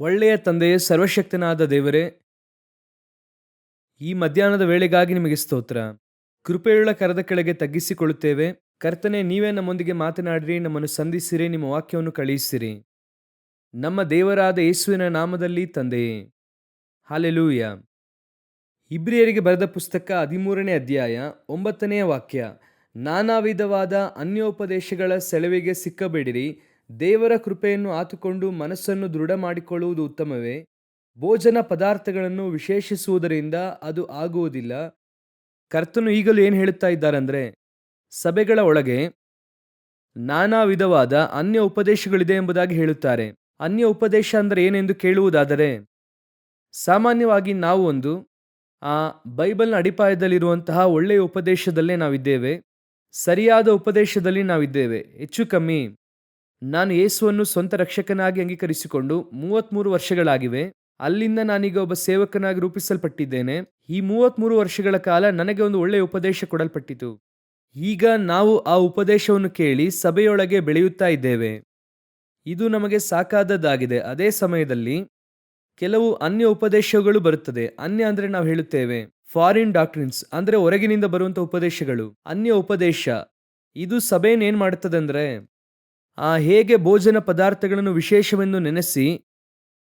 ಒಳ್ಳೆಯ ತಂದೆಯೇ, ಸರ್ವಶಕ್ತನಾದ ದೇವರೇ, ಈ ಮಧ್ಯಾಹ್ನದ ವೇಳೆಗಾಗಿ ನಿಮಗೆ ಸ್ತೋತ್ರ. ಕೃಪೆಯುಳ್ಳ ಕರದ ಕೆಳಗೆ ತಗ್ಗಿಸಿಕೊಳ್ಳುತ್ತೇವೆ. ಕರ್ತನೆ, ನೀವೇ ನಮ್ಮೊಂದಿಗೆ ಮಾತನಾಡಿರಿ, ನಮ್ಮನ್ನು ಸಂಧಿಸಿರಿ, ನಿಮ್ಮ ವಾಕ್ಯವನ್ನು ಕಳುಹಿಸಿರಿ. ನಮ್ಮ ದೇವರಾದ ಯೇಸುವಿನ ನಾಮದಲ್ಲಿ ತಂದೆಯೇ, ಹಾಲೆಲೂಯ. ಇಬ್ರಿಯರಿಗೆ ಬರೆದ ಪುಸ್ತಕ 13ನೇ ಅಧ್ಯಾಯ 9ನೇ ವಾಕ್ಯ. ನಾನಾ ವಿಧವಾದ ಅನ್ಯೋಪದೇಶಗಳ ಸೆಳವಿಗೆ ಸಿಕ್ಕಬೇಡಿರಿ. ದೇವರ ಕೃಪೆಯನ್ನು ಆತುಕೊಂಡು ಮನಸ್ಸನ್ನು ದೃಢ ಮಾಡಿಕೊಳ್ಳುವುದು ಉತ್ತಮವೇ. ಭೋಜನ ಪದಾರ್ಥಗಳನ್ನು ವಿಶೇಷಿಸುವುದರಿಂದ ಅದು ಆಗುವುದಿಲ್ಲ. ಕರ್ತನು ಈಗಲೂ ಏನು ಹೇಳುತ್ತಾ ಇದ್ದಾರಂದ್ರೆ, ಸಭೆಗಳ ಒಳಗೆ ನಾನಾ ವಿಧವಾದ ಅನ್ಯ ಉಪದೇಶಗಳಿದೆ ಎಂಬುದಾಗಿ ಹೇಳುತ್ತಾರೆ. ಅನ್ಯ ಉಪದೇಶ ಅಂದರೆ ಏನೆಂದು ಕೇಳುವುದಾದರೆ, ಸಾಮಾನ್ಯವಾಗಿ ನಾವು ಬೈಬಲ್ನ ಅಡಿಪಾಯದಲ್ಲಿರುವಂತಹ ಒಳ್ಳೆಯ ಉಪದೇಶದಲ್ಲೇ ನಾವಿದ್ದೇವೆ, ಸರಿಯಾದ ಉಪದೇಶದಲ್ಲಿ ನಾವಿದ್ದೇವೆ. ಹೆಚ್ಚು ಕಮ್ಮಿ ನಾನು ಯೇಸುವನ್ನು ಸ್ವಂತ ರಕ್ಷಕನಾಗಿ ಅಂಗೀಕರಿಸಿಕೊಂಡು 33 ವರ್ಷಗಳಾಗಿವೆ. ಅಲ್ಲಿಂದ ನಾನೀಗ ಒಬ್ಬ ಸೇವಕನಾಗಿ ರೂಪಿಸಲ್ಪಟ್ಟಿದ್ದೇನೆ. ಈ 33 ವರ್ಷಗಳ ಕಾಲ ನನಗೆ ಒಂದು ಒಳ್ಳೆಯ ಉಪದೇಶ ಕೊಡಲ್ಪಟ್ಟಿತು. ಈಗ ನಾವು ಆ ಉಪದೇಶವನ್ನು ಕೇಳಿ ಸಭೆಯೊಳಗೆ ಬೆಳೆಯುತ್ತಾ ಇದ್ದೇವೆ. ಇದು ನಮಗೆ ಸಾಕಾದದ್ದಾಗಿದೆ. ಅದೇ ಸಮಯದಲ್ಲಿ ಕೆಲವು ಅನ್ಯ ಉಪದೇಶಗಳು ಬರುತ್ತದೆ. ಅನ್ಯ ಅಂದ್ರೆ ನಾವು ಹೇಳುತ್ತೇವೆ ಫಾರಿನ್ ಡಾಕ್ಟ್ರಿನ್ಸ್, ಅಂದ್ರೆ ಹೊರಗಿನಿಂದ ಬರುವಂತ ಉಪದೇಶಗಳು. ಅನ್ಯ ಉಪದೇಶ ಇದು ಸಭೆಯನ್ನು ಏನ್ ಮಾಡುತ್ತದೆ ಅಂದ್ರೆ, ಹೇಗೆ ಭೋಜನ ಪದಾರ್ಥಗಳನ್ನು ವಿಶೇಷವೆಂದು ನೆನೆಸಿ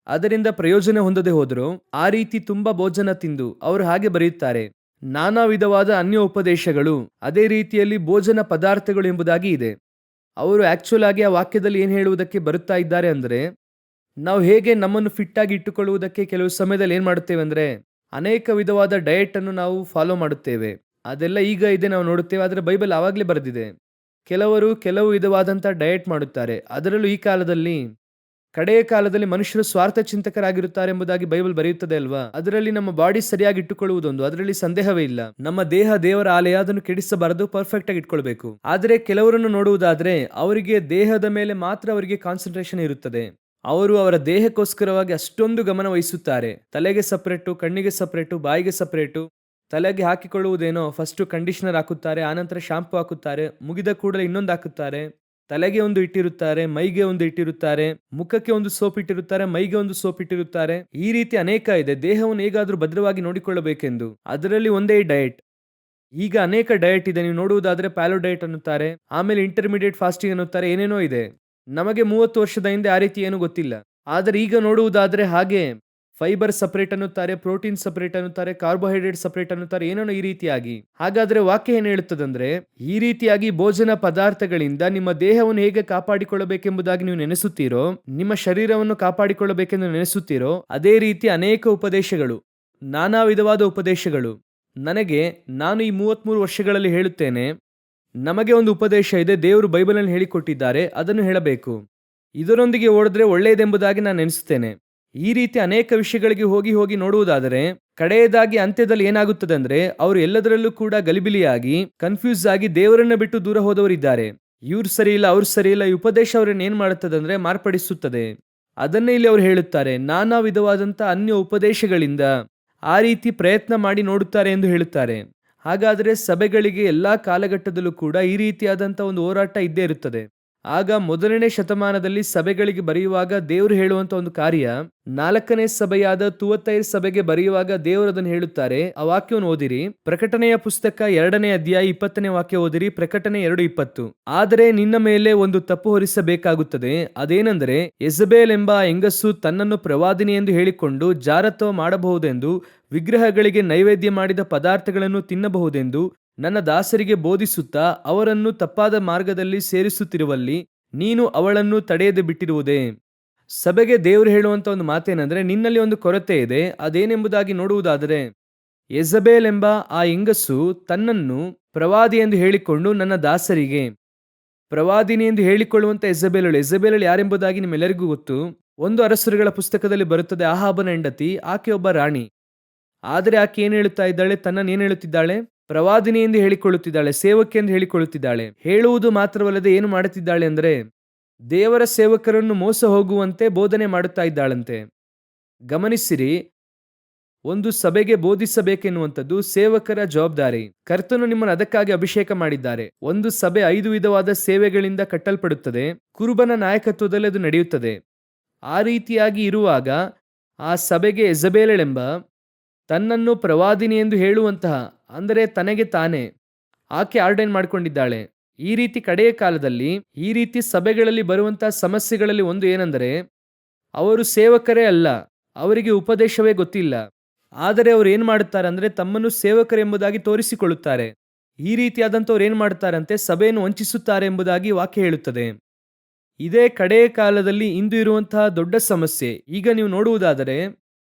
ಅದರಿಂದ ಪ್ರಯೋಜನ ಹೊಂದದೆ ಹೋದರು, ಆ ರೀತಿ ತುಂಬಾ ಭೋಜನ ತಿಂದು ಅವರು ಹಾಗೆ ಬರೆಯುತ್ತಾರೆ. ನಾನಾ ವಿಧವಾದ ಅನ್ಯ ಉಪದೇಶಗಳು ಅದೇ ರೀತಿಯಲ್ಲಿ ಭೋಜನ ಪದಾರ್ಥಗಳು ಎಂಬುದಾಗಿ ಇದೆ. ಅವರು ಆಕ್ಚುಲ್ ಆಗಿ ಆ ವಾಕ್ಯದಲ್ಲಿ ಏನು ಹೇಳುವುದಕ್ಕೆ ಬರುತ್ತಾ ಇದ್ದಾರೆ ಅಂದ್ರೆ, ನಾವು ಹೇಗೆ ನಮ್ಮನ್ನು ಫಿಟ್ ಆಗಿ ಇಟ್ಟುಕೊಳ್ಳುವುದಕ್ಕೆ ಕೆಲವು ಸಮಯದಲ್ಲಿ ಏನ್ ಮಾಡುತ್ತೇವೆ ಅಂದ್ರೆ, ಅನೇಕ ವಿಧವಾದ ಡಯಟ್ ಅನ್ನು ನಾವು ಫಾಲೋ ಮಾಡುತ್ತೇವೆ. ಅದೆಲ್ಲ ಈಗ ಇದೆ, ನಾವು ನೋಡುತ್ತೇವೆ. ಆದರೆ ಬೈಬಲ್ ಆವಾಗಲೇ ಬರೆದಿದೆ. ಕೆಲವರು ಕೆಲವು ವಿಧವಾದಂತಹ ಡಯಟ್ ಮಾಡುತ್ತಾರೆ. ಅದರಲ್ಲೂ ಈ ಕಾಲದಲ್ಲಿ, ಕಡೆಯ ಕಾಲದಲ್ಲಿ ಮನುಷ್ಯರು ಸ್ವಾರ್ಥ ಚಿಂತಕರಾಗಿರುತ್ತಾರೆ ಎಂಬುದಾಗಿ ಬೈಬಲ್ ಬರೆಯುತ್ತದೆ ಅಲ್ವಾ. ಅದರಲ್ಲಿ ನಮ್ಮ ಬಾಡಿ ಸರಿಯಾಗಿ ಇಟ್ಟುಕೊಳ್ಳುವುದೊಂದು, ಅದರಲ್ಲಿ ಸಂದೇಹವೇ ಇಲ್ಲ. ನಮ್ಮ ದೇಹ ದೇವರ ಆಲಯ, ಅದನ್ನು ಕೆಡಿಸಬಾರದು, ಪರ್ಫೆಕ್ಟ್ ಆಗಿ ಇಟ್ಕೊಳ್ಬೇಕು. ಆದರೆ ಕೆಲವರನ್ನು ನೋಡುವುದಾದ್ರೆ ಅವರಿಗೆ ದೇಹದ ಮೇಲೆ ಮಾತ್ರ ಅವರಿಗೆ ಕಾನ್ಸಂಟ್ರೇಷನ್ ಇರುತ್ತದೆ. ಅವರು ಅವರ ದೇಹಕ್ಕೋಸ್ಕರವಾಗಿ ಅಷ್ಟೊಂದು ಗಮನ ವಹಿಸುತ್ತಾರೆ. ತಲೆಗೆ ಸಪರೇಟು, ಕಣ್ಣಿಗೆ ಸಪರೇಟು, ಬಾಯಿಗೆ ಸಪರೇಟು. ತಲೆಗೆ ಹಾಕಿಕೊಳ್ಳುವುದೇನೋ ಫಸ್ಟ್ ಕಂಡೀಷನರ್ ಹಾಕುತ್ತಾರೆ, ಆನಂತರ ಶಾಂಪು ಹಾಕುತ್ತಾರೆ, ಮುಗಿದ ಕೂಡಲೇ ಇನ್ನೊಂದು ಹಾಕುತ್ತಾರೆ. ತಲೆಗೆ ಒಂದು ಇಟ್ಟಿರುತ್ತಾರೆ, ಮೈಗೆ ಒಂದು ಇಟ್ಟಿರುತ್ತಾರೆ, ಮುಖಕ್ಕೆ ಒಂದು ಸೋಪ್ ಇಟ್ಟಿರುತ್ತಾರೆ, ಮೈಗೆ ಒಂದು ಸೋಪ್ ಇಟ್ಟಿರುತ್ತಾರೆ. ಈ ರೀತಿ ಅನೇಕ ಇದೆ, ದೇಹವನ್ನು ಹೇಗಾದ್ರೂ ಭದ್ರವಾಗಿ ನೋಡಿಕೊಳ್ಳಬೇಕೆಂದು. ಅದರಲ್ಲಿ ಒಂದೇ ಡಯಟ್. ಈಗ ಅನೇಕ ಡಯಟ್ ಇದೆ. ನೀವು ನೋಡುವುದಾದ್ರೆ ಪ್ಯಾಲೋ ಡಯಟ್ ಅನ್ನುತ್ತಾರೆ, ಆಮೇಲೆ ಇಂಟರ್ಮೀಡಿಯೇಟ್ ಫಾಸ್ಟಿಂಗ್ ಅನ್ನುತ್ತಾರೆ, ಏನೇನೋ ಇದೆ. ನಮಗೆ 30 ವರ್ಷದ ಹಿಂದೆ ಆ ರೀತಿ ಏನೂ ಗೊತ್ತಿಲ್ಲ. ಆದರೆ ಈಗ ನೋಡುವುದಾದ್ರೆ ಹಾಗೆ ಫೈಬರ್ ಸಪರೇಟ್ ಅನ್ನುತ್ತಾರೆ, ಪ್ರೋಟೀನ್ ಸಪರೇಟ್ ಅನ್ನುತ್ತಾರೆ, ಕಾರ್ಬೋಹೈಡ್ರೇಟ್ ಸಪರೇಟ್ ಅನ್ನುತ್ತಾರೆ, ಏನೇನೋ ಈ ರೀತಿಯಾಗಿ. ಹಾಗಾದ್ರೆ ವಾಕ್ಯ ಏನು ಹೇಳುತ್ತದಂದ್ರೆ, ಈ ರೀತಿಯಾಗಿ ಭೋಜನ ಪದಾರ್ಥಗಳಿಂದ ನಿಮ್ಮ ದೇಹವನ್ನು ಹೇಗೆ ಕಾಪಾಡಿಕೊಳ್ಳಬೇಕೆಂಬುದಾಗಿ ನೀವು ನೆನೆಸುತ್ತೀರೋ, ನಿಮ್ಮ ಶರೀರವನ್ನು ಕಾಪಾಡಿಕೊಳ್ಳಬೇಕೆಂದು ನೆನೆಸುತ್ತೀರೋ, ಅದೇ ರೀತಿ ಅನೇಕ ಉಪದೇಶಗಳು, ನಾನಾ ವಿಧವಾದ ಉಪದೇಶಗಳು. ನಾನು ಈ 33 ವರ್ಷಗಳಲ್ಲಿ ಹೇಳುತ್ತೇನೆ, ನಮಗೆ ಒಂದು ಉಪದೇಶ ಇದೆ, ದೇವರು ಬೈಬಲ್ನಲ್ಲಿ ಹೇಳಿಕೊಟ್ಟಿದ್ದಾರೆ, ಅದನ್ನು ಹೇಳಬೇಕು. ಇದರೊಂದಿಗೆ ಓಡಿದ್ರೆ ಒಳ್ಳೆಯದೆಂಬುದಾಗಿ ನಾನು ನೆನೆಸುತ್ತೇನೆ. ಈ ರೀತಿ ಅನೇಕ ವಿಷಯಗಳಿಗೆ ಹೋಗಿ ಹೋಗಿ ನೋಡುವುದಾದರೆ ಕಡೆಯದಾಗಿ ಅಂತ್ಯದಲ್ಲಿ ಏನಾಗುತ್ತದೆ ಅಂದ್ರೆ, ಅವರು ಎಲ್ಲದರಲ್ಲೂ ಕೂಡ ಗಲಿಬಿಲಿಯಾಗಿ ಕನ್ಫ್ಯೂಸ್ ಆಗಿ ದೇವರನ್ನ ಬಿಟ್ಟು ದೂರ ಹೋದವರಿದ್ದಾರೆ. ಇವ್ರು ಸರಿ ಇಲ್ಲ, ಅವ್ರು ಸರಿ ಇಲ್ಲ. ಈ ಉಪದೇಶ ಅವರನ್ನು ಏನ್ ಮಾಡುತ್ತದೆ ಅಂದ್ರೆ ಮಾರ್ಪಡಿಸುತ್ತದೆ. ಅದನ್ನೇ ಇಲ್ಲಿ ಅವರು ಹೇಳುತ್ತಾರೆ, ನಾನಾ ವಿಧವಾದಂತ ಅನ್ಯ ಉಪದೇಶಗಳಿಂದ ಆ ರೀತಿ ಪ್ರಯತ್ನ ಮಾಡಿ ನೋಡುತ್ತಾರೆ ಎಂದು ಹೇಳುತ್ತಾರೆ. ಹಾಗಾದರೆ ಸಭೆಗಳಿಗೆ ಎಲ್ಲಾ ಕಾಲಘಟ್ಟದಲ್ಲೂ ಕೂಡ ಈ ರೀತಿಯಾದಂಥ ಒಂದು ಹೋರಾಟ ಇದ್ದೇ ಇರುತ್ತದೆ. ಆಗ 1ನೇ ಶತಮಾನದಲ್ಲಿ ಸಭೆಗಳಿಗೆ ಬರೆಯುವಾಗ ದೇವರು ಹೇಳುವಂತ ಒಂದು ಕಾರ್ಯ, 4ನೇ ಸಭೆಯಾದ ತುವತೈರ್ ಸಭೆಗೆ ಬರೆಯುವಾಗ ದೇವರು ಅದನ್ನು ಹೇಳುತ್ತಾರೆ. ಆ ವಾಕ್ಯವನ್ನು ಓದಿರಿ. ಪ್ರಕಟಣೆಯ ಪುಸ್ತಕ 2ನೇ ಅಧ್ಯಾಯ 20ನೇ ವಾಕ್ಯ ಓದಿರಿ. ಪ್ರಕಟಣೆ 2:20. ಆದರೆ ನಿನ್ನ ಮೇಲೆ ಒಂದು ತಪ್ಪು ಹೊರಿಸಬೇಕಾಗುತ್ತದೆ. ಅದೇನೆಂದರೆ, ಯೆಜಬೇಲ್ ಎಂಬ ಹೆಂಗಸು ತನ್ನನ್ನು ಪ್ರವಾದಿನಿ ಎಂದು ಹೇಳಿಕೊಂಡು ಜಾರತ್ವ ಮಾಡಬಹುದೆಂದು, ವಿಗ್ರಹಗಳಿಗೆ ನೈವೇದ್ಯ ಮಾಡಿದ ಪದಾರ್ಥಗಳನ್ನು ತಿನ್ನಬಹುದೆಂದು ನನ್ನ ದಾಸರಿಗೆ ಬೋಧಿಸುತ್ತಾ ಅವರನ್ನು ತಪ್ಪಾದ ಮಾರ್ಗದಲ್ಲಿ ಸೇರಿಸುತ್ತಿರುವಲ್ಲಿ ನೀನು ಅವಳನ್ನು ತಡೆಯದೆ ಬಿಟ್ಟಿರುವುದೇ. ಸಭೆಗೆ ದೇವರು ಹೇಳುವಂತ ಒಂದು ಮಾತೇನೆಂದ್ರೆ, ನಿನ್ನಲ್ಲಿ ಒಂದು ಕೊರತೆ ಇದೆ. ಅದೇನೆಂಬುದಾಗಿ ನೋಡುವುದಾದರೆ, ಯೆಜಬೇಲ್ ಎಂಬ ಆ ಹೆಂಗಸು ತನ್ನನ್ನು ಪ್ರವಾದಿ ಎಂದು ಹೇಳಿಕೊಂಡು ನನ್ನ ದಾಸರಿಗೆ, ಪ್ರವಾದಿನಿ ಎಂದು ಹೇಳಿಕೊಳ್ಳುವಂತ ಯೆಜಬೇಲ್ ಯಾರೆಂಬುದಾಗಿ ನಿಮ್ಮೆಲ್ಲರಿಗೂ ಗೊತ್ತು. 1 ಅರಸರುಗಳ ಪುಸ್ತಕದಲ್ಲಿ ಬರುತ್ತದೆ, ಆಹಾಬನ ಹೆಂಡತಿ. ಆಕೆ ಒಬ್ಬ ರಾಣಿ. ಆದರೆ ಆಕೆ ಏನ್ ಹೇಳುತ್ತಾ ಇದ್ದಾಳೆ? ತನ್ನನ್ನು ಏನ್ ಹೇಳುತ್ತಿದ್ದಾಳೆ? ಪ್ರವಾದಿನಿ ಎಂದು ಹೇಳಿಕೊಳ್ಳುತ್ತಿದ್ದಾಳೆ, ಸೇವಕಿ ಎಂದು ಹೇಳಿಕೊಳ್ಳುತ್ತಿದ್ದಾಳೆ. ಹೇಳುವುದು ಮಾತ್ರವಲ್ಲದೆ ಏನು ಮಾಡುತ್ತಿದ್ದಾಳೆ ಅಂದ್ರೆ, ದೇವರ ಸೇವಕರನ್ನು ಮೋಸ ಹೋಗುವಂತೆ ಬೋಧನೆ ಮಾಡುತ್ತಾ ಇದ್ದಾಳಂತೆ. ಗಮನಿಸಿರಿ, ಒಂದು ಸಭೆಗೆ ಬೋಧಿಸಬೇಕೆನ್ನುವಂಥದ್ದು ಸೇವಕರ ಜವಾಬ್ದಾರಿ. ಕರ್ತನು ನಿಮ್ಮನ್ನು ಅದಕ್ಕಾಗಿ ಅಭಿಷೇಕ ಮಾಡಿದ್ದಾರೆ. ಒಂದು ಸಭೆ 5 ವಿಧವಾದ ಸೇವೆಗಳಿಂದ ಕಟ್ಟಲ್ಪಡುತ್ತದೆ. ಕುರುಬನ ನಾಯಕತ್ವದಲ್ಲಿ ಅದು ನಡೆಯುತ್ತದೆ. ಆ ರೀತಿಯಾಗಿ ಇರುವಾಗ ಆ ಸಭೆಗೆ ಯೆಜಬೇಲಳೆಂಬ ತನ್ನನ್ನು ಪ್ರವಾದಿನಿ ಎಂದು ಹೇಳುವಂತಹ, ಅಂದರೆ ತನಗೆ ತಾನೇ ಆಕೆ ಆರ್ಡೈನ್ ಮಾಡಿಕೊಂಡಿದ್ದಾಳೆ. ಈ ರೀತಿ ಕಡೆಯ ಕಾಲದಲ್ಲಿ ಈ ರೀತಿ ಸಭೆಗಳಲ್ಲಿ ಬರುವಂತಹ ಸಮಸ್ಯೆಗಳಲ್ಲಿ ಒಂದು ಏನೆಂದರೆ, ಅವರು ಸೇವಕರೇ ಅಲ್ಲ, ಅವರಿಗೆ ಉಪದೇಶವೇ ಗೊತ್ತಿಲ್ಲ. ಆದರೆ ಅವರು ಏನು ಮಾಡುತ್ತಾರೆ ಅಂದರೆ ತಮ್ಮನ್ನು ಸೇವಕರೆಂಬುದಾಗಿ ತೋರಿಸಿಕೊಳ್ಳುತ್ತಾರೆ. ಈ ರೀತಿಯಾದಂಥವ್ರು ಏನು ಮಾಡ್ತಾರಂತೆ, ಸಭೆಯನ್ನು ವಂಚಿಸುತ್ತಾರೆ ಎಂಬುದಾಗಿ ವಾಕ್ಯ ಹೇಳುತ್ತದೆ. ಇದೇ ಕಡೆಯ ಕಾಲದಲ್ಲಿ ಇಂದು ಇರುವಂತಹ ದೊಡ್ಡ ಸಮಸ್ಯೆ. ಈಗ ನೀವು ನೋಡುವುದಾದರೆ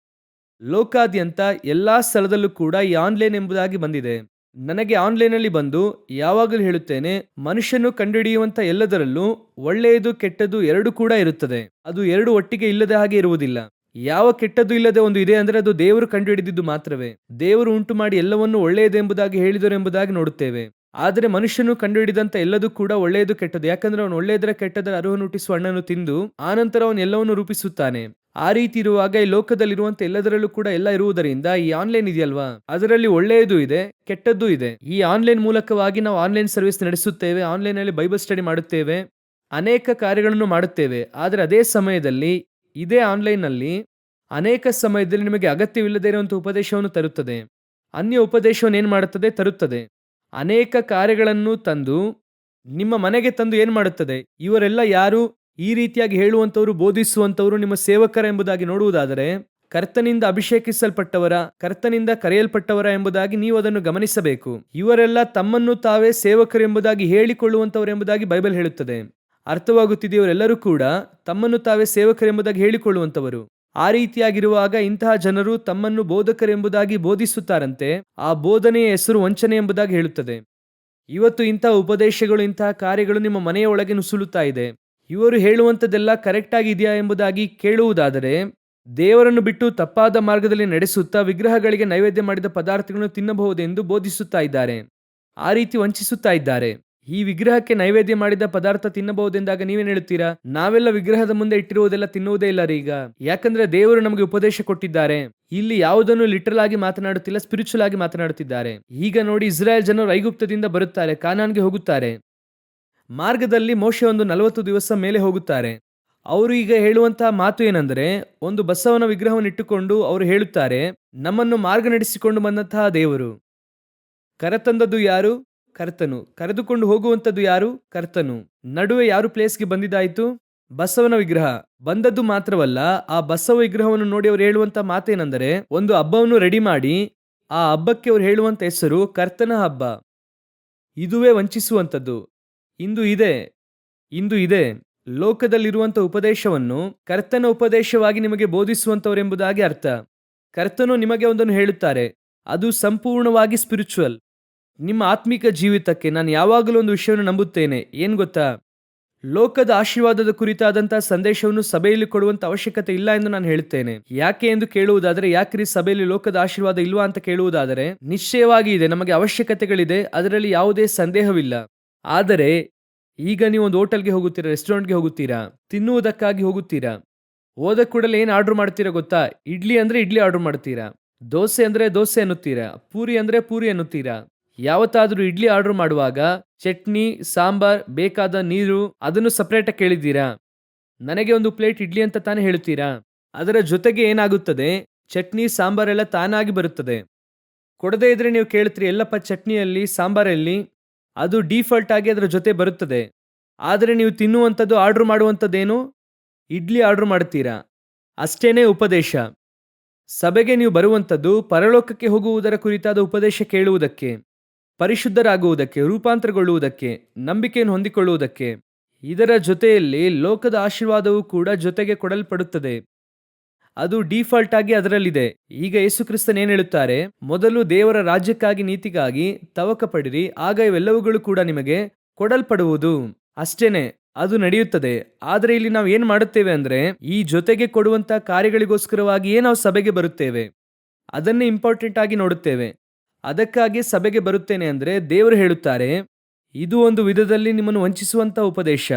ಲೋಕಾದ್ಯಂತ ಎಲ್ಲಾ ಸ್ಥಳದಲ್ಲೂ ಕೂಡ ಈ ಆನ್ಲೈನ್ ಎಂಬುದಾಗಿ ಬಂದಿದೆ. ನನಗೆ ಆನ್ಲೈನಲ್ಲಿ ಬಂದು ಯಾವಾಗಲೂ ಹೇಳುತ್ತೇನೆ, ಮನುಷ್ಯನು ಕಂಡುಹಿಡಿಯುವಂತ ಎಲ್ಲದರಲ್ಲೂ ಒಳ್ಳೆಯದು ಕೆಟ್ಟದ್ದು ಎರಡು ಕೂಡ ಇರುತ್ತದೆ. ಅದು ಎರಡು ಒಟ್ಟಿಗೆ ಇಲ್ಲದ ಹಾಗೆ ಇರುವುದಿಲ್ಲ. ಯಾವ ಕೆಟ್ಟದ್ದು ಇಲ್ಲದೆ ಒಂದು ಇದೆ ಅಂದರೆ ಅದು ದೇವರು ಕಂಡುಹಿಡಿದಿದ್ದು ಮಾತ್ರವೇ. ದೇವರು ಉಂಟು ಮಾಡಿ ಎಲ್ಲವನ್ನು ಒಳ್ಳೆಯದೆಂಬುದಾಗಿ ಹೇಳಿದರು ಎಂಬುದಾಗಿ ನೋಡುತ್ತೇವೆ. ಆದರೆ ಮನುಷ್ಯನು ಕಂಡುಹಿಡಿದಂತ ಎಲ್ಲದೂ ಕೂಡ ಒಳ್ಳೆಯದು ಕೆಟ್ಟದ್ದು. ಯಾಕಂದ್ರೆ ಅವನು ಒಳ್ಳೆಯದರ ಕೆಟ್ಟದರ ಅರಿವನ್ನು ಹುಟ್ಟಿಸುವ ಹಣ್ಣನ್ನು ತಿಂದು ಆನಂತರ ಅವನು ಎಲ್ಲವನ್ನು ರೂಪಿಸುತ್ತಾನೆ. ಆ ರೀತಿ ಇರುವಾಗ ಈ ಲೋಕದಲ್ಲಿರುವಂತ ಎಲ್ಲದರಲ್ಲೂ ಕೂಡ ಎಲ್ಲ ಇರುವುದರಿಂದ ಈ ಆನ್ಲೈನ್ ಇದೆಯಲ್ವಾ, ಅದರಲ್ಲಿ ಒಳ್ಳೆಯದು ಇದೆ, ಕೆಟ್ಟದ್ದು ಇದೆ. ಈ ಆನ್ಲೈನ್ ಮೂಲಕವಾಗಿ ನಾವು ಆನ್ಲೈನ್ ಸರ್ವಿಸ್ ನಡೆಸುತ್ತೇವೆ, ಆನ್ಲೈನ್ ಅಲ್ಲಿ ಬೈಬಲ್ ಸ್ಟಡಿ ಮಾಡುತ್ತೇವೆ, ಅನೇಕ ಕಾರ್ಯಗಳನ್ನು ಮಾಡುತ್ತೇವೆ. ಆದರೆ ಅದೇ ಸಮಯದಲ್ಲಿ ಇದೇ ಆನ್ಲೈನ್ ನಲ್ಲಿ ಅನೇಕ ಸಮಯದಲ್ಲಿ ನಿಮಗೆ ಅಗತ್ಯವಿಲ್ಲದೇ ಇರುವಂತಹ ಉಪದೇಶವನ್ನು ತರುತ್ತದೆ. ಅನ್ಯ ಉಪದೇಶವನ್ನು ಏನ್ ಮಾಡುತ್ತದೆ, ತರುತ್ತದೆ. ಅನೇಕ ಕಾರ್ಯಗಳನ್ನು ತಂದು ನಿಮ್ಮ ಮನೆಗೆ ತಂದು ಏನ್ ಮಾಡುತ್ತದೆ, ಇವರೆಲ್ಲ ಯಾರು, ಈ ರೀತಿಯಾಗಿ ಹೇಳುವಂತವರು, ಬೋಧಿಸುವಂತವರು ನಿಮ್ಮ ಸೇವಕರ ಎಂಬುದಾಗಿ ನೋಡುವುದಾದರೆ ಕರ್ತನಿಂದ ಅಭಿಷೇಕಿಸಲ್ಪಟ್ಟವರ, ಕರ್ತನಿಂದ ಕರೆಯಲ್ಪಟ್ಟವರ ಎಂಬುದಾಗಿ ನೀವು ಅದನ್ನು ಗಮನಿಸಬೇಕು. ಇವರೆಲ್ಲ ತಮ್ಮನ್ನು ತಾವೇ ಸೇವಕರು ಎಂಬುದಾಗಿ ಹೇಳಿಕೊಳ್ಳುವಂತವರು ಎಂಬುದಾಗಿ ಬೈಬಲ್ ಹೇಳುತ್ತದೆ. ಅರ್ಥವಾಗುತ್ತಿದೆಯವರೆಲ್ಲರೂ ಕೂಡ ತಮ್ಮನ್ನು ತಾವೇ ಸೇವಕರೆಂಬುದಾಗಿ ಹೇಳಿಕೊಳ್ಳುವಂತವರು. ಆ ರೀತಿಯಾಗಿರುವಾಗ ಇಂತಹ ಜನರು ತಮ್ಮನ್ನು ಬೋಧಕರೆಂಬುದಾಗಿ ಬೋಧಿಸುತ್ತಾರಂತೆ. ಆ ಬೋಧನೆಯ ಹೆಸರು ವಂಚನೆ ಎಂಬುದಾಗಿ ಹೇಳುತ್ತದೆ. ಇವತ್ತು ಇಂತಹ ಉಪದೇಶಗಳು, ಇಂತಹ ಕಾರ್ಯಗಳು ನಿಮ್ಮ ಮನೆಯ ಒಳಗೆ ನುಸುಳುತ್ತಾ ಇದೆ. ಇವರು ಹೇಳುವಂಥದ್ದೆಲ್ಲ ಕರೆಕ್ಟ್ ಆಗಿ ಇದೆಯಾ ಎಂಬುದಾಗಿ ಕೇಳುವುದಾದರೆ ದೇವರನ್ನು ಬಿಟ್ಟು ತಪ್ಪಾದ ಮಾರ್ಗದಲ್ಲಿ ನಡೆಸುತ್ತಾ ವಿಗ್ರಹಗಳಿಗೆ ನೈವೇದ್ಯ ಮಾಡಿದ ಪದಾರ್ಥಗಳನ್ನು ತಿನ್ನಬಹುದೆಂದು ಬೋಧಿಸುತ್ತಾ ಇದ್ದಾರೆ. ಆ ರೀತಿ ವಂಚಿಸುತ್ತಾ ಇದ್ದಾರೆ. ಈ ವಿಗ್ರಹಕ್ಕೆ ನೈವೇದ್ಯ ಮಾಡಿದ ಪದಾರ್ಥ ತಿನ್ನಬಹುದೆಂದಾಗ ನೀವೇನ್ ಹೇಳ್ತೀರಾ, ನಾವೆಲ್ಲ ವಿಗ್ರಹದ ಮುಂದೆ ಇಟ್ಟಿರುವುದೆಲ್ಲ ತಿನ್ನುವುದೇ ಇಲ್ಲ ರೀ ಈಗ. ಯಾಕಂದ್ರೆ ದೇವರು ನಮಗೆ ಉಪದೇಶ ಕೊಟ್ಟಿದ್ದಾರೆ. ಇಲ್ಲಿ ಯಾವುದನ್ನು ಲಿಟರಲ್ ಆಗಿ ಮಾತನಾಡುತ್ತಿಲ್ಲ, ಸ್ಪಿರಿಚುವಲ್ ಆಗಿ ಮಾತನಾಡುತ್ತಿದ್ದಾರೆ. ಈಗ ನೋಡಿ, ಇಸ್ರಾಯೇಲ್ ಜನರು ಐಗುಪ್ತದಿಂದ ಬರುತ್ತಾರೆ, ಕಾನಾನ್ಗೆ ಹೋಗುತ್ತಾರೆ. ಮಾರ್ಗದಲ್ಲಿ ಮೋಶೆ ಒಂದು 40 ದಿವಸ ಮೇಲೆ ಹೋಗುತ್ತಾರೆ. ಅವರು ಈಗ ಹೇಳುವಂತಹ ಮಾತು ಏನೆಂದರೆ, ಒಂದು ಬಸವನ ವಿಗ್ರಹವನ್ನು ಇಟ್ಟುಕೊಂಡು ಅವರು ಹೇಳುತ್ತಾರೆ, ನಮ್ಮನ್ನು ಮಾರ್ಗ ನಡೆಸಿಕೊಂಡು ಬಂದಂತಹ ದೇವರು. ಕರೆತಂದದ್ದು ಯಾರು? ಕರ್ತನು. ಕರೆದುಕೊಂಡು ಹೋಗುವಂಥದ್ದು ಯಾರು? ಕರ್ತನು. ನಡುವೆ ಯಾರು ಪ್ಲೇಸ್ಗೆ ಬಂದಿದ್ದಾಯಿತು? ಬಸವನ ವಿಗ್ರಹ. ಬಂದದ್ದು ಮಾತ್ರವಲ್ಲ, ಆ ಬಸವ ವಿಗ್ರಹವನ್ನು ನೋಡಿ ಅವರು ಹೇಳುವಂತ ಮಾತೇನೆಂದರೆ, ಒಂದು ಹಬ್ಬವನ್ನು ರೆಡಿ ಮಾಡಿ ಆ ಹಬ್ಬಕ್ಕೆ ಅವರು ಹೇಳುವಂತ ಹೆಸರು ಕರ್ತನ ಹಬ್ಬ. ಇದುವೇ ವಂಚಿಸುವಂಥದ್ದು. ಇಂದು ಇದೆ ಲೋಕದಲ್ಲಿರುವಂಥ ಉಪದೇಶವನ್ನು ಕರ್ತನ ಉಪದೇಶವಾಗಿ ನಿಮಗೆ ಬೋಧಿಸುವಂಥವರೆಂಬುದಾಗಿ ಅರ್ಥ. ಕರ್ತನು ನಿಮಗೆ ಒಂದನ್ನು ಹೇಳುತ್ತಾರೆ, ಅದು ಸಂಪೂರ್ಣವಾಗಿ ಸ್ಪಿರಿಚುವಲ್. ನಿಮ್ಮ ಆತ್ಮಿಕ ಜೀವಿತಕ್ಕೆ ನಾನು ಯಾವಾಗಲೂ ಒಂದು ವಿಷಯವನ್ನು ನಂಬುತ್ತೇನೆ. ಏನ್ ಗೊತ್ತಾ, ಲೋಕದ ಆಶೀರ್ವಾದದ ಕುರಿತಾದಂತಹ ಸಂದೇಶವನ್ನು ಸಭೆಯಲ್ಲಿ ಕೊಡುವಂತ ಅವಶ್ಯಕತೆ ಇಲ್ಲ ಎಂದು ನಾನು ಹೇಳುತ್ತೇನೆ. ಯಾಕೆ ಎಂದು ಕೇಳುವುದಾದರೆ, ಯಾಕ್ರಿ ಸಭೆಯಲ್ಲಿ ಲೋಕದ ಆಶೀರ್ವಾದ ಇಲ್ವಾ ಅಂತ ಕೇಳುವುದಾದರೆ, ನಿಶ್ಚಯವಾಗಿ ಇದೆ, ನಮಗೆ ಅವಶ್ಯಕತೆಗಳಿದೆ, ಅದರಲ್ಲಿ ಯಾವುದೇ ಸಂದೇಹವಿಲ್ಲ. ಆದರೆ ಈಗ ನೀವು ಒಂದು ಹೋಟೆಲ್ಗೆ ಹೋಗುತ್ತೀರಾ, ರೆಸ್ಟೋರೆಂಟ್ಗೆ ಹೋಗುತ್ತೀರಾ, ತಿನ್ನುವುದಕ್ಕಾಗಿ ಹೋಗುತ್ತೀರಾ. ಹೋದ ಕೂಡಲೇ ಏನು ಆರ್ಡರ್ ಮಾಡ್ತೀರಾ ಗೊತ್ತಾ? ಇಡ್ಲಿ ಅಂದ್ರೆ ಇಡ್ಲಿ ಆರ್ಡರ್ ಮಾಡ್ತೀರಾ, ದೋಸೆ ಅಂದ್ರೆ ದೋಸೆ ಅನ್ನುತ್ತೀರಾ, ಪೂರಿ ಅಂದ್ರೆ ಪೂರಿ ಅನ್ನುತ್ತೀರಾ. ಯಾವತ್ತಾದ್ರೂ ಇಡ್ಲಿ ಆರ್ಡರ್ ಮಾಡುವಾಗ ಚಟ್ನಿ, ಸಾಂಬಾರ್, ಬೇಕಾದ ನೀರು ಅದನ್ನು ಸಪರೇಟ್ ಆಗಿ ಕೇಳಿದ್ದೀರಾ? ನನಗೆ ಒಂದು ಪ್ಲೇಟ್ ಇಡ್ಲಿ ಅಂತ ತಾನೇ ಹೇಳುತ್ತೀರಾ. ಅದರ ಜೊತೆಗೆ ಏನಾಗುತ್ತದೆ, ಚಟ್ನಿ ಸಾಂಬಾರ್ ಎಲ್ಲ ತಾನಾಗಿ ಬರುತ್ತದೆ. ಕೊಡದೇ ಇದ್ರೆ ನೀವು ಕೇಳ್ತೀರಿ, ಎಲ್ಲಪ್ಪ ಚಟ್ನಿಯಲ್ಲಿ ಸಾಂಬಾರಲ್ಲಿ, ಅದು ಡಿಫಾಲ್ಟ್ ಆಗಿ ಅದರ ಜೊತೆ ಬರುತ್ತದೆ. ಆದರೆ ನೀವು ತಿನ್ನುವಂಥದ್ದು, ಆರ್ಡರ್ ಮಾಡುವಂಥದ್ದೇನು, ಇಡ್ಲಿ ಆರ್ಡರ್ ಮಾಡ್ತೀರಾ. ಅಷ್ಟೇನೇ ಉಪದೇಶ. ಸಭೆಗೆ ನೀವು ಬರುವಂಥದ್ದು ಪರಲೋಕಕ್ಕೆ ಹೋಗುವುದರ ಕುರಿತಾದ ಉಪದೇಶ ಕೇಳುವುದಕ್ಕೆ, ಪರಿಶುದ್ಧರಾಗುವುದಕ್ಕೆ, ರೂಪಾಂತರಗೊಳ್ಳುವುದಕ್ಕೆ, ನಂಬಿಕೆಯನ್ನು ಹೊಂದಿಕೊಳ್ಳುವುದಕ್ಕೆ. ಇದರ ಜೊತೆಯಲ್ಲಿ ಲೋಕದ ಆಶೀರ್ವಾದವೂ ಕೂಡ ಜೊತೆಗೆ ಕೊಡಲ್ಪಡುತ್ತದೆ. ಅದು ಡಿಫಾಲ್ಟ್ ಆಗಿ ಅದರಲ್ಲಿದೆ. ಈಗ ಯೇಸು ಕ್ರಿಸ್ತನ್ ಏನ್ ಹೇಳುತ್ತಾರೆ, ಮೊದಲು ದೇವರ ರಾಜ್ಯಕ್ಕಾಗಿ ನೀತಿಗಾಗಿ ತವಕ ಪಡಿರಿ, ಆಗ ಇವೆಲ್ಲವುಗಳು ಕೂಡ ನಿಮಗೆ ಕೊಡಲ್ಪಡುವುದು. ಅಷ್ಟೇನೆ, ಅದು ನಡೆಯುತ್ತದೆ. ಆದರೆ ಇಲ್ಲಿ ನಾವು ಏನ್ ಮಾಡುತ್ತೇವೆ ಅಂದ್ರೆ, ಈ ಜೊತೆಗೆ ಕೊಡುವಂತ ಕಾರ್ಯಗಳಿಗೋಸ್ಕರವಾಗಿಯೇ ನಾವು ಸಭೆಗೆ ಬರುತ್ತೇವೆ. ಅದನ್ನೇ ಇಂಪಾರ್ಟೆಂಟ್ ಆಗಿ ನೋಡುತ್ತೇವೆ. ಅದಕ್ಕಾಗಿ ಸಭೆಗೆ ಬರುತ್ತೇನೆ ಅಂದ್ರೆ ದೇವರು ಹೇಳುತ್ತಾರೆ, ಇದು ಒಂದು ವಿಧದಲ್ಲಿ ನಿಮ್ಮನ್ನು ವಂಚಿಸುವಂತ ಉಪದೇಶ.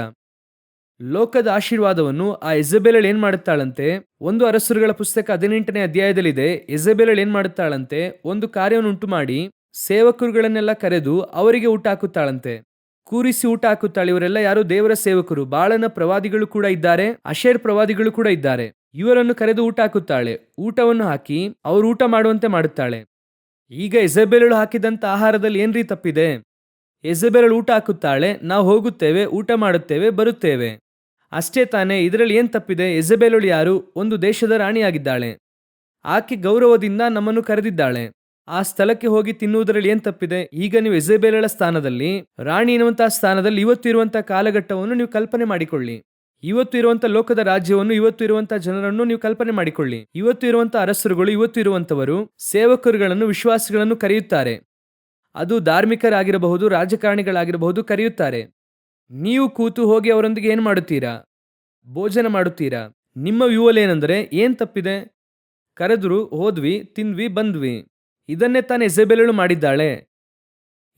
ಲೋಕದ ಆಶೀರ್ವಾದವನ್ನು ಆ ಯೆಜಬೇಲಳು ಏನ್ ಮಾಡುತ್ತಾಳಂತೆ, 1 ಅರಸರುಗಳ ಪುಸ್ತಕ 18ನೇ ಅಧ್ಯಾಯದಲ್ಲಿದೆ. ಯೆಜಬೇಲಳು ಏನ್ ಮಾಡುತ್ತಾಳಂತೆ, ಒಂದು ಕಾರ್ಯವನ್ನು ಉಂಟು ಮಾಡಿ ಸೇವಕರುಗಳನ್ನೆಲ್ಲ ಕರೆದು ಅವರಿಗೆ ಊಟ ಹಾಕುತ್ತಾಳಂತೆ. ಕೂರಿಸಿ ಊಟ ಹಾಕುತ್ತಾಳೆ. ಇವರೆಲ್ಲ ಯಾರು? ದೇವರ ಸೇವಕರು. ಬಾಳನ ಪ್ರವಾದಿಗಳು ಕೂಡ ಇದ್ದಾರೆ, ಅಶೇರ್ ಪ್ರವಾದಿಗಳು ಕೂಡ ಇದ್ದಾರೆ. ಇವರನ್ನು ಕರೆದು ಊಟ ಹಾಕುತ್ತಾಳೆ. ಊಟವನ್ನು ಹಾಕಿ ಅವರು ಊಟ ಮಾಡುವಂತೆ ಮಾಡುತ್ತಾಳೆ. ಈಗ ಯೆಜೆಬೇಲಳು ಹಾಕಿದಂತ ಆಹಾರದಲ್ಲಿ ಏನ್ರಿ ತಪ್ಪಿದೆ? ಯೆಜೆಬೇಲಳು ಊಟ ಹಾಕುತ್ತಾಳೆ, ನಾವು ಹೋಗುತ್ತೇವೆ, ಊಟ ಮಾಡುತ್ತೇವೆ, ಬರುತ್ತೇವೆ, ಅಷ್ಟೇ ತಾನೇ. ಇದರಲ್ಲಿ ಏನ್ ತಪ್ಪಿದೆ? ಯೆಜೆಬೇಲಳು ಯಾರು? ಒಂದು ದೇಶದ ರಾಣಿಯಾಗಿದ್ದಾಳೆ. ಆಕೆ ಗೌರವದಿಂದ ನಮ್ಮನ್ನು ಕರೆದಿದ್ದಾಳೆ. ಆ ಸ್ಥಳಕ್ಕೆ ಹೋಗಿ ತಿನ್ನುವುದರಲ್ಲಿ ಏನ್ ತಪ್ಪಿದೆ? ಈಗ ನೀವು ಯೆಜೆಬೇಲಳ ಸ್ಥಾನದಲ್ಲಿ, ರಾಣಿ ಎನ್ನುವಂತಹ ಸ್ಥಾನದಲ್ಲಿ ಇವತ್ತು ಇರುವಂತಹ ಕಾಲಘಟ್ಟವನ್ನು ನೀವು ಕಲ್ಪನೆ ಮಾಡಿಕೊಳ್ಳಿ. ಇವತ್ತು ಇರುವಂತಹ ಲೋಕದ ರಾಜ್ಯವನ್ನು, ಇವತ್ತು ಇರುವಂತಹ ಜನರನ್ನು ನೀವು ಕಲ್ಪನೆ ಮಾಡಿಕೊಳ್ಳಿ. ಇವತ್ತು ಇರುವಂತಹ ಅರಸರುಗಳು, ಇವತ್ತು ಇರುವಂತವರು ಸೇವಕರುಗಳನ್ನು, ವಿಶ್ವಾಸಿಗಳನ್ನು ಕರೆಯುತ್ತಾರೆ. ಅದು ಧಾರ್ಮಿಕರಾಗಿರಬಹುದು, ರಾಜಕಾರಣಿಗಳಾಗಿರಬಹುದು, ಕರೆಯುತ್ತಾರೆ. ನೀವು ಕೂತು ಹೋಗಿ ಅವರೊಂದಿಗೆ ಏನ್ ಮಾಡುತ್ತೀರಾ? ಭೋಜನ ಮಾಡುತ್ತೀರಾ? ನಿಮ್ಮ ವ್ಯೂವಲ್ ಏನಂದ್ರೆ ಏನ್ ತಪ್ಪಿದೆ? ಕರೆದ್ರು, ಹೋದ್ವಿ, ತಿಂದ್ವಿ, ಬಂದ್ವಿ. ಇದನ್ನೇ ತಾನೇ ಯೆಜೆಬೇಲಳು ಮಾಡಿದ್ದಾಳೆ.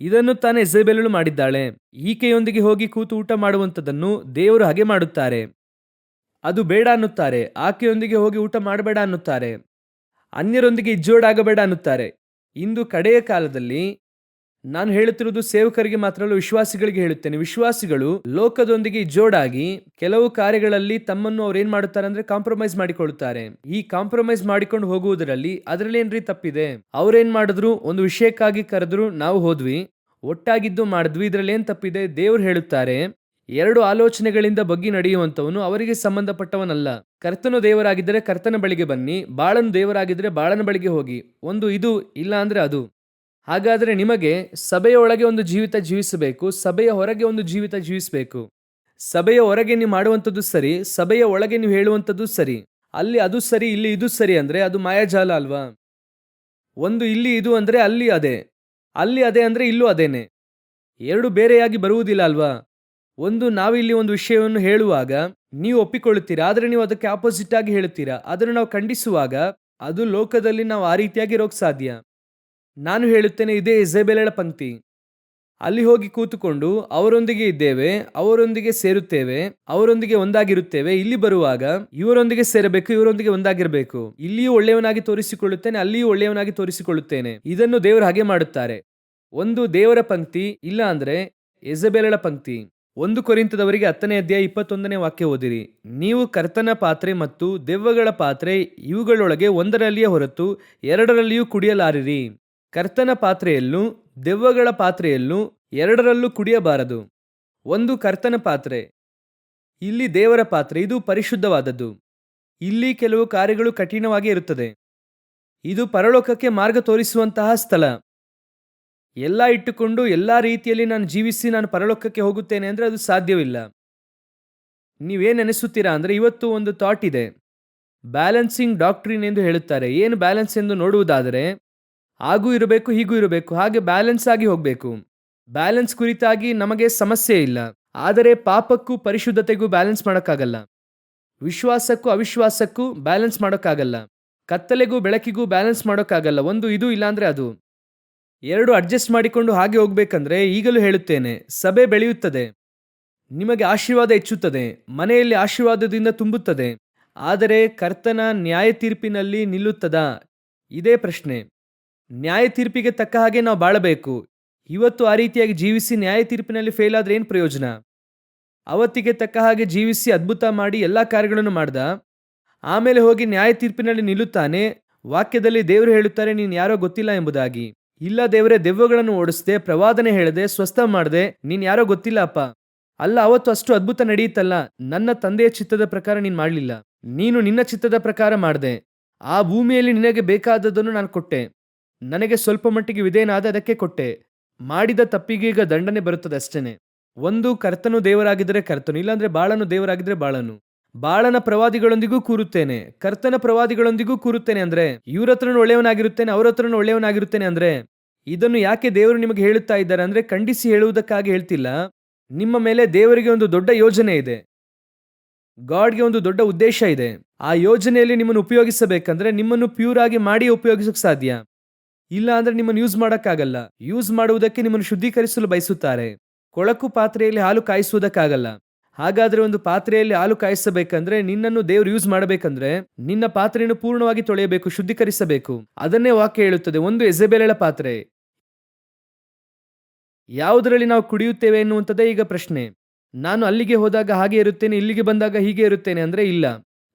ಇದನ್ನು ತಾನೇ ಯೆಜೆಬೇಲಳು ಮಾಡಿದ್ದಾಳೆ. ಈಕೆಯೊಂದಿಗೆ ಹೋಗಿ ಕೂತು ಊಟ ಮಾಡುವಂಥದ್ದನ್ನು ದೇವರು ಹಾಗೆ ಮಾಡುತ್ತಾರೆ. ಅದು ಬೇಡ ಅನ್ನುತ್ತಾರೆ. ಆಕೆಯೊಂದಿಗೆ ಹೋಗಿ ಊಟ ಮಾಡಬೇಡ ಅನ್ನುತ್ತಾರೆ. ಅನ್ಯರೊಂದಿಗೆ ಇಜ್ಜೋಡಾಗಬೇಡ ಅನ್ನುತ್ತಾರೆ. ಇಂದು ಕಡೆಯ ಕಾಲದಲ್ಲಿ ನಾನು ಹೇಳುತ್ತಿರುವುದು ಸೇವಕರಿಗೆ ಮಾತ್ರ ಅಲ್ಲ, ವಿಶ್ವಾಸಿಗಳಿಗೆ ಹೇಳುತ್ತೇನೆ. ವಿಶ್ವಾಸಿಗಳು ಲೋಕದೊಂದಿಗೆ ಇಜ್ಜೋಡಾಗಿ ಕೆಲವು ಕಾರ್ಯಗಳಲ್ಲಿ ತಮ್ಮನ್ನು ಅವ್ರು ಏನ್ ಮಾಡುತ್ತಾರೆ ಅಂದ್ರೆ ಕಾಂಪ್ರಮೈಸ್ ಮಾಡಿಕೊಳ್ಳುತ್ತಾರೆ. ಈ ಕಾಂಪ್ರಮೈಸ್ ಮಾಡಿಕೊಂಡು ಹೋಗುವುದರಲ್ಲಿ ಅದರಲ್ಲಿ ಏನ್ರಿ ತಪ್ಪಿದೆ? ಅವ್ರೇನ್ ಮಾಡಿದ್ರು? ಒಂದು ವಿಷಯಕ್ಕಾಗಿ ಕರೆದ್ರು, ನಾವು ಹೋದ್ವಿ, ಒಟ್ಟಾಗಿದ್ದು ಮಾಡಿದ್ವಿ. ಇದರಲ್ಲಿ ಏನ್ ತಪ್ಪಿದೆ? ದೇವ್ರು ಹೇಳುತ್ತಾರೆ, ಎರಡು ಆಲೋಚನೆಗಳಿಂದ ಬಗ್ಗಿ ನಡೆಯುವಂತವನು ಅವರಿಗೆ ಸಂಬಂಧಪಟ್ಟವನಲ್ಲ. ಕರ್ತನು ದೇವರಾಗಿದ್ದರೆ ಕರ್ತನ ಬಳಿಗೆ ಬನ್ನಿ, ಬಾಳನು ದೇವರಾಗಿದ್ದರೆ ಬಾಳನ ಬಳಿಗೆ ಹೋಗಿ. ಒಂದು ಇದು, ಇಲ್ಲ ಅಂದ್ರೆ ಅದು. ಹಾಗಾದರೆ ನಿಮಗೆ ಸಭೆಯ ಒಳಗೆ ಒಂದು ಜೀವಿತ ಜೀವಿಸಬೇಕು, ಸಭೆಯ ಹೊರಗೆ ಒಂದು ಜೀವಿತ ಜೀವಿಸಬೇಕು. ಸಭೆಯ ಹೊರಗೆ ನೀವು ಮಾಡುವಂಥದ್ದು ಸರಿ, ಸಭೆಯ ಒಳಗೆ ನೀವು ಹೇಳುವಂಥದ್ದು ಸರಿ. ಅಲ್ಲಿ ಅದು ಸರಿ, ಇಲ್ಲಿ ಇದು ಸರಿ ಅಂದ್ರೆ ಅದು ಮಾಯಾಜಾಲ ಅಲ್ವಾ? ಒಂದು ಇಲ್ಲಿ ಇದು ಅಂದ್ರೆ ಅಲ್ಲಿ ಅದೇ, ಅಲ್ಲಿ ಅದೇ ಅಂದ್ರೆ ಇಲ್ಲೂ ಅದೇನೆ. ಎರಡು ಬೇರೆಯಾಗಿ ಬರುವುದಿಲ್ಲ ಅಲ್ವಾ? ಒಂದು, ನಾವಿಲ್ಲಿ ಒಂದು ವಿಷಯವನ್ನು ಹೇಳುವಾಗ ನೀವು ಒಪ್ಪಿಕೊಳ್ಳುತ್ತೀರಾ, ಆದರೆ ನೀವು ಅದಕ್ಕೆ ಆಪೋಸಿಟ್ ಆಗಿ ಹೇಳುತ್ತೀರಾ. ಅದನ್ನು ನಾವು ಖಂಡಿಸುವಾಗ ಅದು ಲೋಕದಲ್ಲಿ ನಾವು ಆ ರೀತಿಯಾಗಿ ಇರೋಕ್ ಸಾಧ್ಯ. ನಾನು ಹೇಳುತ್ತೇನೆ, ಇದೇ ಯೆಜೆಬೇಲಳ ಪಂಕ್ತಿ. ಅಲ್ಲಿ ಹೋಗಿ ಕೂತುಕೊಂಡು ಅವರೊಂದಿಗೆ ಇದ್ದೇವೆ, ಅವರೊಂದಿಗೆ ಸೇರುತ್ತೇವೆ, ಅವರೊಂದಿಗೆ ಒಂದಾಗಿರುತ್ತೇವೆ. ಇಲ್ಲಿ ಬರುವಾಗ ಇವರೊಂದಿಗೆ ಸೇರಬೇಕು, ಇವರೊಂದಿಗೆ ಒಂದಾಗಿರಬೇಕು. ಇಲ್ಲಿಯೂ ಒಳ್ಳೆಯವನಾಗಿ ತೋರಿಸಿಕೊಳ್ಳುತ್ತೇನೆ, ಅಲ್ಲಿಯೂ ಒಳ್ಳೆಯವನಾಗಿ ತೋರಿಸಿಕೊಳ್ಳುತ್ತೇನೆ. ಇದನ್ನು ದೇವರು ಹಾಗೆ ಮಾಡುತ್ತಾರೆ. ಒಂದು ದೇವರ ಪಂಕ್ತಿ, ಇಲ್ಲ ಅಂದ್ರೆ ಯೆಜೆಬೇಲಳ ಪಂಕ್ತಿ. 1 ಕೊರಿಂಥದವರಿಗೆ 10ನೇ ಅಧ್ಯಾಯ 21ನೇ ವಾಕ್ಯ ಓದಿರಿ. ನೀವು ಕರ್ತನ ಪಾತ್ರೆ ಮತ್ತು ದೆವ್ವಗಳ ಪಾತ್ರೆ, ಇವುಗಳೊಳಗೆ ಒಂದರಲ್ಲಿಯೇ ಹೊರತು ಎರಡರಲ್ಲಿಯೂ ಕುಡಿಯಲಾರಿರಿ. ಕರ್ತನ ಪಾತ್ರೆಯಲ್ಲೂ ದೆವ್ವಗಳ ಪಾತ್ರೆಯಲ್ಲೂ ಎರಡರಲ್ಲೂ ಕುಡಿಯಬಾರದು. ಒಂದು ಕರ್ತನ ಪಾತ್ರೆ, ಇಲ್ಲಿ ದೇವರ ಪಾತ್ರೆ, ಇದು ಪರಿಶುದ್ಧವಾದದ್ದು. ಇಲ್ಲಿ ಕೆಲವು ಕಾರ್ಯಗಳು ಕಠಿಣವಾಗಿ ಇರುತ್ತದೆ. ಇದು ಪರಲೋಕಕ್ಕೆ ಮಾರ್ಗ ತೋರಿಸುವಂತಹ ಸ್ಥಳ. ಎಲ್ಲ ಇಟ್ಟುಕೊಂಡು ಎಲ್ಲಾ ರೀತಿಯಲ್ಲಿ ನಾನು ಜೀವಿಸಿ ನಾನು ಪರಲೋಕಕ್ಕೆ ಹೋಗುತ್ತೇನೆ ಅಂದ್ರೆ ಅದು ಸಾಧ್ಯವಿಲ್ಲ. ನೀವೇನ್ ನೆನೆಸುತ್ತೀರಾ ಅಂದ್ರೆ, ಇವತ್ತು ಒಂದು ಥಾಟ್ ಇದೆ, ಬ್ಯಾಲೆನ್ಸಿಂಗ್ ಡಾಕ್ಟ್ರಿನ್ ಎಂದು ಹೇಳುತ್ತಾರೆ. ಏನು ಬ್ಯಾಲೆನ್ಸ್ ಎಂದು ನೋಡುವುದಾದರೆ, ಹಾಗೂ ಇರಬೇಕು, ಹೀಗೂ ಇರಬೇಕು, ಹಾಗೆ ಬ್ಯಾಲೆನ್ಸ್ ಆಗಿ ಹೋಗಬೇಕು. ಬ್ಯಾಲೆನ್ಸ್ ಕುರಿತಾಗಿ ನಮಗೆ ಸಮಸ್ಯೆ ಇಲ್ಲ, ಆದರೆ ಪಾಪಕ್ಕೂ ಪರಿಶುದ್ಧತೆಗೂ ಬ್ಯಾಲೆನ್ಸ್ ಮಾಡೋಕ್ಕಾಗಲ್ಲ. ವಿಶ್ವಾಸಕ್ಕೂ ಅವಿಶ್ವಾಸಕ್ಕೂ ಬ್ಯಾಲೆನ್ಸ್ ಮಾಡೋಕ್ಕಾಗಲ್ಲ. ಕತ್ತಲೆಗೂ ಬೆಳಕಿಗೂ ಬ್ಯಾಲೆನ್ಸ್ ಮಾಡೋಕ್ಕಾಗಲ್ಲ. ಒಂದು ಇದು, ಇಲ್ಲಾಂದ್ರೆ ಅದು. ಎರಡು ಅಡ್ಜಸ್ಟ್ ಮಾಡಿಕೊಂಡು ಹಾಗೆ ಹೋಗ್ಬೇಕಂದ್ರೆ, ಈಗಲೂ ಹೇಳುತ್ತೇನೆ, ಸಭೆ ಬೆಳೆಯುತ್ತದೆ, ನಿಮಗೆ ಆಶೀರ್ವಾದ ಹೆಚ್ಚುತ್ತದೆ, ಮನೆಯಲ್ಲಿ ಆಶೀರ್ವಾದದಿಂದ ತುಂಬುತ್ತದೆ. ಆದರೆ ಕರ್ತನ ನ್ಯಾಯ ತೀರ್ಪಿನಲ್ಲಿ ನಿಲ್ಲುತ್ತದಾ? ಇದೇ ಪ್ರಶ್ನೆ. ನ್ಯಾಯ ತೀರ್ಪಿಗೆ ತಕ್ಕ ಹಾಗೆ ನಾವು ಬಾಳಬೇಕು. ಇವತ್ತು ಆ ರೀತಿಯಾಗಿ ಜೀವಿಸಿ ನ್ಯಾಯ ತೀರ್ಪಿನಲ್ಲಿ ಫೇಲ್ ಆದ್ರೆ ಏನು ಪ್ರಯೋಜನ? ಅವತ್ತಿಗೆ ತಕ್ಕ ಹಾಗೆ ಜೀವಿಸಿ ಅದ್ಭುತ ಮಾಡಿ ಎಲ್ಲ ಕಾರ್ಯಗಳನ್ನು ಮಾಡ್ದ, ಆಮೇಲೆ ಹೋಗಿ ನ್ಯಾಯ ತೀರ್ಪಿನಲ್ಲಿ ನಿಲ್ಲುತ್ತಾನೆ. ವಾಕ್ಯದಲ್ಲಿ ದೇವರು ಹೇಳುತ್ತಾರೆ, ನೀನು ಯಾರೋ ಗೊತ್ತಿಲ್ಲ ಎಂಬುದಾಗಿ. ಇಲ್ಲ ದೇವರೇ, ದೆವ್ವಗಳನ್ನು ಓಡಿಸ್ದೆ, ಪ್ರವಾದನೆ ಹೇಳಿದೆ, ಸ್ವಸ್ಥ ಮಾಡಿದೆ, ನೀನ್ ಯಾರೋ ಗೊತ್ತಿಲ್ಲ ಅಪ್ಪ. ಅಲ್ಲ, ಅವತ್ತು ಅಷ್ಟು ಅದ್ಭುತ ನಡೆಯಿತಲ್ಲ, ನನ್ನ ತಂದೆಯ ಚಿತ್ತದ ಪ್ರಕಾರ ನೀನು ಮಾಡಲಿಲ್ಲ, ನೀನು ನಿನ್ನ ಚಿತ್ತದ ಪ್ರಕಾರ ಮಾಡಿದೆ. ಆ ಭೂಮಿಯಲ್ಲಿ ನಿನಗೆ ಬೇಕಾದದ್ದನ್ನು ನಾನು ಕೊಟ್ಟೆ, ನನಗೆ ಸ್ವಲ್ಪ ಮಟ್ಟಿಗೆ ವಿಧೇಯನಾದ, ಅದಕ್ಕೆ ಕೊಟ್ಟೆ. ಮಾಡಿದ ತಪ್ಪಿಗೆ ಈಗ ದಂಡನೆ ಬರುತ್ತದೆ ಅಷ್ಟೇನೆ. ಒಂದು, ಕರ್ತನು ದೇವರಾಗಿದ್ದರೆ ಕರ್ತನು, ಇಲ್ಲಾಂದ್ರೆ ಬಾಳನು ದೇವರಾಗಿದ್ರೆ ಬಾಳನು. ಬಾಳನ ಪ್ರವಾದಿಗಳೊಂದಿಗೂ ಕೂರುತ್ತೇನೆ, ಕರ್ತನ ಪ್ರವಾದಿಗಳೊಂದಿಗೂ ಕೂರುತ್ತೇನೆ ಅಂದ್ರೆ, ಇವ್ರ ಹತ್ರನೂ ಒಳ್ಳೆಯವನಾಗಿರುತ್ತೇನೆ, ಅವ್ರ ಹತ್ರನೂ ಒಳ್ಳೆಯವನಾಗಿರುತ್ತೇನೆ ಅಂದ್ರೆ. ಇದನ್ನು ಯಾಕೆ ದೇವರು ನಿಮಗೆ ಹೇಳುತ್ತಾ ಇದ್ದಾರೆ ಅಂದ್ರೆ, ಖಂಡಿಸಿ ಹೇಳುವುದಕ್ಕಾಗಿ ಹೇಳ್ತಿಲ್ಲ. ನಿಮ್ಮ ಮೇಲೆ ದೇವರಿಗೆ ಒಂದು ದೊಡ್ಡ ಯೋಜನೆ ಇದೆ, ಗಾಡ್ಗೆ ಒಂದು ದೊಡ್ಡ ಉದ್ದೇಶ ಇದೆ. ಆ ಯೋಜನೆಯಲ್ಲಿ ನಿಮ್ಮನ್ನು ಉಪಯೋಗಿಸಬೇಕಂದ್ರೆ ನಿಮ್ಮನ್ನು ಪ್ಯೂರ್ ಆಗಿ ಮಾಡಿ ಉಪಯೋಗಿಸಕ್ಕೆ ಸಾಧ್ಯ. ಇಲ್ಲ ಅಂದ್ರೆ ನಿಮ್ಮನ್ನು ಯೂಸ್ ಮಾಡಕ್ಕಾಗಲ್ಲ. ಯೂಸ್ ಮಾಡುವುದಕ್ಕೆ ನಿಮ್ಮನ್ನು ಶುದ್ಧೀಕರಿಸಲು ಬಯಸುತ್ತಾರೆ. ಕೊಳಕು ಪಾತ್ರೆಯಲ್ಲಿ ಹಾಲು ಕಾಯಿಸುವುದಕ್ಕಾಗಲ್ಲ. ಹಾಗಾದ್ರೆ ಒಂದು ಪಾತ್ರೆಯಲ್ಲಿ ಹಾಲು ಕಾಯಿಸಬೇಕಂದ್ರೆ, ನಿನ್ನನ್ನು ದೇವರು ಯೂಸ್ ಮಾಡಬೇಕಂದ್ರೆ ನಿನ್ನ ಪಾತ್ರೆಯನ್ನು ಪೂರ್ಣವಾಗಿ ತೊಳೆಯಬೇಕು, ಶುದ್ಧೀಕರಿಸಬೇಕು. ಅದನ್ನೇ ವಾಕ್ಯ ಹೇಳುತ್ತದೆ. ಒಂದು ಯೆಜೆಬೇಲಳ ಪಾತ್ರೆ, ಯಾವುದರಲ್ಲಿ ನಾವು ಕುಡಿಯುತ್ತೇವೆ ಎನ್ನುವಂಥದ್ದೇ ಈಗ ಪ್ರಶ್ನೆ. ನಾನು ಅಲ್ಲಿಗೆ ಹೋದಾಗ ಹಾಗೆ ಇರುತ್ತೇನೆ, ಇಲ್ಲಿಗೆ ಬಂದಾಗ ಹೀಗೆ ಇರುತ್ತೇನೆ ಅಂದ್ರೆ ಇಲ್ಲ.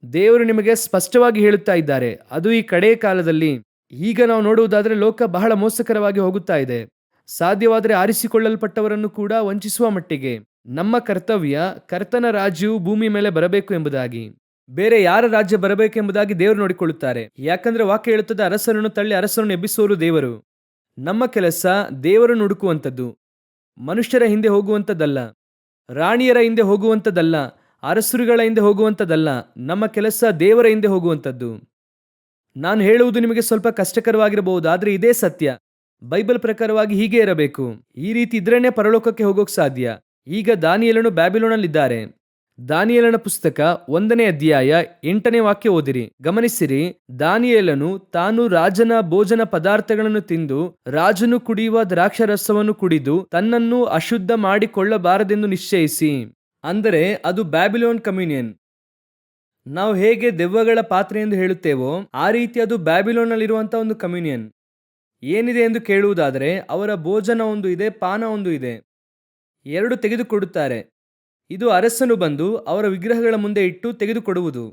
ದೇವರು ನಿಮಗೆ ಸ್ಪಷ್ಟವಾಗಿ ಹೇಳುತ್ತಾ ಇದ್ದಾರೆ, ಅದು ಈ ಕಡೆಯ ಕಾಲದಲ್ಲಿ. ಈಗ ನಾವು ನೋಡುವುದಾದರೆ ಲೋಕ ಬಹಳ ಮೋಸಕರವಾಗಿ ಹೋಗುತ್ತಾ ಇದೆ. ಸಾಧ್ಯವಾದರೆ ಆರಿಸಿಕೊಳ್ಳಲ್ಪಟ್ಟವರನ್ನು ಕೂಡ ವಂಚಿಸುವ ಮಟ್ಟಿಗೆ. ನಮ್ಮ ಕರ್ತವ್ಯ ಕರ್ತನ ರಾಜ್ಯವು ಭೂಮಿ ಮೇಲೆ ಬರಬೇಕು ಎಂಬುದಾಗಿ. ಬೇರೆ ಯಾರ ರಾಜ್ಯ ಬರಬೇಕೆಂಬುದಾಗಿ ದೇವರು ನೋಡಿಕೊಳ್ಳುತ್ತಾರೆ. ಯಾಕಂದ್ರೆ ವಾಕ್ಯ ಹೇಳುತ್ತದೆ, ಅರಸರನ್ನು ತಳ್ಳಿ ಅರಸರನ್ನು ಎಬ್ಬಿಸುವರು ದೇವರು. ನಮ್ಮ ಕೆಲಸ ದೇವರನ್ನು ಹುಡುಕುವಂಥದ್ದು, ಮನುಷ್ಯರ ಹಿಂದೆ ಹೋಗುವಂಥದ್ದಲ್ಲ, ರಾಣಿಯರ ಹಿಂದೆ ಹೋಗುವಂಥದ್ದಲ್ಲ, ಅರಸರುಗಳ ಹಿಂದೆ ಹೋಗುವಂಥದ್ದಲ್ಲ. ನಮ್ಮ ಕೆಲಸ ದೇವರ ಹಿಂದೆ ಹೋಗುವಂಥದ್ದು. ನಾನು ಹೇಳುವುದು ನಿಮಗೆ ಸ್ವಲ್ಪ ಕಷ್ಟಕರವಾಗಿರಬಹುದು, ಆದರೆ ಇದೇ ಸತ್ಯ. ಬೈಬಲ್ ಪ್ರಕಾರವಾಗಿ ಹೀಗೆ ಇರಬೇಕು. ಈ ರೀತಿ ಇದ್ರೇನೆ ಪರಲೋಕಕ್ಕೆ ಹೋಗೋಕ್ ಸಾಧ್ಯ. ಈಗ ದಾನಿಯೇಲನು ಬ್ಯಾಬಿಲೋನಲ್ಲಿದ್ದಾರೆ. ದಾನಿಯೇಲನ ಪುಸ್ತಕ 1ನೇ ಅಧ್ಯಾಯ 8ನೇ ವಾಕ್ಯ ಓದಿರಿ. ಗಮನಿಸಿರಿ, ದಾನಿಯೇಲನು ತಾನು ರಾಜನ ಭೋಜನ ಪದಾರ್ಥಗಳನ್ನು ತಿಂದು ರಾಜನು ಕುಡಿಯುವ ದ್ರಾಕ್ಷಾರಸವನ್ನು ಕುಡಿದು ತನ್ನನ್ನು ಅಶುದ್ಧ ಮಾಡಿಕೊಳ್ಳಬಾರದೆಂದು ನಿಶ್ಚಯಿಸಿ. ಅಂದರೆ ಅದು ಬ್ಯಾಬಿಲೋನ್ ಕಮ್ಯುನಿಯನ್. ನಾವು ಹೇಗೆ ದೆವ್ವಗಳ ಪಾತ್ರೆ ಎಂದು ಹೇಳುತ್ತೇವೋ ಆ ರೀತಿ ಅದು ಬ್ಯಾಬಿಲೋನ್ನಲ್ಲಿರುವಂತಹ ಒಂದು ಕಮ್ಯುನಿಯನ್. ಏನಿದೆ ಎಂದು ಕೇಳುವುದಾದರೆ ಅವರ ಭೋಜನ ಒಂದು ಇದೆ, ಪಾನ ಒಂದು ಇದೆ, ಎರಡು ತೆಗೆದುಕೊಡುತ್ತಾರೆ. ಇದು ಅರಸನು ಬಂದು ಅವರ ವಿಗ್ರಹಗಳ ಮುಂದೆ ಇಟ್ಟು ತೆಗೆದುಕೊಡುವುದು.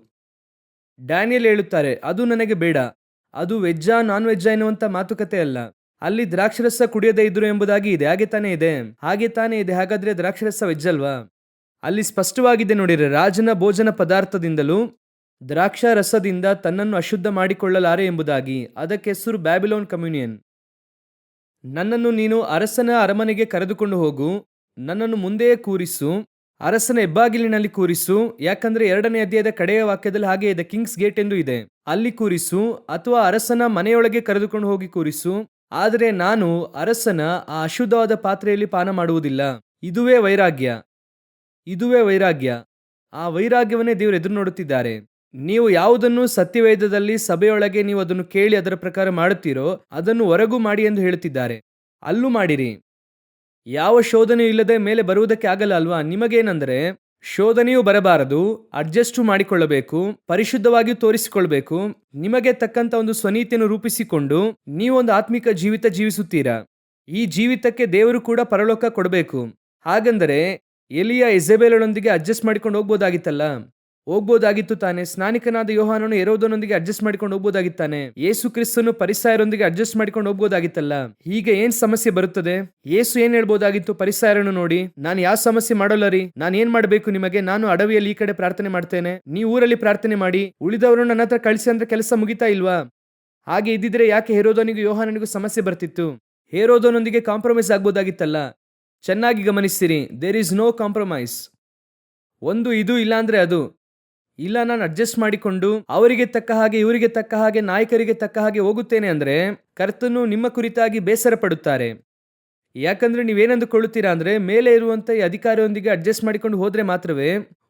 ಡ್ಯಾನಿಯಲ್ ಹೇಳುತ್ತಾರೆ, ಅದು ನನಗೆ ಬೇಡ. ಅದು ವೆಜ್ಜಾ ನಾನ್ ವೆಜ್ಜಾ ಎನ್ನುವಂತ ಮಾತುಕತೆ ಅಲ್ಲ. ಅಲ್ಲಿ ದ್ರಾಕ್ಷರಸ ಕುಡಿಯದೇ ಇದ್ರು ಎಂಬುದಾಗಿ ಇದೆ. ಹಾಗೆ ತಾನೇ ಇದೆ, ಹಾಗೆ ತಾನೇ ಇದೆ. ಹಾಗಾದ್ರೆ ದ್ರಾಕ್ಷರಸ ವೆಜ್ ಅಲ್ವಾ? ಅಲ್ಲಿ ಸ್ಪಷ್ಟವಾಗಿದೆ ನೋಡಿರಿ, ರಾಜನ ಭೋಜನ ಪದಾರ್ಥದಿಂದಲೂ ದ್ರಾಕ್ಷಾರಸದಿಂದ ತನ್ನನ್ನು ಅಶುದ್ಧ ಮಾಡಿಕೊಳ್ಳಲಾರೆ ಎಂಬುದಾಗಿ. ಅದಕ್ಕೆ ಹೆಸರು ಬ್ಯಾಬಿಲೋನ್ ಕಮ್ಯುನಿಯನ್. ನನ್ನನ್ನು ನೀನು ಅರಸನ ಅರಮನೆಗೆ ಕರೆದುಕೊಂಡು ಹೋಗು, ನನ್ನನ್ನು ಮುಂದೆಯೇ ಕೂರಿಸು, ಅರಸನ ಹೆಬ್ಬಾಗಿಲಿನಲ್ಲಿ ಕೂರಿಸು. ಯಾಕಂದ್ರೆ 2ನೇ ಅಧ್ಯಾಯದ ಕಡೆಯ ವಾಕ್ಯದಲ್ಲಿ ಹಾಗೆ ಇದೆ, ಕಿಂಗ್ಸ್ ಗೇಟ್ ಎಂದು ಇದೆ. ಅಲ್ಲಿ ಕೂರಿಸು, ಅಥವಾ ಅರಸನ ಮನೆಯೊಳಗೆ ಕರೆದುಕೊಂಡು ಹೋಗಿ ಕೂರಿಸು. ಆದರೆ ನಾನು ಅರಸನ ಆ ಅಶುದ್ಧವಾದ ಪಾತ್ರೆಯಲ್ಲಿ ಪಾನ ಮಾಡುವುದಿಲ್ಲ. ಇದುವೇ ವೈರಾಗ್ಯ, ಇದುವೇ ವೈರಾಗ್ಯ. ಆ ವೈರಾಗ್ಯವನ್ನೇ ದೇವರು ಎದುರು ನೋಡುತ್ತಿದ್ದಾರೆ. ನೀವು ಯಾವುದನ್ನು ಸತ್ಯವೇದದಲ್ಲಿ ಸಭೆಯೊಳಗೆ ನೀವು ಅದನ್ನು ಕೇಳಿ ಅದರ ಪ್ರಕಾರ ಮಾಡುತ್ತೀರೋ ಅದನ್ನು ಹೊರಗೂ ಮಾಡಿ ಎಂದು ಹೇಳುತ್ತಿದ್ದಾರೆ. ಅಲ್ಲೂ ಮಾಡಿರಿ. ಯಾವ ಶೋಧನೆಯೂ ಇಲ್ಲದೆ ಮೇಲೆ ಬರುವುದಕ್ಕೆ ಆಗಲ್ಲ ಅಲ್ವಾ? ನಿಮಗೇನೆಂದರೆ ಶೋಧನೆಯೂ ಬರಬಾರದು, ಅಡ್ಜಸ್ಟ್ ಮಾಡಿಕೊಳ್ಳಬೇಕು, ಪರಿಶುದ್ಧವಾಗಿ ತೋರಿಸಿಕೊಳ್ಬೇಕು. ನಿಮಗೆ ತಕ್ಕಂತ ಒಂದು ಸ್ವನೀತಿಯನ್ನು ರೂಪಿಸಿಕೊಂಡು ನೀವೊಂದು ಆತ್ಮಿಕ ಜೀವಿತ ಜೀವಿಸುತ್ತೀರಾ. ಈ ಜೀವಿತಕ್ಕೆ ದೇವರು ಕೂಡ ಪರಲೋಕ ಕೊಡಬೇಕು. ಹಾಗಂದರೆ ಎಲಿಯ ಇಜೆಬೇಲಳೊಂದಿಗೆ ಅಡ್ಜಸ್ಟ್ ಮಾಡಿಕೊಂಡು ಹೋಗ್ಬೋದಾಗಿತ್ತು ತಾನೆ. ಸ್ನಾನಿಕನಾದ ಯೋಹಾನನು ಹೆರೋದನೊಂದಿಗೆ ಅಡ್ಜಸ್ಟ್ ಮಾಡಿಕೊಂಡು ಹೋಗ್ಬೋದಾಗಿತ್ತಾನೆ. ಯೇಸು ಕ್ರಿಸ್ತನು ಪರಿಸಾಯರೊಂದಿಗೆ ಅಡ್ಜಸ್ಟ್ ಮಾಡಿಕೊಂಡು ಹೋಗ್ಬೋದಾಗಿತ್ತಲ್ಲ. ಹೀಗೆ ಏನ್ ಸಮಸ್ಯೆ ಬರುತ್ತದೆ? ಯೇಸು ಏನ್ ಹೇಳ್ಬೋದಾಗಿತ್ತು ಪರಿಸಾಯರನ್ನು ನೋಡಿ, ನಾನು ಯಾವ ಸಮಸ್ಯೆ ಮಾಡೋಲ್ಲ ರೀ, ನಾನು ಏನ್ ಮಾಡ್ಬೇಕು ನಿಮಗೆ? ನಾನು ಅಡವಿಯಲ್ಲಿ ಈ ಕಡೆ ಪ್ರಾರ್ಥನೆ ಮಾಡ್ತೇನೆ, ನೀವು ಊರಲ್ಲಿ ಪ್ರಾರ್ಥನೆ ಮಾಡಿ, ಉಳಿದವರು ನನ್ನ ಹತ್ರ ಕಳಿಸಿ ಅಂದ್ರೆ ಕೆಲಸ ಮುಗಿತಾ ಇಲ್ವಾ? ಹಾಗೆ ಇದ್ದಿದ್ರೆ ಯಾಕೆ ಹೆರೋದನಿಗೂ ಯೋಹಾನನಿಗೂ ಸಮಸ್ಯೆ ಬರ್ತಿತ್ತು? ಹೆರೋದನೊಂದಿಗೆ ಕಾಂಪ್ರಮೈಸ್ ಆಗ್ಬೋದಾಗಿತ್ತಲ್ಲ. ಚೆನ್ನಾಗಿ ಗಮನಿಸಿರಿ, ದೇರ್ ಇಸ್ ನೋ ಕಾಂಪ್ರಮೈಸ್. ಒಂದು ಇದು ಇಲ್ಲ ಅಂದ್ರೆ ಅದು ಇಲ್ಲ. ನಾನು ಅಡ್ಜಸ್ಟ್ ಮಾಡಿಕೊಂಡು ಅವರಿಗೆ ತಕ್ಕ ಹಾಗೆ ಇವರಿಗೆ ತಕ್ಕ ಹಾಗೆ ನಾಯಕರಿಗೆ ತಕ್ಕ ಹಾಗೆ ಹೋಗುತ್ತೇನೆ ಅಂದ್ರೆ ಕರ್ತನು ನಿಮ್ಮ ಕುರಿತಾಗಿ ಬೇಸರ ಪಡುತ್ತಾರೆ. ಯಾಕಂದ್ರೆ ನೀವೇನೆಂದುಕೊಳ್ಳುತ್ತೀರಾ ಅಂದ್ರೆ ಮೇಲೆ ಇರುವಂತ ಈ ಅಧಿಕಾರಿಯೊಂದಿಗೆ ಅಡ್ಜಸ್ಟ್ ಮಾಡಿಕೊಂಡು ಹೋದ್ರೆ ಮಾತ್ರವೇ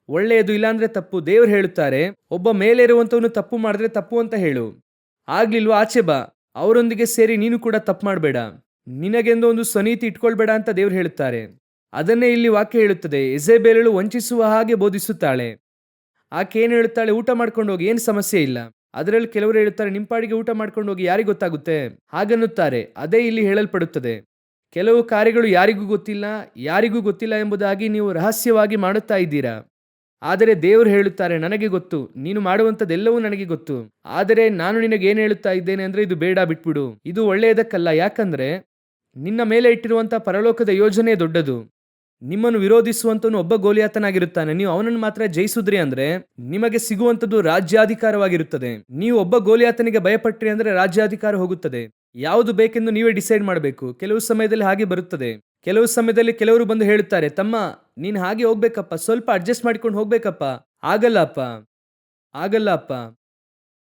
ಒಳ್ಳೆಯದು, ಇಲ್ಲಾಂದ್ರೆ ತಪ್ಪು. ದೇವರು ಹೇಳುತ್ತಾರೆ, ಒಬ್ಬ ಮೇಲೆ ಇರುವಂತವನು ತಪ್ಪು ಮಾಡಿದ್ರೆ ತಪ್ಪು ಅಂತ ಹೇಳು, ಆಗ್ಲಿಲ್ವಾ ಆಚೆ ಬಾ, ಅವರೊಂದಿಗೆ ಸೇರಿ ನೀನು ಕೂಡ ತಪ್ಪು ಮಾಡಬೇಡ, ನಿನಗೆಂದು ಒಂದು ಸ್ವನೀತಿ ಇಟ್ಕೊಳ್ಬೇಡ ಅಂತ ದೇವರು ಹೇಳುತ್ತಾರೆ. ಅದನ್ನೇ ಇಲ್ಲಿ ವಾಕ್ಯ ಹೇಳುತ್ತದೆ. ಇಜೆಬೇಲಳು ವಂಚಿಸುವ ಹಾಗೆ ಬೋಧಿಸುತ್ತಾಳೆ. ಆಕೆ ಏನು ಹೇಳುತ್ತಾಳೆ? ಊಟ ಮಾಡ್ಕೊಂಡು ಹೋಗಿ, ಏನು ಸಮಸ್ಯೆ ಇಲ್ಲ. ಅದರಲ್ಲಿ ಕೆಲವರು ಹೇಳುತ್ತಾರೆ, ನಿಂಪಾಡಿಗೆ ಊಟ ಮಾಡ್ಕೊಂಡು ಹೋಗಿ, ಯಾರಿಗೆ ಗೊತ್ತಾಗುತ್ತೆ ಹಾಗನ್ನುತ್ತಾರೆ. ಅದೇ ಇಲ್ಲಿ ಹೇಳಲ್ಪಡುತ್ತದೆ. ಕೆಲವು ಕಾರ್ಯಗಳು ಯಾರಿಗೂ ಗೊತ್ತಿಲ್ಲ ಎಂಬುದಾಗಿ ನೀವು ರಹಸ್ಯವಾಗಿ ಮಾಡುತ್ತಾ ಇದ್ದೀರಾ. ಆದರೆ ದೇವರು ಹೇಳುತ್ತಾರೆ, ನನಗೆ ಗೊತ್ತು, ನೀನು ಮಾಡುವಂಥದ್ದೆಲ್ಲವೂ ನನಗೆ ಗೊತ್ತು. ಆದರೆ ನಾನು ನಿನಗೆ ಏನು ಹೇಳುತ್ತಾ ಇದ್ದೇನೆ ಅಂದ್ರೆ ಇದು ಬೇಡ, ಬಿಟ್ಬಿಡು, ಇದು ಒಳ್ಳೆಯದಕ್ಕಲ್ಲ. ಯಾಕಂದ್ರೆ ನಿನ್ನ ಮೇಲೆ ಇಟ್ಟಿರುವಂಥ ಪರಲೋಕದ ಯೋಜನೆ ದೊಡ್ಡದು. ನಿಮ್ಮನ್ನು ವಿರೋಧಿಸುವಂತವನು ಒಬ್ಬ ಗೋಲಿಯಾತನಾಗಿರುತ್ತಾನೆ. ನೀವು ಅವನನ್ನು ಮಾತ್ರ ಜಯಿಸುದ್ರಿ ಅಂದ್ರೆ ನಿಮಗೆ ಸಿಗುವಂಥದ್ದು ರಾಜ್ಯಾಧಿಕಾರವಾಗಿರುತ್ತದೆ. ನೀವು ಒಬ್ಬ ಗೋಲಿಯಾತನಿಗೆ ಭಯಪಟ್ರಿ ಅಂದ್ರೆ ರಾಜ್ಯಾಧಿಕಾರ ಹೋಗುತ್ತದೆ. ಯಾವುದು ಬೇಕೆಂದು ನೀವೇ ಡಿಸೈಡ್ ಮಾಡಬೇಕು. ಕೆಲವು ಸಮಯದಲ್ಲಿ ಹಾಗೆ ಬರುತ್ತದೆ. ಕೆಲವು ಸಮಯದಲ್ಲಿ ಕೆಲವರು ಬಂದು ಹೇಳುತ್ತಾರೆ, ತಮ್ಮ ನೀನು ಹಾಗೆ ಹೋಗ್ಬೇಕಪ್ಪ, ಸ್ವಲ್ಪ ಅಡ್ಜಸ್ಟ್ ಮಾಡಿಕೊಂಡು ಹೋಗ್ಬೇಕಪ್ಪ. ಆಗಲ್ಲ ಅಪ್ಪ.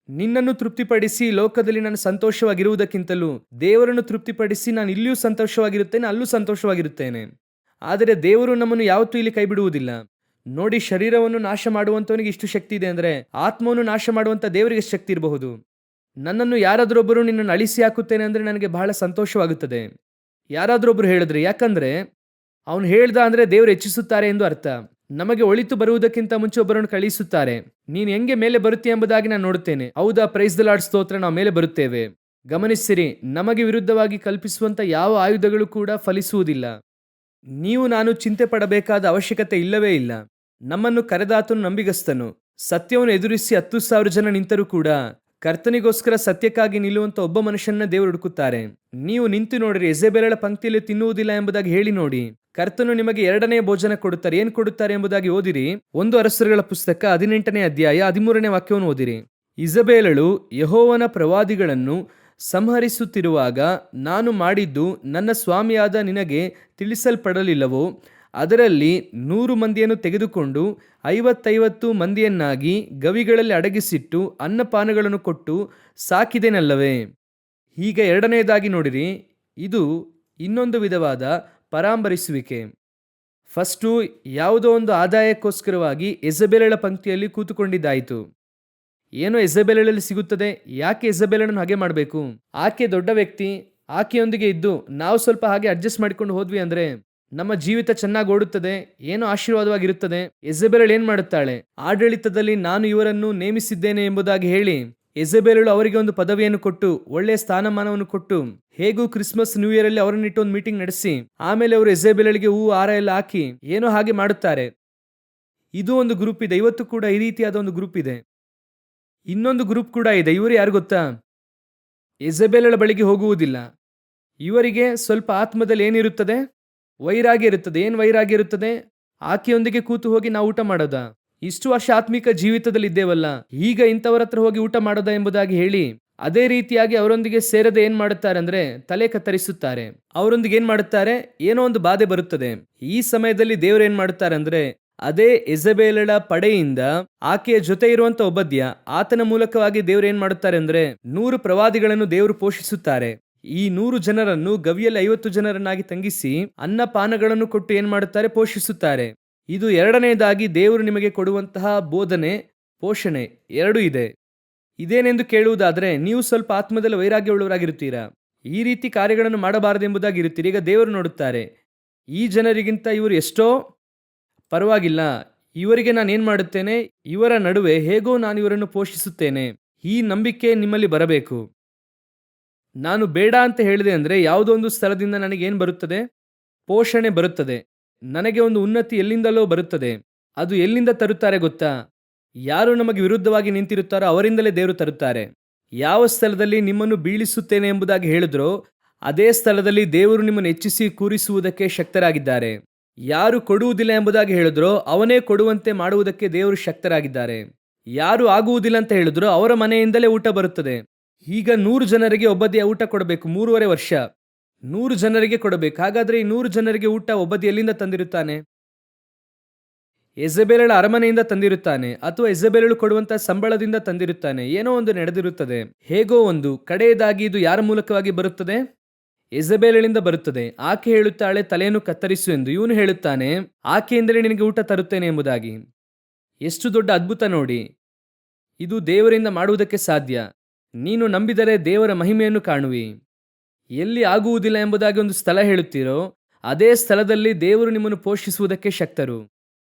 ನಿನ್ನನ್ನು ತೃಪ್ತಿಪಡಿಸಿ ಲೋಕದಲ್ಲಿ ನಾನು ಸಂತೋಷವಾಗಿರುವುದಕ್ಕಿಂತಲೂ ದೇವರನ್ನು ತೃಪ್ತಿಪಡಿಸಿ ನಾನು ಇಲ್ಲಿಯೂ ಸಂತೋಷವಾಗಿರುತ್ತೇನೆ, ಅಲ್ಲೂ ಸಂತೋಷವಾಗಿರುತ್ತೇನೆ. ಆದರೆ ದೇವರು ನಮ್ಮನ್ನು ಯಾವತ್ತೂ ಇಲ್ಲಿ ಕೈ ಬಿಡುವುದಿಲ್ಲ. ನೋಡಿ, ಶರೀರವನ್ನು ನಾಶ ಮಾಡುವಂತವನಿಗೆ ಇಷ್ಟು ಶಕ್ತಿ ಇದೆ ಅಂದ್ರೆ ಆತ್ಮವನ್ನು ನಾಶ ಮಾಡುವಂತ ದೇವರಿಗೆ ಶಕ್ತಿ ಇರಬಹುದು. ನನ್ನನ್ನು ಯಾರಾದ್ರೊಬ್ಬರು ನಿನ್ನನ್ನು ಅಳಿಸಿ ಹಾಕುತ್ತೇನೆ ಅಂದ್ರೆ ನನಗೆ ಬಹಳ ಸಂತೋಷವಾಗುತ್ತದೆ. ಯಾರಾದ್ರೊಬ್ಬರು ಹೇಳಿದ್ರೆ, ಯಾಕಂದ್ರೆ ಅವನು ಹೇಳ್ದ ಅಂದ್ರೆ ದೇವರು ಹೆಚ್ಚಿಸುತ್ತಾರೆ ಎಂದು ಅರ್ಥ. ನಮಗೆ ಒಳಿತು ಬರುವುದಕ್ಕಿಂತ ಮುಂಚೆ ಒಬ್ಬರನ್ನು ಕಳಿಸುತ್ತಾರೆ. ನೀನು ಹೆಂಗೆ ಮೇಲೆ ಬರುತ್ತೀಯ ಎಂಬುದಾಗಿ ನಾನು ನೋಡುತ್ತೇನೆ. ಹೌದಾ? ಪ್ರೈಸ್ ದ ಲಾರ್ಡ್, ಸ್ತೋತ್ರ. ನಾವು ಮೇಲೆ ಬರುತ್ತೇವೆ. ಗಮನಿಸಿರಿ, ನಮಗೆ ವಿರುದ್ಧವಾಗಿ ಕಲ್ಪಿಸುವಂತ ಯಾವ ಆಯುಧಗಳು ಕೂಡ ಫಲಿಸುವುದಿಲ್ಲ. ನೀವು ನಾನು ಚಿಂತೆ ಪಡಬೇಕಾದ ಅವಶ್ಯಕತೆ ಇಲ್ಲವೇ ಇಲ್ಲ. ನಮ್ಮನ್ನು ಕರೆದಾತನು ನಂಬಿಗಸ್ತನು. ಸತ್ಯವನ್ನು ಎದುರಿಸಿ 10,000 ಜನ ನಿಂತರೂ ಕೂಡ ಕರ್ತನಿಗೋಸ್ಕರ ಸತ್ಯಕ್ಕಾಗಿ ನಿಲ್ಲುವಂತ ಒಬ್ಬ ಮನುಷ್ಯನ ದೇವರು ಹುಡುಕುತ್ತಾರೆ. ನೀವು ನಿಂತು ನೋಡಿರಿ, ಯೆಜೆಬೇಲಳ ಪಂಕ್ತಿಯಲ್ಲಿ ತಿನ್ನುವುದಿಲ್ಲ ಎಂಬುದಾಗಿ ಹೇಳಿ ನೋಡಿ. ಕರ್ತನು ನಿಮಗೆ 2ನೇ ಭೋಜನ ಕೊಡುತ್ತಾರೆ. ಏನು ಕೊಡುತ್ತಾರೆ ಎಂಬುದಾಗಿ ಓದಿರಿ. 1 ಅರಸರುಗಳ ಪುಸ್ತಕ 18ನೇ ಅಧ್ಯಾಯ 13ನೇ ವಾಕ್ಯವನ್ನು ಓದಿರಿ. ಇಜಬೇಲಳು ಯೆಹೋವನ ಪ್ರವಾದಿಗಳನ್ನು ಸಂಹರಿಸುತ್ತಿರುವಾಗ ನಾನು ಮಾಡಿದ್ದು ನನ್ನ ಸ್ವಾಮಿಯಾದ ನಿನಗೆ ತಿಳಿಸಲ್ಪಡಲಿಲ್ಲವೋ? ಅದರಲ್ಲಿ 100 ಮಂದಿಯನ್ನು ತೆಗೆದುಕೊಂಡು 50 ಮಂದಿಯನ್ನಾಗಿ ಗವಿಗಳಲ್ಲಿ ಅಡಗಿಸಿಟ್ಟು ಅನ್ನಪಾನಗಳನ್ನು ಕೊಟ್ಟು ಸಾಕಿದೆನಲ್ಲವೇ? ಈಗ 2ನೇದಾಗಿ ನೋಡಿರಿ, ಇದು ಇನ್ನೊಂದು ವಿಧವಾದ ಪರಾಂಬರಿಸುವಿಕೆ. ಫಸ್ಟು ಯಾವುದೋ ಒಂದು ಆದಾಯಕ್ಕೋಸ್ಕರವಾಗಿ ಯೆಜೆಬೇಲಳ ಪಂಕ್ತಿಯಲ್ಲಿ ಕೂತುಕೊಂಡಿದ್ದಾಯಿತು. ಏನೋ ಯೆಜೆಬೇಲಳಲ್ಲಿ ಸಿಗುತ್ತದೆ, ಯಾಕೆ ಯೆಜೆಬೇಲಳನ್ನು ಹಾಗೆ ಮಾಡಬೇಕು? ಆಕೆ ದೊಡ್ಡ ವ್ಯಕ್ತಿ, ಆಕೆಯೊಂದಿಗೆ ಇದ್ದು ನಾವು ಸ್ವಲ್ಪ ಹಾಗೆ ಅಡ್ಜಸ್ಟ್ ಮಾಡಿಕೊಂಡು ಹೋದ್ವಿ ಅಂದ್ರೆ ನಮ್ಮ ಜೀವಿತ ಚೆನ್ನಾಗಿ ಓಡುತ್ತದೆ, ಏನೋ ಆಶೀರ್ವಾದವಾಗಿರುತ್ತದೆ. ಯೆಜೆಬೇಲಳು ಏನ್ ಮಾಡುತ್ತಾಳೆ? ಆಡಳಿತದಲ್ಲಿ ನಾನು ಇವರನ್ನು ನೇಮಿಸಿದ್ದೇನೆ ಎಂಬುದಾಗಿ ಹೇಳಿ ಯೆಜೆಬೇಲಳು ಅವರಿಗೆ ಒಂದು ಪದವಿಯನ್ನು ಕೊಟ್ಟು ಒಳ್ಳೆಯ ಸ್ಥಾನಮಾನವನ್ನು ಕೊಟ್ಟು ಹೇಗೂ ಕ್ರಿಸ್ಮಸ್ ನ್ಯೂ ಇಯರ್ ಅಲ್ಲಿ ಅವರನ್ನಿಟ್ಟು ಒಂದು ಮೀಟಿಂಗ್ ನಡೆಸಿ ಆಮೇಲೆ ಅವರು ಯೆಜೆಬೇಲಳಿಗೆ ಹೂ ಹಾರ ಎಲ್ಲ ಹಾಕಿ ಏನೋ ಹಾಗೆ ಮಾಡುತ್ತಾರೆ. ಇದು ಒಂದು ಗ್ರೂಪ್ ಇದೆ. ಇವತ್ತು ಕೂಡ ಈ ರೀತಿಯಾದ ಒಂದು ಗ್ರೂಪ್ ಇದೆ. ಇನ್ನೊಂದು ಗ್ರೂಪ್ ಕೂಡ ಇದೆ. ಇವರು ಯಾರು ಗೊತ್ತಾ? ಯೆಜೆಬೇಲಳ ಬಳಿಗೆ ಹೋಗುವುದಿಲ್ಲ. ಇವರಿಗೆ ಸ್ವಲ್ಪ ಆತ್ಮದಲ್ಲಿ ಏನಿರುತ್ತದೆ? ವೈರಾಗ್ಯ ಇರುತ್ತದೆ. ಏನು ವೈರಾಗ್ಯ ಇರುತ್ತದೆ? ಆಕೆಯೊಂದಿಗೆ ಕೂತು ಹೋಗಿ ನಾವು ಊಟ ಮಾಡೋದಾ? ಇಷ್ಟು ವರ್ಷ ಆತ್ಮಿಕ ಜೀವಿತದಲ್ಲಿ ಇದ್ದೇವಲ್ಲ, ಈಗ ಇಂಥವರ ಹತ್ರ ಹೋಗಿ ಊಟ ಮಾಡೋದಾ ಎಂಬುದಾಗಿ ಹೇಳಿ ಅದೇ ರೀತಿಯಾಗಿ ಅವರೊಂದಿಗೆ ಸೇರದೆ ಏನ್ ಮಾಡುತ್ತಾರೆ ಅಂದ್ರೆ ತಲೆ ಕತ್ತರಿಸುತ್ತಾರೆ. ಅವರೊಂದಿಗೆ ಏನ್ ಮಾಡುತ್ತಾರೆ? ಏನೋ ಒಂದು ಬಾಧೆ ಬರುತ್ತದೆ. ಈ ಸಮಯದಲ್ಲಿ ದೇವರು ಏನ್ ಮಾಡುತ್ತಾರೆ ಅಂದ್ರೆ ಅದೇ ಯೆಜೆಬೇಲಳ ಪಡೆಯಿಂದ ಆಕೆಯ ಜೊತೆ ಇರುವಂತ ಒಬದ್ಯ, ಆತನ ಮೂಲಕವಾಗಿ ದೇವರು ಏನ್ ಮಾಡುತ್ತಾರೆ ಅಂದ್ರೆ 100 ಪ್ರವಾದಿಗಳನ್ನು ದೇವರು ಪೋಷಿಸುತ್ತಾರೆ. ಈ 100 ಜನರನ್ನು ಗವಿಯಲ್ಲಿ 50 ಜನರನ್ನಾಗಿ ತಂಗಿಸಿ ಅನ್ನಪಾನಗಳನ್ನು ಕೊಟ್ಟು ಏನ್ ಮಾಡುತ್ತಾರೆ? ಪೋಷಿಸುತ್ತಾರೆ. ಇದು 2ನೇದಾಗಿ ದೇವರು ನಿಮಗೆ ಕೊಡುವಂತಹ ಬೋಧನೆ, ಪೋಷಣೆ 2 ಇದೆ. ಇದೇನೆಂದು ಕೇಳುವುದಾದ್ರೆ ನೀವು ಸ್ವಲ್ಪ ಆತ್ಮದಲ್ಲಿ ವೈರಾಗ್ಯವುಳ್ಳವರಾಗಿರುತ್ತೀರಾ? ಈ ರೀತಿ ಕಾರ್ಯಗಳನ್ನು ಮಾಡಬಾರದೆಂಬುದಾಗಿರುತ್ತೀರಿ. ಈಗ ದೇವರು ನೋಡುತ್ತಾರೆ, ಈ ಜನರಿಗಿಂತ ಇವರು ಎಷ್ಟೋ ಪರವಾಗಿಲ್ಲ, ಇವರಿಗೆ ನಾನು ಏನ್ ಮಾಡುತ್ತೇನೆ? ಇವರ ನಡುವೆ ಹೇಗೋ ನಾನು ಇವರನ್ನು ಪೋಷಿಸುತ್ತೇನೆ. ಈ ನಂಬಿಕೆ ನಿಮ್ಮಲ್ಲಿ ಬರಬೇಕು. ನಾನು ಬೇಡ ಅಂತ ಹೇಳಿದೆ ಅಂದ್ರೆ ಯಾವುದೋ ಒಂದು ಸ್ಥಳದಿಂದ ನನಗೇನು ಬರುತ್ತದೆ? ಪೋಷಣೆ ಬರುತ್ತದೆ. ನನಗೆ ಒಂದು ಉನ್ನತಿ ಎಲ್ಲಿಂದಲೋ ಬರುತ್ತದೆ. ಅದು ಎಲ್ಲಿಂದ ತರುತ್ತಾರೆ ಗೊತ್ತಾ? ಯಾರು ನಮಗೆ ವಿರುದ್ಧವಾಗಿ ನಿಂತಿರುತ್ತಾರೋ ಅವರಿಂದಲೇ ದೇವರು ತರುತ್ತಾರೆ. ಯಾವ ಸ್ಥಳದಲ್ಲಿ ನಿಮ್ಮನ್ನು ಬೀಳಿಸುತ್ತೇನೆ ಎಂಬುದಾಗಿ ಹೇಳಿದ್ರೋ ಅದೇ ಸ್ಥಳದಲ್ಲಿ ದೇವರು ನಿಮ್ಮನ್ನು ಹೆಚ್ಚಿಸಿ ಕೂರಿಸುವುದಕ್ಕೆ ಶಕ್ತರಾಗಿದ್ದಾರೆ. ಯಾರು ಕೊಡುವುದಿಲ್ಲ ಎಂಬುದಾಗಿ ಹೇಳಿದ್ರೋ ಅವನೇ ಕೊಡುವಂತೆ ಮಾಡುವುದಕ್ಕೆ ದೇವರು ಶಕ್ತರಾಗಿದ್ದಾರೆ. ಯಾರು ಆಗುವುದಿಲ್ಲ ಅಂತ ಹೇಳಿದ್ರೋ ಅವರ ಮನೆಯಿಂದಲೇ ಊಟ ಬರುತ್ತದೆ. ಈಗ 100 ಜನರಿಗೆ ಒಬ್ಬದಿಯ ಊಟ ಕೊಡಬೇಕು. 3.5 ವರ್ಷ 100 ಜನರಿಗೆ ಕೊಡಬೇಕು. ಹಾಗಾದ್ರೆ ಈ 100 ಜನರಿಗೆ ಊಟ ಒಬ್ಬದಿ ಎಲ್ಲಿಂದ ತಂದಿರುತ್ತಾನೆ? ಯೆಜೆಬೇಲಳ ಅರಮನೆಯಿಂದ ತಂದಿರುತ್ತಾನೆ, ಅಥವಾ ಯೆಜೆಬೇಲಳು ಕೊಡುವಂತಹ ಸಂಬಳದಿಂದ ತಂದಿರುತ್ತಾನೆ. ಏನೋ ಒಂದು ನಡೆದಿರುತ್ತದೆ. ಹೇಗೋ ಒಂದು ಕಡೆಯದಾಗಿ ಇದು ಯಾರ ಮೂಲಕವಾಗಿ ಬರುತ್ತದೆ? ಯೆಜೆಬೇಲಳಿಂದ ಬರುತ್ತದೆ. ಆಕೆ ಹೇಳುತ್ತಾಳೆ ತಲೆಯನ್ನು ಕತ್ತರಿಸು ಎಂದು. ಇವನು ಹೇಳುತ್ತಾನೆ ಆಕೆಯಿಂದಲೇ ನಿನಗೆ ಊಟ ತರುತ್ತೇನೆ ಎಂಬುದಾಗಿ. ಎಷ್ಟು ದೊಡ್ಡ ಅದ್ಭುತ ನೋಡಿ. ಇದು ದೇವರಿಂದ ಮಾಡುವುದಕ್ಕೆ ಸಾಧ್ಯ. ನೀನು ನಂಬಿದರೆ ದೇವರ ಮಹಿಮೆಯನ್ನು ಕಾಣುವಿ. ಎಲ್ಲಿ ಆಗುವುದಿಲ್ಲ ಎಂಬುದಾಗಿ ಒಂದು ಸ್ಥಳ ಹೇಳುತ್ತೀರೋ ಅದೇ ಸ್ಥಳದಲ್ಲಿ ದೇವರು ನಿಮ್ಮನ್ನು ಪೋಷಿಸುವುದಕ್ಕೆ ಶಕ್ತರು.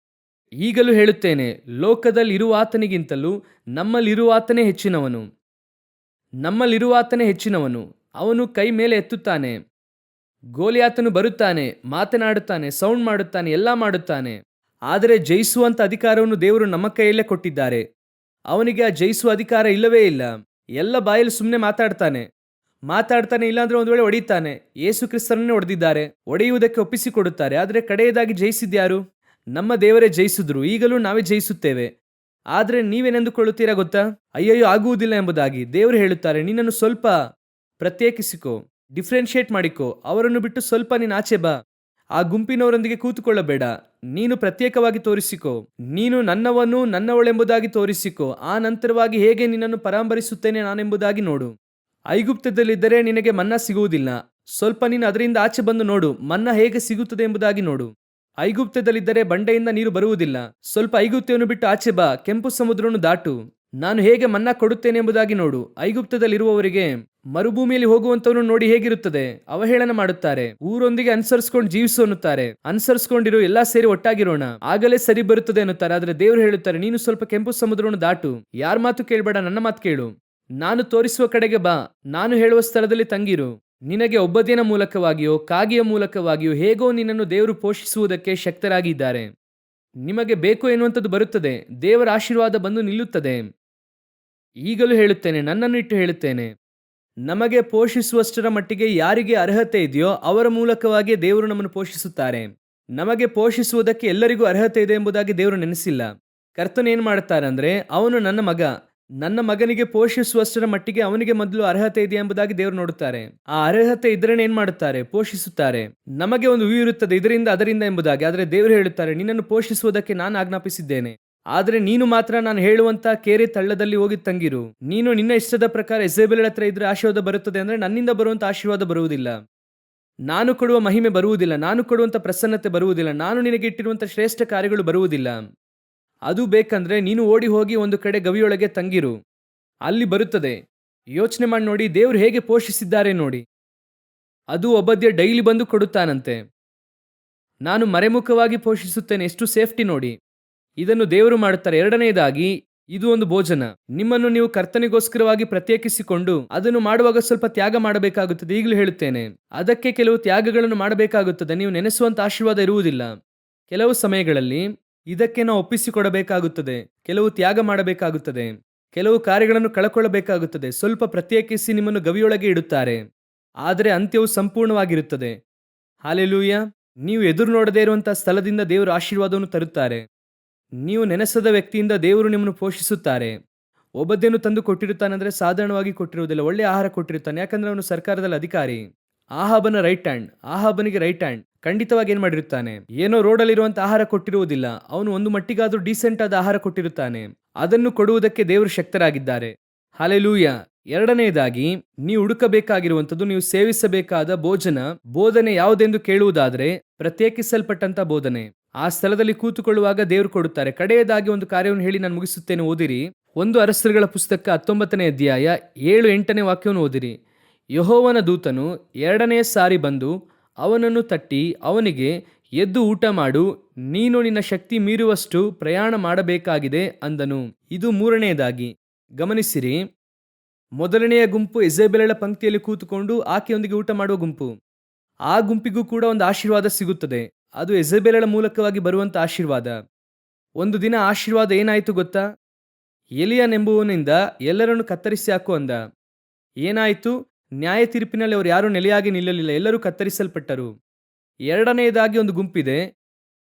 ಈಗಲೂ ಹೇಳುತ್ತೇನೆ, ಲೋಕದಲ್ಲಿ ಇರುವಾತನಿಗಿಂತಲೂ ನಮ್ಮಲ್ಲಿರುವಾತನೇ ಹೆಚ್ಚಿನವನು. ನಮ್ಮಲ್ಲಿರುವಾತನೇ ಹೆಚ್ಚಿನವನು. ಅವನು ಕೈ ಮೇಲೆ ಎತ್ತುತ್ತಾನೆ. ಗೋಲಿಯಾತನು ಬರುತ್ತಾನೆ, ಮಾತನಾಡುತ್ತಾನೆ, ಸೌಂಡ್ ಮಾಡುತ್ತಾನೆ, ಎಲ್ಲ ಮಾಡುತ್ತಾನೆ. ಆದರೆ ಜಯಿಸುವಂತ ಅಧಿಕಾರವನ್ನು ದೇವರು ನಮ್ಮ ಕೈಯಲ್ಲೇ ಕೊಟ್ಟಿದ್ದಾರೆ. ಅವನಿಗೆ ಆ ಜಯಿಸುವ ಅಧಿಕಾರ ಇಲ್ಲವೇ ಇಲ್ಲ. ಎಲ್ಲ ಬಾಯಲ್ಲಿ ಸುಮ್ಮನೆ ಮಾತಾಡ್ತಾನೆ, ಇಲ್ಲಾಂದ್ರೆ ಒಂದು ವೇಳೆ ಹೊಡಿತಾನೆ. ಯೇಸು ಕ್ರಿಸ್ತನನ್ನೇ ಹೊಡೆದಿದ್ದಾರೆ, ಹೊಡೆಯುವುದಕ್ಕೆ ಒಪ್ಪಿಸಿಕೊಡುತ್ತಾರೆ. ಆದರೆ ಕಡೆಯದಾಗಿ ಜಯಿಸಿದ್ಯಾರು? ನಮ್ಮ ದೇವರೇ ಜಯಿಸಿದ್ರು. ಈಗಲೂ ನಾವೇ ಜಯಿಸುತ್ತೇವೆ. ಆದರೆ ನೀವೇನೆಂದುಕೊಳ್ಳುತ್ತೀರಾ ಗೊತ್ತಾ? ಅಯ್ಯಯ್ಯೋ ಆಗುವುದಿಲ್ಲ ಎಂಬುದಾಗಿ. ದೇವರು ಹೇಳುತ್ತಾರೆ, ನಿನ್ನನ್ನು ಸ್ವಲ್ಪ ಪ್ರತ್ಯೇಕಿಸಿಕೋ, ಡಿಫ್ರೆನ್ಶಿಯೇಟ್ ಮಾಡಿಕೋ. ಅವರನ್ನು ಬಿಟ್ಟು ಸ್ವಲ್ಪ ನೀನು ಆಚೆ ಬಾ. ಆ ಗುಂಪಿನವರೊಂದಿಗೆ ಕೂತುಕೊಳ್ಳಬೇಡ. ನೀನು ಪ್ರತ್ಯೇಕವಾಗಿ ತೋರಿಸಿಕೋ. ನೀನು ನನ್ನವನು, ನನ್ನವಳೆಂಬುದಾಗಿ ತೋರಿಸಿಕೋ. ಆ ನಂತರವಾಗಿ ಹೇಗೆ ನಿನ್ನನ್ನು ಪರಾಂಬರಿಸುತ್ತೇನೆ ನಾನೆಂಬುದಾಗಿ ನೋಡು. ಐಗುಪ್ತದಲ್ಲಿದ್ದರೆ ನಿನಗೆ ಮನ್ನಾ ಸಿಗುವುದಿಲ್ಲ. ಸ್ವಲ್ಪ ನೀನು ಅದರಿಂದ ಆಚೆ ಬಂದು ನೋಡು, ಮನ್ನಾ ಹೇಗೆ ಸಿಗುತ್ತದೆ ಎಂಬುದಾಗಿ ನೋಡು. ಐಗುಪ್ತದಲ್ಲಿದ್ದರೆ ಬಂಡೆಯಿಂದ ನೀರು ಬರುವುದಿಲ್ಲ. ಸ್ವಲ್ಪ ಐಗುಪ್ತವನ್ನು ಬಿಟ್ಟು ಆಚೆ ಬಾ, ಕೆಂಪು ಸಮುದ್ರವನ್ನು ದಾಟು. ನಾನು ಹೇಗೆ ಮನ್ನಾ ಕೊಡುತ್ತೇನೆ ಎಂಬುದಾಗಿ ನೋಡು. ಐಗುಪ್ತದಲ್ಲಿರುವವರಿಗೆ ಮರುಭೂಮಿಯಲ್ಲಿ ಹೋಗುವಂತವನು ನೋಡಿ ಹೇಗಿರುತ್ತದೆ? ಅವಹೇಳನ ಮಾಡುತ್ತಾರೆ. ಊರೊಂದಿಗೆ ಅನುಸರಿಸಿಕೊಂಡು ಜೀವಿಸು ಅನ್ನುತ್ತಾರೆ. ಅನುಸರಿಸಿಕೊಂಡಿರು, ಎಲ್ಲಾ ಸೇರಿ ಒಟ್ಟಾಗಿರೋಣ, ಆಗಲೇ ಸರಿ ಬರುತ್ತದೆ ಅನ್ನುತ್ತಾರೆ. ಆದ್ರೆ ದೇವರು ಹೇಳುತ್ತಾರೆ, ನೀನು ಸ್ವಲ್ಪ ಕೆಂಪು ಸಮುದ್ರವನ್ನು ದಾಟು. ಯಾರ ಮಾತು ಕೇಳಬೇಡ, ನನ್ನ ಮಾತು ಕೇಳು. ನಾನು ತೋರಿಸುವ ಕಡೆಗೆ ಬಾ, ನಾನು ಹೇಳುವ ಸ್ಥಳದಲ್ಲಿ ತಂಗಿರು. ನಿನಗೆ ಒಬ್ಬದಿನ ಮೂಲಕವಾಗಿಯೋ ಕಾಗೆಯ ಮೂಲಕವಾಗಿಯೋ ಹೇಗೋ ನಿನ್ನನ್ನು ದೇವರು ಪೋಷಿಸುವುದಕ್ಕೆ ಶಕ್ತರಾಗಿದ್ದಾರೆ. ನಿಮಗೆ ಬೇಕು ಎನ್ನುವಂಥದ್ದು ಬರುತ್ತದೆ. ದೇವರ ಆಶೀರ್ವಾದ ಬಂದು ನಿಲ್ಲುತ್ತದೆ. ಈಗಲೂ ಹೇಳುತ್ತೇನೆ, ನನ್ನನ್ನು ಇಟ್ಟು ಹೇಳುತ್ತೇನೆ, ನಮಗೆ ಪೋಷಿಸುವಷ್ಟರ ಮಟ್ಟಿಗೆ ಯಾರಿಗೆ ಅರ್ಹತೆ ಇದೆಯೋ ಅವರ ಮೂಲಕವಾಗಿ ದೇವರು ನಮ್ಮನ್ನು ಪೋಷಿಸುತ್ತಾರೆ. ನಮಗೆ ಪೋಷಿಸುವುದಕ್ಕೆ ಎಲ್ಲರಿಗೂ ಅರ್ಹತೆ ಇದೆ ಎಂಬುದಾಗಿ ದೇವರು ನೆನೆಸಿಲ್ಲ. ಕರ್ತನು ಏನು ಮಾಡುತ್ತಾರೆ ಅಂದರೆ, ಅವನು ನನ್ನ ಮಗ, ನನ್ನ ಮಗನಿಗೆ ಪೋಷಿಸುವಷ್ಟರ ಮಟ್ಟಿಗೆ ಅವನಿಗೆ ಮೊದಲು ಅರ್ಹತೆ ಇದೆ ಎಂಬುದಾಗಿ ದೇವರು ನೋಡುತ್ತಾರೆ. ಆ ಅರ್ಹತೆ ಇದ್ರೇನೆ ಏನ್ ಮಾಡುತ್ತಾರೆ? ಪೋಷಿಸುತ್ತಾರೆ. ನಮಗೆ ಒಂದು ವ್ಯೂ ಇರುತ್ತದೆ, ಇದರಿಂದ ಅದರಿಂದ ಎಂಬುದಾಗಿ. ಆದರೆ ದೇವರು ಹೇಳುತ್ತಾರೆ, ನಿನ್ನನ್ನು ಪೋಷಿಸುವುದಕ್ಕೆ ನಾನು ಆಜ್ಞಾಪಿಸಿದ್ದೇನೆ. ಆದರೆ ನೀನು ಮಾತ್ರ ನಾನು ಹೇಳುವಂತ ಕೇರೆ ತಳ್ಳದಲ್ಲಿ ಹೋಗಿ ತಂಗಿರು. ನೀನು ನಿನ್ನ ಇಷ್ಟದ ಪ್ರಕಾರ ಯೆಜೆಬೆಲಳ ಹತ್ರ ಇದ್ರೆ ಆಶೀರ್ವಾದ ಬರುತ್ತದೆ ಅಂದ್ರೆ ನನ್ನಿಂದ ಬರುವಂತ ಆಶೀರ್ವಾದ ಬರುವುದಿಲ್ಲ. ನಾನು ಕೊಡುವ ಮಹಿಮೆ ಬರುವುದಿಲ್ಲ, ನಾನು ಕೊಡುವಂತ ಪ್ರಸನ್ನತೆ ಬರುವುದಿಲ್ಲ, ನಾನು ನಿನಗೆ ಇಟ್ಟಿರುವಂತ ಶ್ರೇಷ್ಠ ಕಾರ್ಯಗಳು ಬರುವುದಿಲ್ಲ. ಅದು ಬೇಕಂದ್ರೆ ನೀನು ಓಡಿ ಹೋಗಿ ಒಂದು ಕಡೆ ಗವಿಯೊಳಗೆ ತಂಗಿರು, ಅಲ್ಲಿ ಬರುತ್ತದೆ. ಯೋಚನೆ ಮಾಡಿ ನೋಡಿ, ದೇವರು ಹೇಗೆ ಪೋಷಿಸಿದ್ದಾರೆ ನೋಡಿ. ಅದು ಒಬ್ಬದ್ಯ ಡೈಲಿ ಬಂದು ಕೊಡುತ್ತಾನಂತೆ. ನಾನು ಮರೆಮುಖವಾಗಿ ಪೋಷಿಸುತ್ತೇನೆ, ಎಷ್ಟು ಸೇಫ್ಟಿ ನೋಡಿ. ಇದನ್ನು ದೇವರು ಮಾಡುತ್ತಾರೆ. ಎರಡನೆಯದಾಗಿ, ಇದು ಒಂದು ಭೋಜನ. ನಿಮ್ಮನ್ನು ನೀವು ಕರ್ತನಿಗೋಸ್ಕರವಾಗಿ ಪ್ರತ್ಯೇಕಿಸಿಕೊಂಡು ಅದನ್ನು ಮಾಡುವಾಗ ಸ್ವಲ್ಪ ತ್ಯಾಗ ಮಾಡಬೇಕಾಗುತ್ತದೆ. ಈಗಲೂ ಹೇಳುತ್ತೇನೆ, ಅದಕ್ಕೆ ಕೆಲವು ತ್ಯಾಗಗಳನ್ನು ಮಾಡಬೇಕಾಗುತ್ತದೆ. ನೀವು ನೆನೆಸುವಂತ ಆಶೀರ್ವಾದ ಇರುವುದಿಲ್ಲ. ಕೆಲವು ಸಮಯಗಳಲ್ಲಿ ಇದಕ್ಕೆ ನಾವು ಒಪ್ಪಿಸಿಕೊಡಬೇಕಾಗುತ್ತದೆ, ಕೆಲವು ತ್ಯಾಗ ಮಾಡಬೇಕಾಗುತ್ತದೆ, ಕೆಲವು ಕಾರ್ಯಗಳನ್ನು ಕಳಕೊಳ್ಳಬೇಕಾಗುತ್ತದೆ. ಸ್ವಲ್ಪ ಪ್ರತ್ಯೇಕಿಸಿ ನಿಮ್ಮನ್ನು ಗವಿಯೊಳಗೆ ಇಡುತ್ತಾರೆ, ಆದರೆ ಅಂತ್ಯವು ಸಂಪೂರ್ಣವಾಗಿರುತ್ತದೆ. ಹಾಲೆಲೂಯ. ನೀವು ಎದುರು ನೋಡದೇ ಇರುವಂತಹ ಸ್ಥಳದಿಂದ ದೇವರು ಆಶೀರ್ವಾದವನ್ನು ತರುತ್ತಾರೆ. ನೀವು ನೆನೆಸದ ವ್ಯಕ್ತಿಯಿಂದ ದೇವರು ನಿಮ್ಮನ್ನು ಪೋಷಿಸುತ್ತಾರೆ. ಒಬ್ಬದ್ದೇನು ತಂದು ಕೊಟ್ಟಿರುತ್ತಾನೆಂದರೆ ಸಾಧಾರಣವಾಗಿ ಕೊಟ್ಟಿರುವುದಿಲ್ಲ, ಒಳ್ಳೆಯ ಆಹಾರ ಕೊಟ್ಟಿರುತ್ತಾನೆ. ಯಾಕಂದ್ರೆ ಅವನು ಸರ್ಕಾರದಲ್ಲಿ ಅಧಿಕಾರಿ. ಆಹಾಬನ ರೈಟ್ ಹ್ಯಾಂಡ್, ಆಹಾಬನಿಗೆ ರೈಟ್ ಹ್ಯಾಂಡ್ ಖಂಡಿತವಾಗಿ ಏನ್ ಮಾಡಿರುತ್ತಾನೆ? ಏನೋ ರೋಡಲ್ಲಿರುವಂತ ಆಹಾರ ಕೊಟ್ಟಿರುವುದಿಲ್ಲ, ಅವನು ಒಂದು ಮಟ್ಟಿಗಾದ್ರೂ ಡೀಸೆಂಟ್ ಆದ ಆಹಾರ ಕೊಟ್ಟಿರುತ್ತಾನೆ. ಅದನ್ನು ಕೊಡುವುದಕ್ಕೆ ದೇವರು ಶಕ್ತರಾಗಿದ್ದಾರೆ. ಹಾಲೆಲೂಯ. ಎರಡನೆಯದಾಗಿ, ನೀವು ಹುಡುಕಬೇಕಾಗಿರುವಂಥದ್ದು, ನೀವು ಸೇವಿಸಬೇಕಾದ ಬೋಧನೆ ಯಾವುದೆಂದು ಕೇಳುವುದಾದರೆ ಪ್ರತ್ಯೇಕಿಸಲ್ಪಟ್ಟಂತ ಬೋಧನೆ. ಆ ಸ್ಥಳದಲ್ಲಿ ಕೂತುಕೊಳ್ಳುವಾಗ ದೇವರು ಕೊಡುತ್ತಾರೆ. ಕಡೆಯದಾಗಿ ಒಂದು ಕಾರ್ಯವನ್ನು ಹೇಳಿ ನಾನು ಮುಗಿಸುತ್ತೇನೆ. ಓದಿರಿ, 1 ಅರಸರುಗಳ ಪುಸ್ತಕ 19ನೇ ಅಧ್ಯಾಯ 7-8ನೇ ವಾಕ್ಯವನ್ನು ಓದಿರಿ. ಯೆಹೋವನ ದೂತನು 2ನೇ ಸಾರಿ ಬಂದು ಅವನನ್ನು ತಟ್ಟಿ ಅವನಿಗೆ, ಎದ್ದು ಊಟ ಮಾಡು, ನೀನು ನಿನ್ನ ಶಕ್ತಿ ಮೀರುವಷ್ಟು ಪ್ರಯಾಣ ಮಾಡಬೇಕಾಗಿದೆ ಅಂದನು. ಇದು 3ನೇದಾಗಿ. ಗಮನಿಸಿರಿ, ಮೊದಲನೆಯ ಗುಂಪು ಯೆಜೆಬೆಲಳ ಪಂಕ್ತಿಯಲ್ಲಿ ಕೂತುಕೊಂಡು ಆಕೆಯೊಂದಿಗೆ ಊಟ ಮಾಡುವ ಗುಂಪು. ಆ ಗುಂಪಿಗೂ ಕೂಡ ಒಂದು ಆಶೀರ್ವಾದ ಸಿಗುತ್ತದೆ. ಅದು ಯೆಜೆಬೆಲಳ ಮೂಲಕವಾಗಿ ಬರುವಂತ ಆಶೀರ್ವಾದ. ಒಂದು ದಿನ ಆಶೀರ್ವಾದ ಏನಾಯಿತು ಗೊತ್ತಾ? ಎಲಿಯನೆಂಬುವನಿಂದ ಎಲ್ಲರನ್ನು ಕತ್ತರಿಸಿ ಹಾಕು ಅಂದ. ಏನಾಯಿತು? ನ್ಯಾಯ ತೀರ್ಪಿನಲ್ಲಿ ಅವರು ಯಾರೂ ನೆಲೆಯಾಗಿ ನಿಲ್ಲಲಿಲ್ಲ, ಎಲ್ಲರೂ ಕತ್ತರಿಸಲ್ಪಟ್ಟರು. ಎರಡನೆಯದಾಗಿ ಒಂದು ಗುಂಪಿದೆ,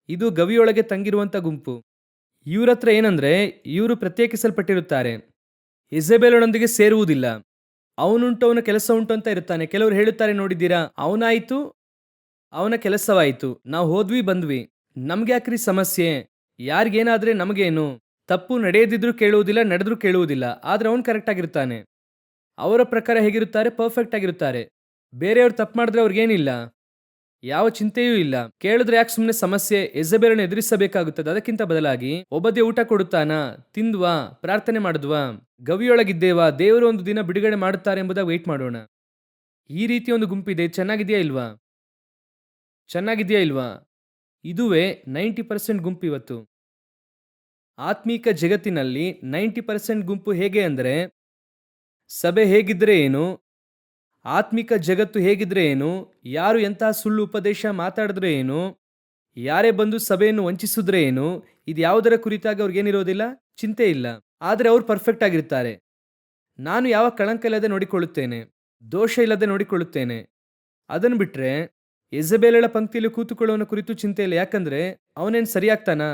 ಇದು ಗವಿಯೊಳಗೆ ತಂಗಿರುವಂತ ಗುಂಪು. ಇವ್ರ ಹತ್ರ ಏನಂದ್ರೆ, ಇವರು ಪ್ರತ್ಯೇಕಿಸಲ್ಪಟ್ಟಿರುತ್ತಾರೆ, ಯೆಜೆಬೆಲಳೊಂದಿಗೆ ಸೇರುವುದಿಲ್ಲ. ಅವನುಂಟು, ಅವನ ಕೆಲಸ ಉಂಟು ಅಂತ ಇರುತ್ತಾನೆ. ಕೆಲವರು ಹೇಳುತ್ತಾರೆ, ನೋಡಿದ್ದೀರಾ, ಅವನಾಯಿತು, ಅವನ ಕೆಲಸವಾಯಿತು, ನಾವು ಹೋದ್ವಿ ಬಂದ್ವಿ, ನಮ್ಗೆ ಯಾಕ್ರಿ ಸಮಸ್ಯೆ, ಯಾರಿಗೇನಾದ್ರೆ ನಮಗೇನು? ತಪ್ಪು ನಡೆಯದಿದ್ರು ಕೇಳುವುದಿಲ್ಲ, ನಡೆದ್ರೂ ಕೇಳುವುದಿಲ್ಲ. ಆದ್ರೆ ಅವನು ಕರೆಕ್ಟ್ ಆಗಿರ್ತಾನೆ. ಅವರ ಪ್ರಕಾರ ಹೇಗಿರುತ್ತಾರೆ? ಪರ್ಫೆಕ್ಟ್ ಆಗಿರುತ್ತಾರೆ. ಬೇರೆಯವ್ರು ತಪ್ಪು ಮಾಡಿದ್ರೆ ಅವ್ರಿಗೇನಿಲ್ಲ, ಯಾವ ಚಿಂತೆಯೂ ಇಲ್ಲ. ಕೇಳಿದ್ರೆ ಯಾಕೆ ಸುಮ್ಮನೆ ಸಮಸ್ಯೆ? ಯೆಜೆಬೆಲಳನ್ನು ಎದುರಿಸಬೇಕಾಗುತ್ತದೆ. ಅದಕ್ಕಿಂತ ಬದಲಾಗಿ ಒಬ್ಬದೇ ಊಟ ಕೊಡುತ್ತಾನಾ, ತಿಂದ್ವಾ, ಪ್ರಾರ್ಥನೆ ಮಾಡಿದ್ವಾ, ಗವಿಯೊಳಗಿದ್ದೇವಾ, ದೇವರು ಒಂದು ದಿನ ಬಿಡುಗಡೆ ಮಾಡುತ್ತಾರೆ ಎಂಬುದಾಗಿ ವೆಯ್ಟ್ ಮಾಡೋಣ. ಈ ರೀತಿ ಒಂದು ಗುಂಪಿದೆ. ಚೆನ್ನಾಗಿದೆಯಾ ಇಲ್ವಾ? ಚೆನ್ನಾಗಿದೆಯಾ ಇಲ್ವಾ? ಇದುವೇ 90% ಗುಂಪು ಇವತ್ತು. ಆತ್ಮೀಕ ಜಗತ್ತಿನಲ್ಲಿ 90% ಗುಂಪು ಹೇಗೆ ಅಂದರೆ, ಸಭೆ ಹೇಗಿದ್ರೆ ಏನು, ಆತ್ಮಿಕ ಜಗತ್ತು ಹೇಗಿದ್ರೆ ಏನು, ಯಾರು ಎಂತಹ ಸುಳ್ಳು ಉಪದೇಶ ಮಾತಾಡಿದ್ರೆ ಏನು, ಯಾರೇ ಬಂದು ಸಭೆಯನ್ನು ವಂಚಿಸಿದ್ರೆ ಏನು, ಇದು ಯಾವುದರ ಕುರಿತಾಗಿ ಅವ್ರಿಗೇನಿರೋದಿಲ್ಲ, ಚಿಂತೆ ಇಲ್ಲ. ಆದರೆ ಅವ್ರು ಪರ್ಫೆಕ್ಟ್ ಆಗಿರ್ತಾರೆ. ನಾನು ಯಾವ ಕಳಂಕ ಇಲ್ಲದೆ ನೋಡಿಕೊಳ್ಳುತ್ತೇನೆ, ದೋಷ ಇಲ್ಲದೆ ನೋಡಿಕೊಳ್ಳುತ್ತೇನೆ. ಅದನ್ನು ಬಿಟ್ರೆ ಯೆಜೆಬೆಲಳ ಪಂಕ್ತಿಯಲ್ಲಿ ಕೂತುಕೊಳ್ಳುವವನ ಕುರಿತು ಚಿಂತೆ ಇಲ್ಲ. ಯಾಕಂದ್ರೆ ಅವನೇನು ಸರಿಯಾಗ್ತಾನಾ?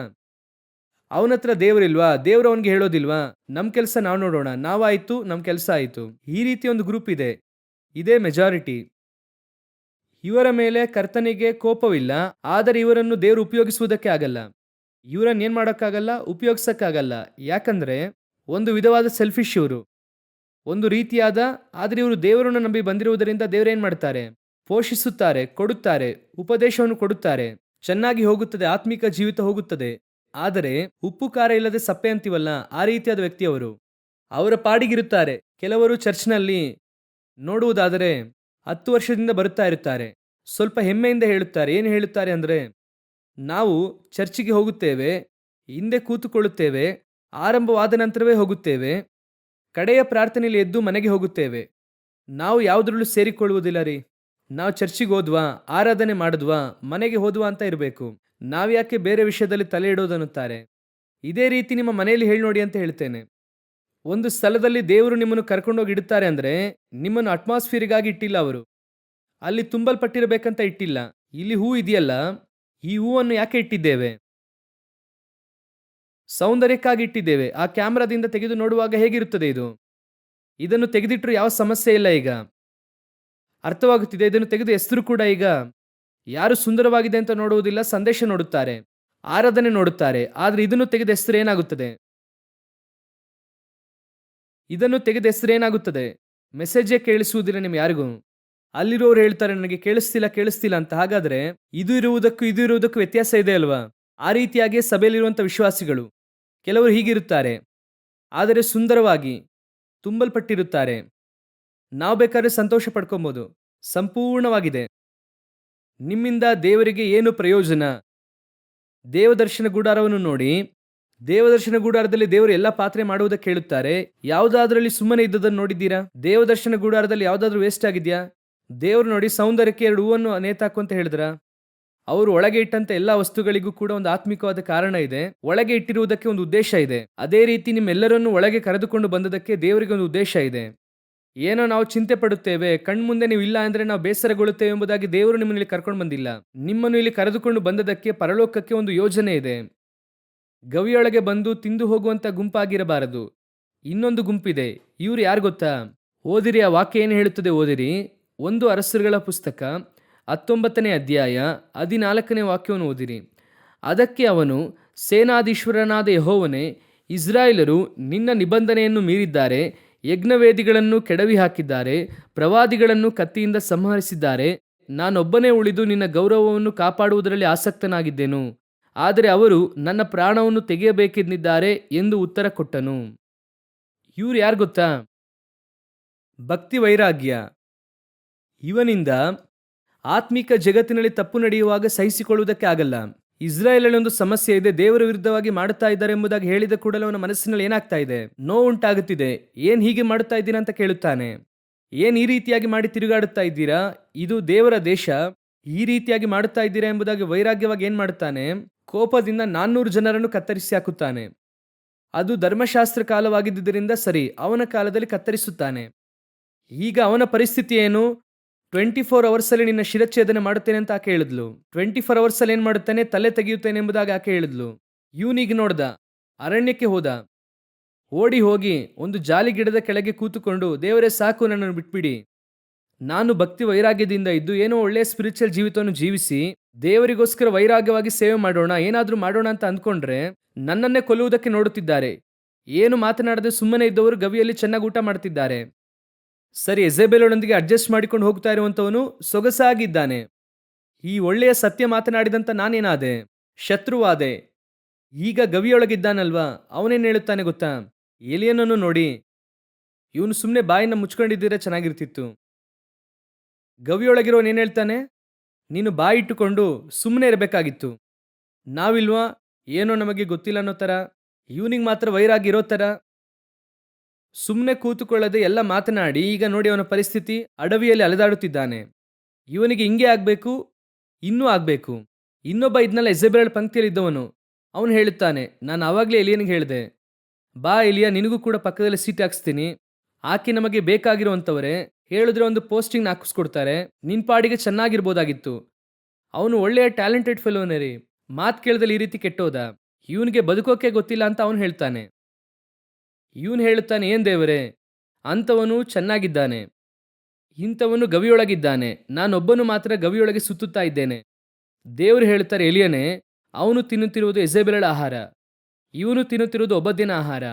ಅವನ ಹತ್ರ ದೇವರಿಲ್ವಾ? ದೇವರು ಅವನಿಗೆ ಹೇಳೋದಿಲ್ವಾ, ನಮ್ಮ ಕೆಲಸ ನಾವು ನೋಡೋಣ, ನಾವಾಯ್ತು, ನಮ್ಮ ಕೆಲಸ ಆಯಿತು. ಈ ರೀತಿ ಒಂದು ಗ್ರೂಪ್ ಇದೆ. ಇದೇ ಮೆಜಾರಿಟಿ. ಇವರ ಮೇಲೆ ಕರ್ತನಿಗೆ ಕೋಪವಿಲ್ಲ, ಆದರೆ ಇವರನ್ನು ದೇವರು ಉಪಯೋಗಿಸುವುದಕ್ಕೆ ಆಗಲ್ಲ. ಇವರನ್ನು ಏನ್ ಮಾಡೋಕ್ಕಾಗಲ್ಲ? ಉಪಯೋಗಿಸಕ್ಕಾಗಲ್ಲ. ಯಾಕಂದ್ರೆ ಒಂದು ವಿಧವಾದ ಸೆಲ್ಫಿಶ್ ಇವರು, ಒಂದು ರೀತಿಯಾದ. ಆದರೆ ಇವರು ದೇವರನ್ನು ನಂಬಿ ಬಂದಿರುವುದರಿಂದ ದೇವರೇನ್ ಮಾಡ್ತಾರೆ? ಪೋಷಿಸುತ್ತಾರೆ, ಕೊಡುತ್ತಾರೆ, ಉಪದೇಶವನ್ನು ಕೊಡುತ್ತಾರೆ. ಚೆನ್ನಾಗಿ ಹೋಗುತ್ತದೆ, ಆತ್ಮಿಕ ಜೀವಿತ ಹೋಗುತ್ತದೆ. ಆದರೆ ಉಪ್ಪು ಖಾರ ಇಲ್ಲದೆ ಸಪ್ಪೆ ಅಂತೀವಲ್ಲ, ಆ ರೀತಿಯಾದ ವ್ಯಕ್ತಿಯವರು. ಅವರ ಪಾಡಿಗಿರುತ್ತಾರೆ. ಕೆಲವರು ಚರ್ಚ್ನಲ್ಲಿ ನೋಡುವುದಾದರೆ 10 ವರ್ಷದಿಂದ ಬರುತ್ತಾ ಇರುತ್ತಾರೆ. ಸ್ವಲ್ಪ ಹೆಮ್ಮೆಯಿಂದ ಹೇಳುತ್ತಾರೆ. ಏನು ಹೇಳುತ್ತಾರೆ ಅಂದರೆ, ನಾವು ಚರ್ಚಿಗೆ ಹೋಗುತ್ತೇವೆ, ಹಿಂದೆ ಕೂತುಕೊಳ್ಳುತ್ತೇವೆ, ಆರಂಭವಾದ ನಂತರವೇ ಹೋಗುತ್ತೇವೆ, ಕಡೆಯ ಪ್ರಾರ್ಥನೆಯಲ್ಲಿ ಎದ್ದು ಮನೆಗೆ ಹೋಗುತ್ತೇವೆ. ನಾವು ಯಾವುದರಲ್ಲೂ ಸೇರಿಕೊಳ್ಳುವುದಿಲ್ಲ ರೀ. ನಾವು ಚರ್ಚಿಗೆ ಹೋದ್ವಾ, ಆರಾಧನೆ ಮಾಡಿದ್ವಾ, ಮನೆಗೆ ಹೋದ್ವಾ ಅಂತ ಇರಬೇಕು. ನಾವ್ಯಾಕೆ ಬೇರೆ ವಿಷಯದಲ್ಲಿ ತಲೆ ಇಡೋದನ್ನುತ್ತಾರೆ. ಇದೇ ರೀತಿ ನಿಮ್ಮ ಮನೆಯಲ್ಲಿ ಹೇಳಿ ನೋಡಿ ಅಂತ ಹೇಳ್ತೇನೆ. ಒಂದು ಸ್ಥಳದಲ್ಲಿ ದೇವರು ನಿಮ್ಮನ್ನು ಕರ್ಕೊಂಡೋಗಿ ಇಡುತ್ತಾರೆ ಅಂದರೆ ನಿಮ್ಮನ್ನು ಅಟ್ಮಾಸ್ಫಿಯರಿಗಾಗಿ ಇಟ್ಟಿಲ್ಲ ಅವರು. ಅಲ್ಲಿ ತುಂಬಲ್ಪಟ್ಟಿರಬೇಕಂತ ಇಟ್ಟಿಲ್ಲ. ಇಲ್ಲಿ ಹೂ ಇದೆಯಲ್ಲ, ಈ ಹೂವನ್ನು ಯಾಕೆ ಇಟ್ಟಿದ್ದೇವೆ? ಸೌಂದರ್ಯಕ್ಕಾಗಿ ಇಟ್ಟಿದ್ದೇವೆ. ಆ ಕ್ಯಾಮ್ರಾದಿಂದ ತೆಗೆದು ನೋಡುವಾಗ ಹೇಗಿರುತ್ತದೆ ಇದು? ಇದನ್ನು ತೆಗೆದಿಟ್ಟರು ಯಾವ ಸಮಸ್ಯೆ ಇಲ್ಲ ಈಗ. ಅರ್ಥವಾಗುತ್ತಿದೆ. ಇದನ್ನು ತೆಗೆದು ಹೆಸರು ಕೂಡ ಈಗ ಯಾರು ಸುಂದರವಾಗಿದೆ ಅಂತ ನೋಡುವುದಿಲ್ಲ, ಸಂದೇಶ ನೋಡುತ್ತಾರೆ, ಆರಾಧನೆ ನೋಡುತ್ತಾರೆ. ಆದರೆ ಇದನ್ನು ತೆಗೆದ ಹೆಸರು ಏನಾಗುತ್ತದೆ? ಇದನ್ನು ತೆಗೆದ ಹೆಸರು ಏನಾಗುತ್ತದೆ? ಮೆಸೇಜೇ ಕೇಳಿಸುವುದಿಲ್ಲ ನಿಮ್ಗೆ ಯಾರಿಗೂ. ಅಲ್ಲಿರೋರು ಹೇಳ್ತಾರೆ ನನಗೆ ಕೇಳಿಸ್ತಿಲ್ಲ ಕೇಳಿಸ್ತಿಲ್ಲ ಅಂತ. ಹಾಗಾದ್ರೆ ಇದು ಇರುವುದಕ್ಕೂ ವ್ಯತ್ಯಾಸ ಇದೆ ಅಲ್ವಾ? ಆ ರೀತಿಯಾಗಿ ಸಭೆಯಲ್ಲಿರುವಂಥ ವಿಶ್ವಾಸಿಗಳು ಕೆಲವರು ಹೀಗಿರುತ್ತಾರೆ, ಆದರೆ ಸುಂದರವಾಗಿ ತುಂಬಲ್ಪಟ್ಟಿರುತ್ತಾರೆ. ನಾವು ಬೇಕಾದ್ರೆ ಸಂತೋಷ ಪಡ್ಕೊಬೋದು. ಸಂಪೂರ್ಣವಾಗಿದೆ. ನಿಮ್ಮಿಂದ ದೇವರಿಗೆ ಏನು ಪ್ರಯೋಜನ? ದೇವದರ್ಶನ ಗುಡಾರವನ್ನು ನೋಡಿ. ದೇವದರ್ಶನ ಗುಡಾರದಲ್ಲಿ ದೇವರು ಎಲ್ಲ ಪಾತ್ರೆ ಮಾಡುವುದಕ್ಕೆ ಹೇಳುತ್ತಾರೆ. ಯಾವುದಾದ್ರಲ್ಲಿ ಸುಮ್ಮನೆ ಇದ್ದದನ್ನು ನೋಡಿದ್ದೀರಾ? ದೇವದರ್ಶನ ಗುಡಾರದಲ್ಲಿ ಯಾವುದಾದ್ರೂ ವೇಸ್ಟ್ ಆಗಿದೆಯಾ? ದೇವರು ನೋಡಿ ಸೌಂದರ್ಯಕ್ಕೆ 2 ಹೂವನ್ನು ನೇತಾಕು ಅಂತ ಹೇಳಿದ್ರ? ಅವರು ಒಳಗೆ ಇಟ್ಟಂತ ಎಲ್ಲಾ ವಸ್ತುಗಳಿಗೂ ಕೂಡ ಒಂದು ಆತ್ಮಿಕವಾದ ಕಾರಣ ಇದೆ. ಒಳಗೆ ಇಟ್ಟಿರುವುದಕ್ಕೆ ಒಂದು ಉದ್ದೇಶ ಇದೆ. ಅದೇ ರೀತಿ ನಿಮ್ಮೆಲ್ಲರನ್ನು ಒಳಗೆ ಕರೆದುಕೊಂಡು ಬಂದದಕ್ಕೆ ದೇವರಿಗೆ ಒಂದು ಉದ್ದೇಶ ಇದೆ. ಏನೋ ನಾವು ಚಿಂತೆ ಪಡುತ್ತೇವೆ, ಕಣ್ಮುಂದೆ ನೀವು ಇಲ್ಲ ಅಂದ್ರೆ ನಾವು ಬೇಸರಗೊಳ್ಳುತ್ತೇವೆ ಎಂಬುದಾಗಿ ದೇವರು ನಿಮ್ಮನ್ನು ಇಲ್ಲಿ ಕರ್ಕೊಂಡು ಬಂದಿಲ್ಲ. ನಿಮ್ಮನ್ನು ಇಲ್ಲಿ ಕರೆದುಕೊಂಡು ಬಂದದಕ್ಕೆ ಪರಲೋಕಕ್ಕೆ ಒಂದು ಯೋಜನೆ ಇದೆ. ಗವಿಯೊಳಗೆ ಬಂದು ತಿಂದು ಹೋಗುವಂತ ಗುಂಪಾಗಿರಬಾರದು. ಇನ್ನೊಂದು ಗುಂಪಿದೆ. ಇವ್ರು ಯಾರು ಗೊತ್ತಾ? ಓದಿರಿ, ಆ ವಾಕ್ಯ ಏನು ಹೇಳುತ್ತದೆ ಓದಿರಿ. 1 ಅರಸರುಗಳ ಪುಸ್ತಕ 19ನೇ ಅಧ್ಯಾಯ 14ನೇ ವಾಕ್ಯವನ್ನು ಓದಿರಿ. ಅದಕ್ಕೆ ಅವನು, ಸೇನಾಧೀಶ್ವರನಾದ ಯೆಹೋವನೇ, ಇಸ್ರಾಯೇಲರು ನಿನ್ನ ನಿಬಂಧನೆಯನ್ನು ಮೀರಿದ್ದಾರೆ, ಯಜ್ಞವೇದಿಗಳನ್ನು ಕೆಡವಿ ಹಾಕಿದ್ದಾರೆ, ಪ್ರವಾದಿಗಳನ್ನು ಕತ್ತಿಯಿಂದ ಸಂಹರಿಸಿದ್ದಾರೆ. ನಾನೊಬ್ಬನೇ ಉಳಿದು ನಿನ್ನ ಗೌರವವನ್ನು ಕಾಪಾಡುವುದರಲ್ಲಿ ಆಸಕ್ತನಾಗಿದ್ದೆನು, ಆದರೆ ಅವರು ನನ್ನ ಪ್ರಾಣವನ್ನು ತೆಗೆಯಬೇಕೆಂದಿದ್ದಾರೆ ಎಂದು ಉತ್ತರ ಕೊಟ್ಟನು. ಇವ್ರು ಯಾರು ಗೊತ್ತಾ? ಭಕ್ತಿ ವೈರಾಗ್ಯ. ಇವನಿಂದ ಆತ್ಮಿಕ ಜಗತ್ತಿನಲ್ಲಿ ತಪ್ಪು ನಡೆಯುವಾಗ ಸಹಿಸಿಕೊಳ್ಳುವುದಕ್ಕೆ ಆಗಲ್ಲ. ಇಸ್ರಾಯೇಲಲ್ಲಿ ಒಂದು ಸಮಸ್ಯೆ ಇದೆ, ದೇವರ ವಿರುದ್ಧವಾಗಿ ಮಾಡುತ್ತಾ ಇದ್ದಾರೆ ಎಂಬುದಾಗಿ ಹೇಳಿದ ಕೂಡಲೇ ಅವನ ಮನಸ್ಸಿನಲ್ಲಿ ಏನಾಗ್ತಾ ಇದೆ? ನೋವುಂಟಾಗುತ್ತಿದೆ. ಏನ್ ಹೀಗೆ ಮಾಡುತ್ತಾ ಇದ್ದೀರಾ ಅಂತ ಕೇಳುತ್ತಾನೆ. ಏನ್ ಈ ರೀತಿಯಾಗಿ ಮಾಡಿ ತಿರುಗಾಡುತ್ತಾ ಇದ್ದೀರಾ? ಇದು ದೇವರ ದೇಶ, ಈ ರೀತಿಯಾಗಿ ಮಾಡುತ್ತಾ ಇದ್ದೀರಾ ಎಂಬುದಾಗಿ ವೈರಾಗ್ಯವಾಗಿ ಏನ್ ಮಾಡುತ್ತಾನೆ? ಕೋಪದಿಂದ 400 ಜನರನ್ನು ಕತ್ತರಿಸಿ ಹಾಕುತ್ತಾನೆ. ಅದು ಧರ್ಮಶಾಸ್ತ್ರ ಕಾಲವಾಗಿದ್ದರಿಂದ ಸರಿ, ಅವನ ಕಾಲದಲ್ಲಿ ಕತ್ತರಿಸುತ್ತಾನೆ. ಈಗ ಅವನ ಪರಿಸ್ಥಿತಿ ಏನು? 24 ಅವರ್ಸಲ್ಲಿ ನಿನ್ನ ಶಿರಚ್ಛೇದನೆ ಮಾಡುತ್ತೇನೆ ಅಂತ ಆಕೆ ಹೇಳಿದ್ಲು. 24 ಅವರ್ಸಲ್ಲಿ ಏನ್ ಮಾಡುತ್ತಾನೆ? ತಲೆ ತೆಗೆಯುತ್ತೇನೆ ಎಂಬುದಾಗಿ ಆಕೆ ಹೇಳಿದ್ಲು. ಇವನಿಗೆ ನೋಡ್ದ, ಅರಣ್ಯಕ್ಕೆ ಹೋದ. ಓಡಿ ಹೋಗಿ ಒಂದು ಜಾಲಿ ಗಿಡದ ಕೆಳಗೆ ಕೂತುಕೊಂಡು, ದೇವರೇ ಸಾಕು, ನನ್ನನ್ನು ಬಿಟ್ಬಿಡಿ, ನಾನು ಭಕ್ತಿ ವೈರಾಗ್ಯದಿಂದ ಇದ್ದು ಏನೋ ಒಳ್ಳೆಯ ಸ್ಪಿರಿಚುವಲ್ ಜೀವಿತವನ್ನು ಜೀವಿಸಿ ದೇವರಿಗೋಸ್ಕರ ವೈರಾಗ್ಯವಾಗಿ ಸೇವೆ ಮಾಡೋಣ, ಏನಾದ್ರೂ ಮಾಡೋಣ ಅಂತ ಅಂದ್ಕೊಂಡ್ರೆ ನನ್ನನ್ನೇ ಕೊಲ್ಲುವುದಕ್ಕೆ ನೋಡುತ್ತಿದ್ದಾರೆ. ಏನು ಮಾತನಾಡದೆ ಸುಮ್ಮನೆ ಇದ್ದವರು ಗವಿಯಲ್ಲಿ ಚೆನ್ನಾಗಿ ಊಟ ಮಾಡ್ತಿದ್ದಾರೆ. ಸರಿ, ಎಜೆಬೆಲೊಂದಿಗೆ ಅಡ್ಜಸ್ಟ್ ಮಾಡಿಕೊಂಡು ಹೋಗ್ತಾ ಇರುವಂತವನು ಸೊಗಸಾಗಿದ್ದಾನೆ. ಈ ಒಳ್ಳೆಯ ಸತ್ಯ ಮಾತನಾಡಿದಂತ ನಾನೇನಾದೆ? ಶತ್ರುವಾದೆ. ಈಗ ಗವಿಯೊಳಗಿದ್ದಾನಲ್ವಾ, ಅವನೇನು ಹೇಳುತ್ತಾನೆ ಗೊತ್ತಾ? ಎಲಿಯನನ್ನು ನೋಡಿ, ಇವನು ಸುಮ್ಮನೆ ಬಾಯಿನ ಮುಚ್ಕೊಂಡಿದ್ದರೆ ಚೆನ್ನಾಗಿರ್ತಿತ್ತು. ಗವಿಯೊಳಗಿರೋನು ಏನು ಹೇಳ್ತಾನೆ? ನೀನು ಬಾಯಿ ಇಟ್ಟುಕೊಂಡು ಸುಮ್ಮನೆ ಇರಬೇಕಾಗಿತ್ತು. ನಾವಿಲ್ವಾ, ಏನೋ ನಮಗೆ ಗೊತ್ತಿಲ್ಲ ಅನ್ನೋ ಥರ, ಇವನಿಗೆ ಮಾತ್ರ ವೈರಾಗ್ಯ ಇರೋ ಥರ ಸುಮ್ಮನೆ ಕೂತುಕೊಳ್ಳದೆ ಎಲ್ಲ ಮಾತನಾಡಿ ಈಗ ನೋಡಿ ಅವನ ಪರಿಸ್ಥಿತಿ, ಅಡವಿಯಲ್ಲಿ ಅಲೆದಾಡುತ್ತಿದ್ದಾನೆ. ಇವನಿಗೆ ಹಿಂಗೆ ಆಗಬೇಕು, ಇನ್ನೂ ಆಗಬೇಕು. ಇನ್ನೊಬ್ಬ ಇದನ್ನೆಲ್ಲ ಎಜೆಬೆಲ್ ಪಂಕ್ತಿಯಲ್ಲಿದ್ದವನು, ಅವನು ಹೇಳುತ್ತಾನೆ, ನಾನು ಆವಾಗಲೇ ಎಲಿಯನಿಗೆ ಹೇಳಿದೆ, ಬಾ ಎಲಿಯ, ನಿನಗೂ ಕೂಡ ಪಕ್ಕದಲ್ಲಿ ಸೀಟ್ ಹಾಕ್ಸ್ತೀನಿ, ಆಕೆ ನಮಗೆ ಬೇಕಾಗಿರುವಂಥವರೇ, ಹೇಳಿದ್ರೆ ಒಂದು ಪೋಸ್ಟಿಂಗ್ ಹಾಕಿಸ್ಕೊಡ್ತಾರೆ, ನಿನ್ ಪಾಡಿಗೆ ಚೆನ್ನಾಗಿರ್ಬೋದಾಗಿತ್ತು. ಅವನು ಒಳ್ಳೆಯ ಟ್ಯಾಲೆಂಟೆಡ್ ಫೆಲೋನೇ ರೀ, ಮಾತು ಕೇಳ್ದಲ್ಲಿ ಈ ರೀತಿ ಕೆಟ್ಟೋದ, ಇವನಿಗೆ ಬದುಕೋಕೆ ಗೊತ್ತಿಲ್ಲ ಅಂತ ಅವನು ಹೇಳ್ತಾನೆ. ಇವನು ಹೇಳುತ್ತಾನೆ, ಏನ್ ದೇವರೇ, ಅಂಥವನು ಚೆನ್ನಾಗಿದ್ದಾನೆ, ಇಂಥವನು ಗವಿಯೊಳಗಿದ್ದಾನೆ, ನಾನೊಬ್ಬನು ಮಾತ್ರ ಗವಿಯೊಳಗೆ ಸುತ್ತುತ್ತಾ ಇದ್ದೇನೆ. ದೇವರು ಹೇಳ್ತಾರೆ, ಎಲಿಯನೇ, ಅವನು ತಿನ್ನುತ್ತಿರುವುದು ಎಜೆಬೆಲಳ ಆಹಾರ, ಇವನು ತಿನ್ನುತ್ತಿರುವುದು ಒಬದ್ಯನ ಆಹಾರ,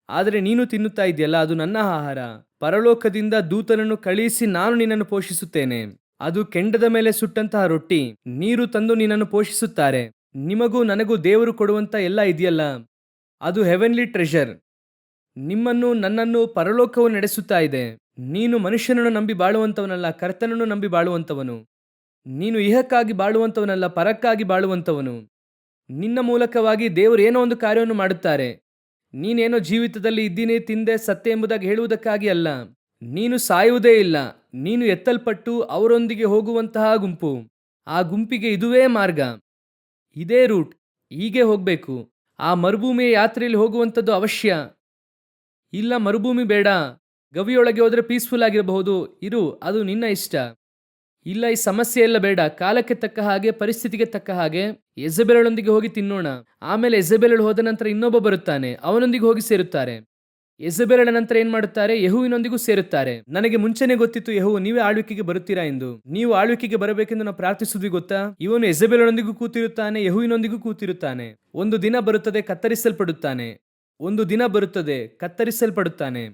ಆದರೆ ನೀನು ತಿನ್ನುತ್ತಾ ಇದೆಯಲ್ಲ, ಅದು ನನ್ನ ಆಹಾರ. ಪರಲೋಕದಿಂದ ದೂತನನ್ನು ಕಳುಹಿಸಿ ನಾನು ನಿನ್ನನ್ನು ಪೋಷಿಸುತ್ತೇನೆ. ಅದು ಕೆಂಡದ ಮೇಲೆ ಸುಟ್ಟಂತಹ ರೊಟ್ಟಿ, ನೀರು ತಂದು ನಿನ್ನನ್ನು ಪೋಷಿಸುತ್ತಾರೆ. ನಿಮಗೂ ನನಗೂ ದೇವರು ಕೊಡುವಂತ ಎಲ್ಲ ಇದೆಯಲ್ಲ, ಅದು ಹೆವೆನ್ಲಿ ಟ್ರೆಷರ್. ನಿಮ್ಮನ್ನು ನನ್ನನ್ನು ಪರಲೋಕವು ನಡೆಸುತ್ತಾ ಇದೆ. ನೀನು ಮನುಷ್ಯನನ್ನು ನಂಬಿ ಬಾಳುವಂತವನಲ್ಲ, ಕರ್ತನನ್ನು ನಂಬಿ ಬಾಳುವಂತವನು. ನೀನು ಇಹಕ್ಕಾಗಿ ಬಾಳುವಂತವನಲ್ಲ, ಪರಕ್ಕಾಗಿ ಬಾಳುವಂತವನು. ನಿನ್ನ ಮೂಲಕವಾಗಿ ದೇವರು ಏನೋ ಒಂದು ಕಾರ್ಯವನ್ನು ಮಾಡುತ್ತಾರೆ. ನೀನೇನೋ ಜೀವಿತದಲ್ಲಿ ಇದ್ದೀನಿ, ತಿಂದೆ, ಸತ್ತೆ ಎಂಬುದಾಗಿ ಹೇಳುವುದಕ್ಕಾಗಿ ಅಲ್ಲ. ನೀನು ಸಾಯುವುದೇ ಇಲ್ಲ. ನೀನು ಎತ್ತಲ್ಪಟ್ಟು ಅವರೊಂದಿಗೆ ಹೋಗುವಂತಹ ಗುಂಪು. ಆ ಗುಂಪಿಗೆ ಇದುವೇ ಮಾರ್ಗ, ಇದೇ ರೂಟ್, ಹೀಗೆ ಹೋಗಬೇಕು. ಆ ಮರುಭೂಮಿಯ ಯಾತ್ರೆಯಲ್ಲಿ ಹೋಗುವಂಥದ್ದು ಅವಶ್ಯ. ಇಲ್ಲ ಮರುಭೂಮಿ ಬೇಡ, ಗವಿಯೊಳಗೆ ಹೋದರೆ ಪೀಸ್ಫುಲ್ ಆಗಿರಬಹುದು, ಇರು, ಅದು ನಿನ್ನ ಇಷ್ಟ. ಇಲ್ಲ ಈ ಸಮಸ್ಯೆ ಎಲ್ಲ ಬೇಡ, ಕಾಲಕ್ಕೆ ತಕ್ಕ ಹಾಗೆ, ಪರಿಸ್ಥಿತಿಗೆ ತಕ್ಕ ಹಾಗೆ ಯೆಜೆಬೆಲಳೊಂದಿಗೆ ಹೋಗಿ ತಿನ್ನೋಣ. ಆಮೇಲೆ ಯೆಜೆಬೆಲಳು ಹೋದ ನಂತರ ಇನ್ನೊಬ್ಬ ಬರುತ್ತಾನೆ, ಅವನೊಂದಿಗೆ ಹೋಗಿ ಸೇರುತ್ತಾರೆ. ಯೆಜೆಬೆಲಳ ನಂತರ ಏನ್ ಮಾಡುತ್ತಾರೆ? ಯೆಹೂವಿನೊಂದಿಗೂ ಸೇರುತ್ತಾರೆ. ನನಗೆ ಮುಂಚೆನೆ ಗೊತ್ತಿತ್ತು ಯೆಹೂ ನೀವೇ ಆಳ್ವಿಕೆಗೆ ಬರುತ್ತೀರಾ ಎಂದು. ನೀವು ಆಳ್ವಿಕೆಗೆ ಬರಬೇಕೆಂದು ನಾವು ಪ್ರಾರ್ಥಿಸುದ್ವಿ ಗೊತ್ತಾ? ಇವನು ಯೆಜೆಬೆಲಳೊಂದಿಗೂ ಕೂತಿರುತ್ತಾನೆ, ಯೆಹೂವಿನೊಂದಿಗೂ ಕೂತಿರುತ್ತಾನೆ. ಒಂದು ದಿನ ಬರುತ್ತದೆ, ಕತ್ತರಿಸಲ್ಪಡುತ್ತಾನೆ. ಒಂದು ದಿನ ಬರುತ್ತದೆ, ಕತ್ತರಿಸಲ್ಪಡುತ್ತಾನೆ.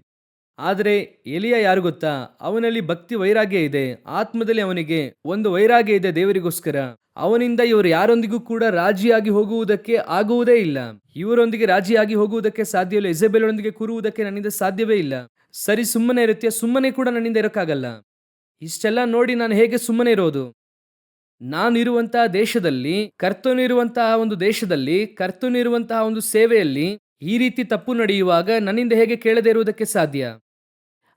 ಆದರೆ ಎಲಿಯ ಯಾರು ಗೊತ್ತಾ? ಅವನಲ್ಲಿ ಭಕ್ತಿ ವೈರಾಗ್ಯ ಇದೆ. ಆತ್ಮದಲ್ಲಿ ಅವನಿಗೆ ಒಂದು ವೈರಾಗ್ಯ ಇದೆ ದೇವರಿಗೋಸ್ಕರ. ಅವನಿಂದ ಇವರು ಯಾರೊಂದಿಗೂ ಕೂಡ ರಾಜಿಯಾಗಿ ಹೋಗುವುದಕ್ಕೆ ಆಗುವುದೇ ಇಲ್ಲ. ಇವರೊಂದಿಗೆ ರಾಜಿಯಾಗಿ ಹೋಗುವುದಕ್ಕೆ ಸಾಧ್ಯ ಇಲ್ಲ. ಯೆಜೆಬೆಲಳೊಂದಿಗೆ ಕೂರುವುದಕ್ಕೆ ನನ್ನಿಂದ ಸಾಧ್ಯವೇ ಇಲ್ಲ. ಸರಿ, ಸುಮ್ಮನೆ ಇರುತ್ತೀಯ? ಸುಮ್ಮನೆ ಕೂಡ ನನ್ನಿಂದ ಇರೋಕ್ಕಾಗಲ್ಲ. ಇಷ್ಟೆಲ್ಲ ನೋಡಿ ನಾನು ಹೇಗೆ ಸುಮ್ಮನೆ ಇರೋದು? ನಾನು ಇರುವಂತಹ ದೇಶದಲ್ಲಿ, ಕರ್ತನಿರುವಂತಹ ಒಂದು ದೇಶದಲ್ಲಿ, ಕರ್ತನಿರುವಂತಹ ಒಂದು ಸೇವೆಯಲ್ಲಿ ಈ ರೀತಿ ತಪ್ಪು ನಡೆಯುವಾಗ ನನ್ನಿಂದ ಹೇಗೆ ಕೇಳದೆ ಇರುವುದಕ್ಕೆ ಸಾಧ್ಯ?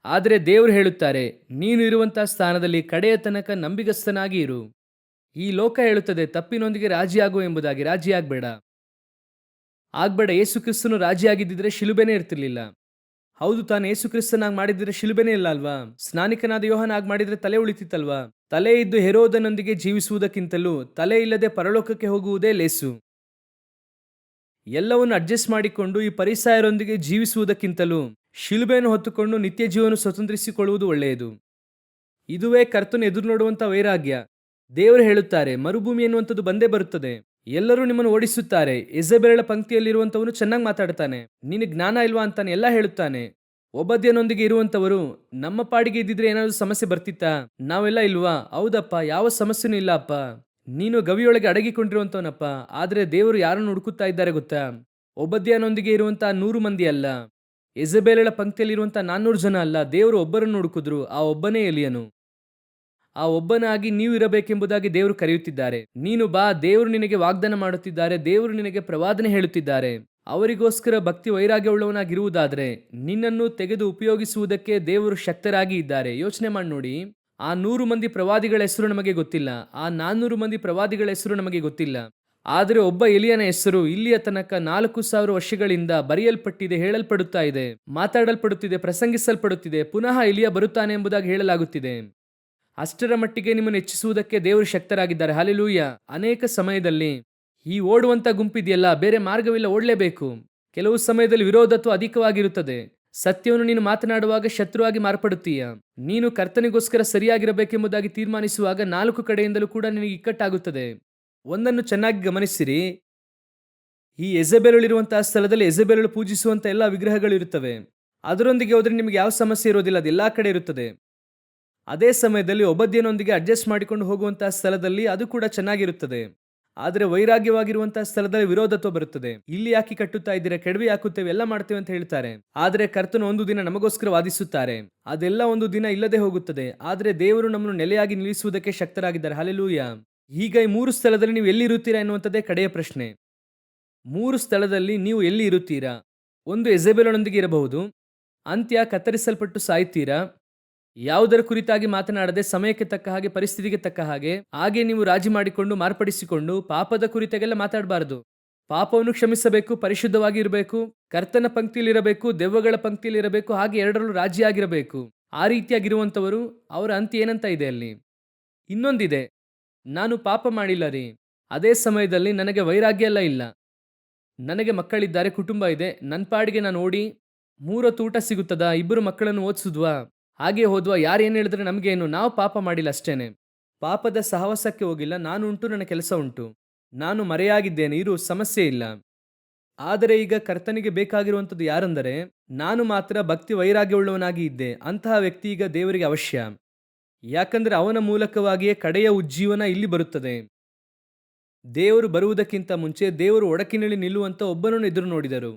ಆದರೆ ದೇವರು ಹೇಳುತ್ತಾರೆ, ನೀನು ಇರುವಂತಹ ಸ್ಥಾನದಲ್ಲಿ ಕಡೆಯ ತನಕ ನಂಬಿಗಸ್ತನಾಗಿ ಇರು. ಈ ಲೋಕ ಹೇಳುತ್ತದೆ ತಪ್ಪಿನೊಂದಿಗೆ ರಾಜಿಯಾಗು ಎಂಬುದಾಗಿ. ರಾಜಿಯಾಗಬೇಡ, ಆಗ್ಬೇಡ. ಯೇಸು ಕ್ರಿಸ್ತನು ರಾಜಿಯಾಗಿದ್ದಿದ್ರೆ ಶಿಲುಬೆನೇ ಇರ್ತಿರ್ಲಿಲ್ಲ. ಹೌದು ತಾನು, ಯೇಸು ಕ್ರಿಸ್ತನಾಗಿ ಮಾಡಿದ್ರೆ ಶಿಲುಬೆನೇ ಇಲ್ಲ ಅಲ್ವಾ? ಸ್ನಾನಿಕನಾದ ಯೋಹಾನ ಆಗಿ ಮಾಡಿದ್ರೆ ತಲೆ ಉಳಿತಿತ್ತಲ್ವಾ? ತಲೆ ಇದ್ದು ಹೆರೋದನೊಂದಿಗೆ ಜೀವಿಸುವುದಕ್ಕಿಂತಲೂ ತಲೆ ಇಲ್ಲದೆ ಪರಲೋಕಕ್ಕೆ ಹೋಗುವುದೇ ಲೇಸು. ಎಲ್ಲವನ್ನು ಅಡ್ಜಸ್ಟ್ ಮಾಡಿಕೊಂಡು ಈ ಪರಿಸಾಯರೊಂದಿಗೆ ಜೀವಿಸುವುದಕ್ಕಿಂತಲೂ ಶಿಲುಬೆಯನ್ನು ಹೊತ್ತುಕೊಂಡು ನಿತ್ಯ ಜೀವನ ಸ್ವತಂತ್ರಿಸಿಕೊಳ್ಳುವುದು ಒಳ್ಳೆಯದು. ಇದುವೇ ಕರ್ತನು ಎದುರು ನೋಡುವಂಥ ವೈರಾಗ್ಯ. ದೇವರು ಹೇಳುತ್ತಾರೆ, ಮರುಭೂಮಿ ಎನ್ನುವಂಥದ್ದು ಬಂದೇ ಬರುತ್ತದೆ. ಎಲ್ಲರೂ ನಿಮ್ಮನ್ನು ಓಡಿಸುತ್ತಾರೆ. ಯೆಜೆಬೆಲಳ ಪಂಕ್ತಿಯಲ್ಲಿರುವಂಥವನು ಚೆನ್ನಾಗಿ ಮಾತಾಡ್ತಾನೆ, ನಿನಗೆ ಜ್ಞಾನ ಇಲ್ವಾ ಅಂತಾನೆ, ಎಲ್ಲ ಹೇಳುತ್ತಾನೆ. ಒಬದ್ಯನೊಂದಿಗೆ ಇರುವಂಥವರು ನಮ್ಮ ಪಾಡಿಗೆ ಇದ್ದಿದ್ರೆ ಏನಾದರೂ ಸಮಸ್ಯೆ ಬರ್ತಿತ್ತಾ? ನಾವೆಲ್ಲ ಇಲ್ವಾ? ಹೌದಪ್ಪ, ಯಾವ ಸಮಸ್ಯೆನೂ ಇಲ್ಲ ಅಪ್ಪ. ನೀನು ಗವಿಯೊಳಗೆ ಅಡಗಿಕೊಂಡಿರುವಂತವನಪ್ಪ. ಆದರೆ ದೇವರು ಯಾರನ್ನು ಹುಡುಕುತ್ತಾ ಇದ್ದಾರೆ ಗೊತ್ತಾ? ಒಬದ್ಯನೊಂದಿಗೆ ಇರುವಂತಹ 100 ಮಂದಿ ಅಲ್ಲ, ಯೆಜೆಬೆಲಳ ಪಂಕ್ತಿಯಲ್ಲಿರುವಂತಹ 400 ಜನ ಅಲ್ಲ. ದೇವರು ಒಬ್ಬರನ್ನು ಹುಡುಕಿದ್ರು, ಆ ಒಬ್ಬನೇ ಎಲಿಯನು. ಆ ಒಬ್ಬನಾಗಿ ನೀವು ಇರಬೇಕೆಂಬುದಾಗಿ ದೇವರು ಕರೆಯುತ್ತಿದ್ದಾರೆ. ನೀನು ಬಾ, ದೇವರು ನಿನಗೆ ವಾಗ್ದಾನ ಮಾಡುತ್ತಿದ್ದಾರೆ, ದೇವರು ನಿನಗೆ ಪ್ರವಾದನೆ ಹೇಳುತ್ತಿದ್ದಾರೆ. ಅವರಿಗೋಸ್ಕರ ಭಕ್ತಿ ವೈರಾಗ್ಯವುಳ್ಳವನಾಗಿರುವುದಾದರೆ ನಿನ್ನನ್ನು ತೆಗೆದು ಉಪಯೋಗಿಸುವುದಕ್ಕೆ ದೇವರು ಶಕ್ತರಾಗಿ ಇದ್ದಾರೆ. ಯೋಚನೆ ಮಾಡಿ ನೋಡಿ, ಆ 100 ಮಂದಿ ಪ್ರವಾದಿಗಳ ಹೆಸರು ನಮಗೆ ಗೊತ್ತಿಲ್ಲ, ಆ 400 ಮಂದಿ ಪ್ರವಾದಿಗಳ ಹೆಸರು ನಮಗೆ ಗೊತ್ತಿಲ್ಲ. ಆದರೆ ಒಬ್ಬ ಎಲಿಯನ ಹೆಸರು ಇಲ್ಲಿಯ ತನಕ 4000 ವರ್ಷಗಳಿಂದ ಬರೆಯಲ್ಪಟ್ಟಿದೆ, ಹೇಳಲ್ಪಡುತ್ತಾ ಇದೆ, ಮಾತಾಡಲ್ಪಡುತ್ತಿದೆ, ಪ್ರಸಂಗಿಸಲ್ಪಡುತ್ತಿದೆ. ಪುನಃ ಎಲಿಯ ಬರುತ್ತಾನೆ ಎಂಬುದಾಗಿ ಹೇಳಲಾಗುತ್ತಿದೆ. ಅಷ್ಟರ ಮಟ್ಟಿಗೆ ನಿಮ್ಮನ್ನು ಹೆಚ್ಚಿಸುವುದಕ್ಕೆ ದೇವರು ಶಕ್ತರಾಗಿದ್ದಾರೆ. ಹಲ್ಲೆಲೂಯ. ಅನೇಕ ಸಮಯದಲ್ಲಿ ಈ ಓಡುವಂತ ಗುಂಪಿದೆಯಲ್ಲ, ಬೇರೆ ಮಾರ್ಗವಿಲ್ಲ, ಓಡಲೇಬೇಕು. ಕೆಲವು ಸಮಯದಲ್ಲಿ ವಿರೋಧತ್ವ ಅಧಿಕವಾಗಿರುತ್ತದೆ. ಸತ್ಯವನ್ನು ನೀನು ಮಾತನಾಡುವಾಗ ಶತ್ರುವಾಗಿ ಮಾರ್ಪಡುತ್ತೀಯ. ನೀನು ಕರ್ತನಿಗೋಸ್ಕರ ಸರಿಯಾಗಿರಬೇಕೆಂಬುದಾಗಿ ತೀರ್ಮಾನಿಸುವಾಗ 4 ಕಡೆಯಿಂದಲೂ ಕೂಡ ನಿನಗೆ ಇಕ್ಕಟ್ಟಾಗುತ್ತದೆ. ಒಂದನ್ನು ಚೆನ್ನಾಗಿ ಗಮನಿಸಿರಿ, ಈ ಯೆಜೆಬೆಲಳಿರುವಂತಹ ಸ್ಥಳದಲ್ಲಿ ಯೆಜೆಬೆಲಳು ಪೂಜಿಸುವಂತ ಎಲ್ಲ ವಿಗ್ರಹಗಳು ಇರುತ್ತವೆ. ಅದರೊಂದಿಗೆ ಹೋದ್ರೆ ನಿಮಗೆ ಯಾವ ಸಮಸ್ಯೆ ಇರೋದಿಲ್ಲ, ಅದು ಎಲ್ಲಾ ಕಡೆ ಇರುತ್ತದೆ. ಅದೇ ಸಮಯದಲ್ಲಿ ಒಬದ್ಯನೊಂದಿಗೆ ಅಡ್ಜಸ್ಟ್ ಮಾಡಿಕೊಂಡು ಹೋಗುವಂತಹ ಸ್ಥಳದಲ್ಲಿ ಅದು ಕೂಡ ಚೆನ್ನಾಗಿರುತ್ತದೆ. ಆದರೆ ವೈರಾಗ್ಯವಾಗಿರುವಂತಹ ಸ್ಥಳದಲ್ಲಿ ವಿರೋಧತ್ವ ಬರುತ್ತದೆ. ಇಲ್ಲಿ ಯಾಕೆ ಕಟ್ಟುತ್ತಾ ಇದ್ದೀರಾ, ಕೆಡವಿ ಹಾಕುತ್ತೇವೆ, ಎಲ್ಲ ಮಾಡ್ತೇವೆ ಅಂತ ಹೇಳ್ತಾರೆ. ಆದರೆ ಕರ್ತನು ಒಂದು ದಿನ ನಮಗೋಸ್ಕರ ವಾದಿಸುತ್ತಾರೆ. ಅದೆಲ್ಲ ಒಂದು ದಿನ ಇಲ್ಲದೆ ಹೋಗುತ್ತದೆ. ಆದರೆ ದೇವರು ನಮ್ಮನ್ನು ನೆಲೆಯಾಗಿ ನಿಲ್ಲಿಸುವುದಕ್ಕೆ ಶಕ್ತರಾಗಿದ್ದಾರೆ. ಹಲ್ಲೆಲೂಯ. ಈಗ ಈ 3 ಸ್ಥಳದಲ್ಲಿ ನೀವು ಎಲ್ಲಿ ಇರುತ್ತೀರಾ ಎನ್ನುವಂಥದ್ದೇ ಕಡೆಯ ಪ್ರಶ್ನೆ. 3 ಸ್ಥಳದಲ್ಲಿ ನೀವು ಎಲ್ಲಿ ಇರುತ್ತೀರಾ? ಒಂದು, ಯೆಜೆಬೆಲಳೊಂದಿಗೆ ಇರಬಹುದು. ಅಂತ್ಯ ಕತ್ತರಿಸಲ್ಪಟ್ಟು ಸಾಯುತ್ತೀರಾ? ಯಾವುದರ ಕುರಿತಾಗಿ ಮಾತನಾಡದೆ ಸಮಯಕ್ಕೆ ತಕ್ಕ ಹಾಗೆ, ಪರಿಸ್ಥಿತಿಗೆ ತಕ್ಕ ಹಾಗೆ ನೀವು ರಾಜಿ ಮಾಡಿಕೊಂಡು ಮಾರ್ಪಡಿಸಿಕೊಂಡು ಪಾಪದ ಕುರಿತಾಗೆಲ್ಲ ಮಾತಾಡಬಾರದು. ಪಾಪವನ್ನು ಕ್ಷಮಿಸಬೇಕು, ಪರಿಶುದ್ಧವಾಗಿ ಇರಬೇಕು, ಕರ್ತನ ಪಂಕ್ತಿಯಲ್ಲಿರಬೇಕು, ದೆವ್ವಗಳ ಪಂಕ್ತಿಯಲ್ಲಿರಬೇಕು, ಹಾಗೆ ಎರಡರಲ್ಲೂ ರಾಜಿಯಾಗಿರಬೇಕು. ಆ ರೀತಿಯಾಗಿರುವಂಥವರು, ಅವರ ಅಂತ್ಯ ಏನಂತ ಇದೆ ಅಲ್ಲಿ. ಇನ್ನೊಂದಿದೆ, ನಾನು ಪಾಪ ಮಾಡಿಲ್ಲ ರೀ, ಅದೇ ಸಮಯದಲ್ಲಿ ನನಗೆ ವೈರಾಗ್ಯ ಎಲ್ಲ ಇಲ್ಲ, ನನಗೆ ಮಕ್ಕಳಿದ್ದಾರೆ, ಕುಟುಂಬ ಇದೆ, ನನ್ನ ಪಾಡಿಗೆ ನಾನು ಓಡಿ 3 ಹೊತ್ತು ಊಟ ಸಿಗುತ್ತದಾ, 2 ಮಕ್ಕಳನ್ನು ಓದಿಸಿದ್ವಾ, ಹಾಗೆ ಹೋದ್ವಾ, ಯಾರೇನು ಹೇಳಿದ್ರೆ ನಮಗೇನು, ನಾವು ಪಾಪ ಮಾಡಿಲ್ಲ ಅಷ್ಟೇನೆ, ಪಾಪದ ಸಹವಾಸಕ್ಕೆ ಹೋಗಿಲ್ಲ, ನಾನು ಉಂಟು, ನನ್ನ ಕೆಲಸ ಉಂಟು, ನಾನು ಮರೆಯಾಗಿದ್ದೇನೆ, ಇರು, ಸಮಸ್ಯೆ ಇಲ್ಲ. ಆದರೆ ಈಗ ಕರ್ತನಿಗೆ ಬೇಕಾಗಿರುವಂಥದ್ದು ಯಾರೆಂದರೆ, ನಾನು ಮಾತ್ರ ಭಕ್ತಿ ವೈರಾಗ್ಯವುಳ್ಳವನಾಗಿ ಇದ್ದೆ. ಅಂತಹ ವ್ಯಕ್ತಿ ಈಗ ದೇವರಿಗೆ ಅವಶ್ಯ. ಯಾಕಂದರೆ ಅವನ ಮೂಲಕವಾಗಿಯೇ ಕಡೆಯ ಉಜ್ಜೀವನ ಇಲ್ಲಿ ಬರುತ್ತದೆ. ದೇವರು ಬರುವುದಕ್ಕಿಂತ ಮುಂಚೆ ದೇವರು ಒಡಕಿನಲ್ಲಿ ನಿಲ್ಲುವಂಥ ಒಬ್ಬನನ್ನು ಎದುರು ನೋಡಿದರು.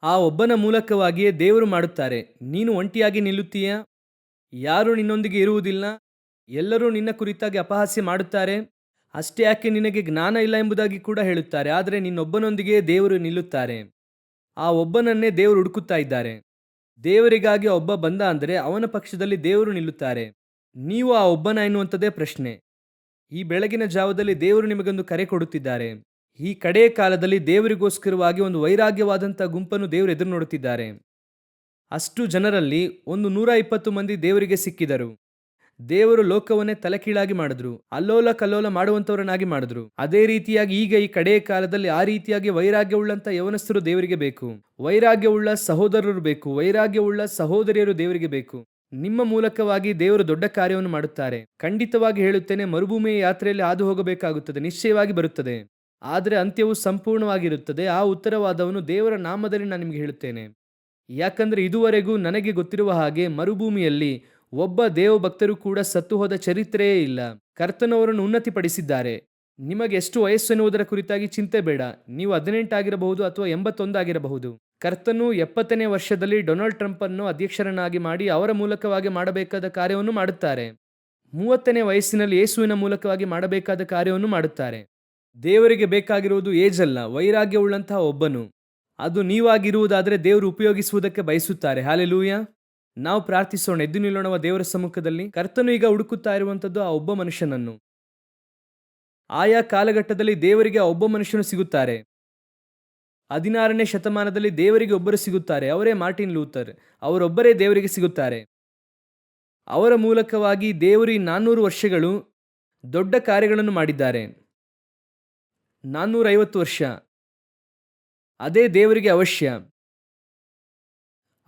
ಆ ಒಬ್ಬನ ಮೂಲಕವಾಗಿಯೇ ದೇವರು ಮಾಡುತ್ತಾರೆ. ನೀನು ಒಂಟಿಯಾಗಿ ನಿಲ್ಲುತ್ತೀಯಾ? ಯಾರು ನಿನ್ನೊಂದಿಗೆ ಇರುವುದಿಲ್ಲ, ಎಲ್ಲರೂ ನಿನ್ನ ಕುರಿತಾಗಿ ಅಪಹಾಸ್ಯ ಮಾಡುತ್ತಾರೆ. ಅಷ್ಟೇ ಯಾಕೆ, ನಿನಗೆ ಜ್ಞಾನ ಇಲ್ಲ ಎಂಬುದಾಗಿ ಕೂಡ ಹೇಳುತ್ತಾರೆ. ಆದರೆ ನಿನ್ನೊಬ್ಬನೊಂದಿಗೆ ದೇವರು ನಿಲ್ಲುತ್ತಾರೆ. ಆ ಒಬ್ಬನನ್ನೇ ದೇವರು ಹುಡುಕುತ್ತಾ ಇದ್ದಾರೆ. ದೇವರಿಗಾಗಿ ಆ ಒಬ್ಬ ಬಂದ ಅಂದರೆ ಅವನ ಪಕ್ಷದಲ್ಲಿ ದೇವರು ನಿಲ್ಲುತ್ತಾರೆ. ನೀವು ಆ ಒಬ್ಬನ ಎನ್ನುವಂಥದ್ದೇ ಪ್ರಶ್ನೆ. ಈ ಬೆಳಗಿನ ಜಾವದಲ್ಲಿ ದೇವರು ನಿಮಗೊಂದು ಕರೆ ಕೊಡುತ್ತಿದ್ದಾರೆ. ಈ ಕಡೆಯ ಕಾಲದಲ್ಲಿ ದೇವರಿಗೋಸ್ಕರವಾಗಿ ಒಂದು ವೈರಾಗ್ಯವಾದಂಥ ಗುಂಪನ್ನು ದೇವರು ಎದುರು ನೋಡುತ್ತಿದ್ದಾರೆ. ಅಷ್ಟು ಜನರಲ್ಲಿ ಒಂದು 120 ಮಂದಿ ದೇವರಿಗೆ ಸಿಕ್ಕಿದರು. ದೇವರು ಲೋಕವನ್ನೇ ತಲೆಕೀಳಾಗಿ ಮಾಡಿದ್ರು. ಅಲ್ಲೋಲ ಕಲ್ಲೋಲ ಮಾಡುವಂತವರನ್ನಾಗಿ ಮಾಡಿದ್ರು. ಅದೇ ರೀತಿಯಾಗಿ ಈಗ ಈ ಕಡೆಯ ಕಾಲದಲ್ಲಿ ಆ ರೀತಿಯಾಗಿ ವೈರಾಗ್ಯವುಳ್ಳಂತ ಯವನಸ್ಥರು ದೇವರಿಗೆ ಬೇಕು. ವೈರಾಗ್ಯವುಳ್ಳ ಸಹೋದರರು ಬೇಕು. ವೈರಾಗ್ಯವುಳ್ಳ ಸಹೋದರಿಯರು ದೇವರಿಗೆ ಬೇಕು. ನಿಮ್ಮ ಮೂಲಕವಾಗಿ ದೇವರು ದೊಡ್ಡ ಕಾರ್ಯವನ್ನು ಮಾಡುತ್ತಾರೆ. ಖಂಡಿತವಾಗಿ ಹೇಳುತ್ತೇನೆ, ಮರುಭೂಮಿಯ ಯಾತ್ರೆಯಲ್ಲಿ ಹಾದು ಹೋಗಬೇಕಾಗುತ್ತದೆ, ನಿಶ್ಚಯವಾಗಿ ಬರುತ್ತದೆ. ಆದರೆ ಅಂತ್ಯವು ಸಂಪೂರ್ಣವಾಗಿರುತ್ತದೆ. ಆ ಉತ್ತರವಾದವನು ದೇವರ ನಾಮದಲ್ಲಿ ನಾನು ನಿಮಗೆ ಹೇಳುತ್ತೇನೆ. ಯಾಕಂದ್ರೆ ಇದುವರೆಗೂ ನನಗೆ ಗೊತ್ತಿರುವ ಹಾಗೆ ಮರುಭೂಮಿಯಲ್ಲಿ ಒಬ್ಬ ದೇವಭಕ್ತರು ಕೂಡ ಸತ್ತು ಹೋದ ಚರಿತ್ರೆಯೇ ಇಲ್ಲ. ಕರ್ತನವರನ್ನು ಉನ್ನತಿಪಡಿಸಿದ್ದಾರೆ. ನಿಮಗೆ ಎಷ್ಟು ವಯಸ್ಸು ಎನ್ನುವುದರ ಕುರಿತಾಗಿ ಚಿಂತೆ ಬೇಡ. ನೀವು 18 ಆಗಿರಬಹುದು ಅಥವಾ 81 ಆಗಿರಬಹುದು. ಕರ್ತನು 70ನೇ ವರ್ಷದಲ್ಲಿ ಡೊನಾಲ್ಡ್ ಟ್ರಂಪ್ ಅನ್ನು ಅಧ್ಯಕ್ಷರನ್ನಾಗಿ ಮಾಡಿ ಅವರ ಮೂಲಕವಾಗಿ ಮಾಡಬೇಕಾದ ಕಾರ್ಯವನ್ನು ಮಾಡುತ್ತಾರೆ. 30ನೇ ವಯಸ್ಸಿನಲ್ಲಿ ಯೇಸುವಿನ ಮೂಲಕವಾಗಿ ಮಾಡಬೇಕಾದ ಕಾರ್ಯವನ್ನು ಮಾಡುತ್ತಾರೆ. ದೇವರಿಗೆ ಬೇಕಾಗಿರುವುದು ಏಜ್ ಅಲ್ಲ, ವೈರಾಗ್ಯವುಳ್ಳಂತಹ ಒಬ್ಬನು. ಅದು ನೀವಾಗಿರುವುದಾದರೆ ದೇವರು ಉಪಯೋಗಿಸುವುದಕ್ಕೆ ಬಯಸುತ್ತಾರೆ. ಹಾಲೆಲೂಯಾ. ನಾವು ಪ್ರಾರ್ಥಿಸೋಣ. ಎದ್ದು ನಿಲ್ಲೋಣವ ದೇವರ ಸಮ್ಮುಖದಲ್ಲಿ. ಕರ್ತನು ಈಗ ಹುಡುಕುತ್ತಾ ಇರುವಂಥದ್ದು ಆ ಒಬ್ಬ ಮನುಷ್ಯನನ್ನು. ಆಯಾ ಕಾಲಘಟ್ಟದಲ್ಲಿ ದೇವರಿಗೆ ಆ ಒಬ್ಬ ಮನುಷ್ಯನು ಸಿಗುತ್ತಾರೆ. 16ನೇ ಶತಮಾನದಲ್ಲಿ ದೇವರಿಗೆ ಒಬ್ಬರು ಸಿಗುತ್ತಾರೆ. ಅವರೇ ಮಾರ್ಟಿನ್ ಲೂಥರ್. ಅವರೊಬ್ಬರೇ ದೇವರಿಗೆ ಸಿಗುತ್ತಾರೆ. ಅವರ ಮೂಲಕವಾಗಿ ದೇವರು ಈ 400 ವರ್ಷಗಳು ದೊಡ್ಡ ಕಾರ್ಯಗಳನ್ನು ಮಾಡಿದ್ದಾರೆ. 450 ವರ್ಷ ಅದೇ ದೇವರಿಗೆ ಅವಶ್ಯ.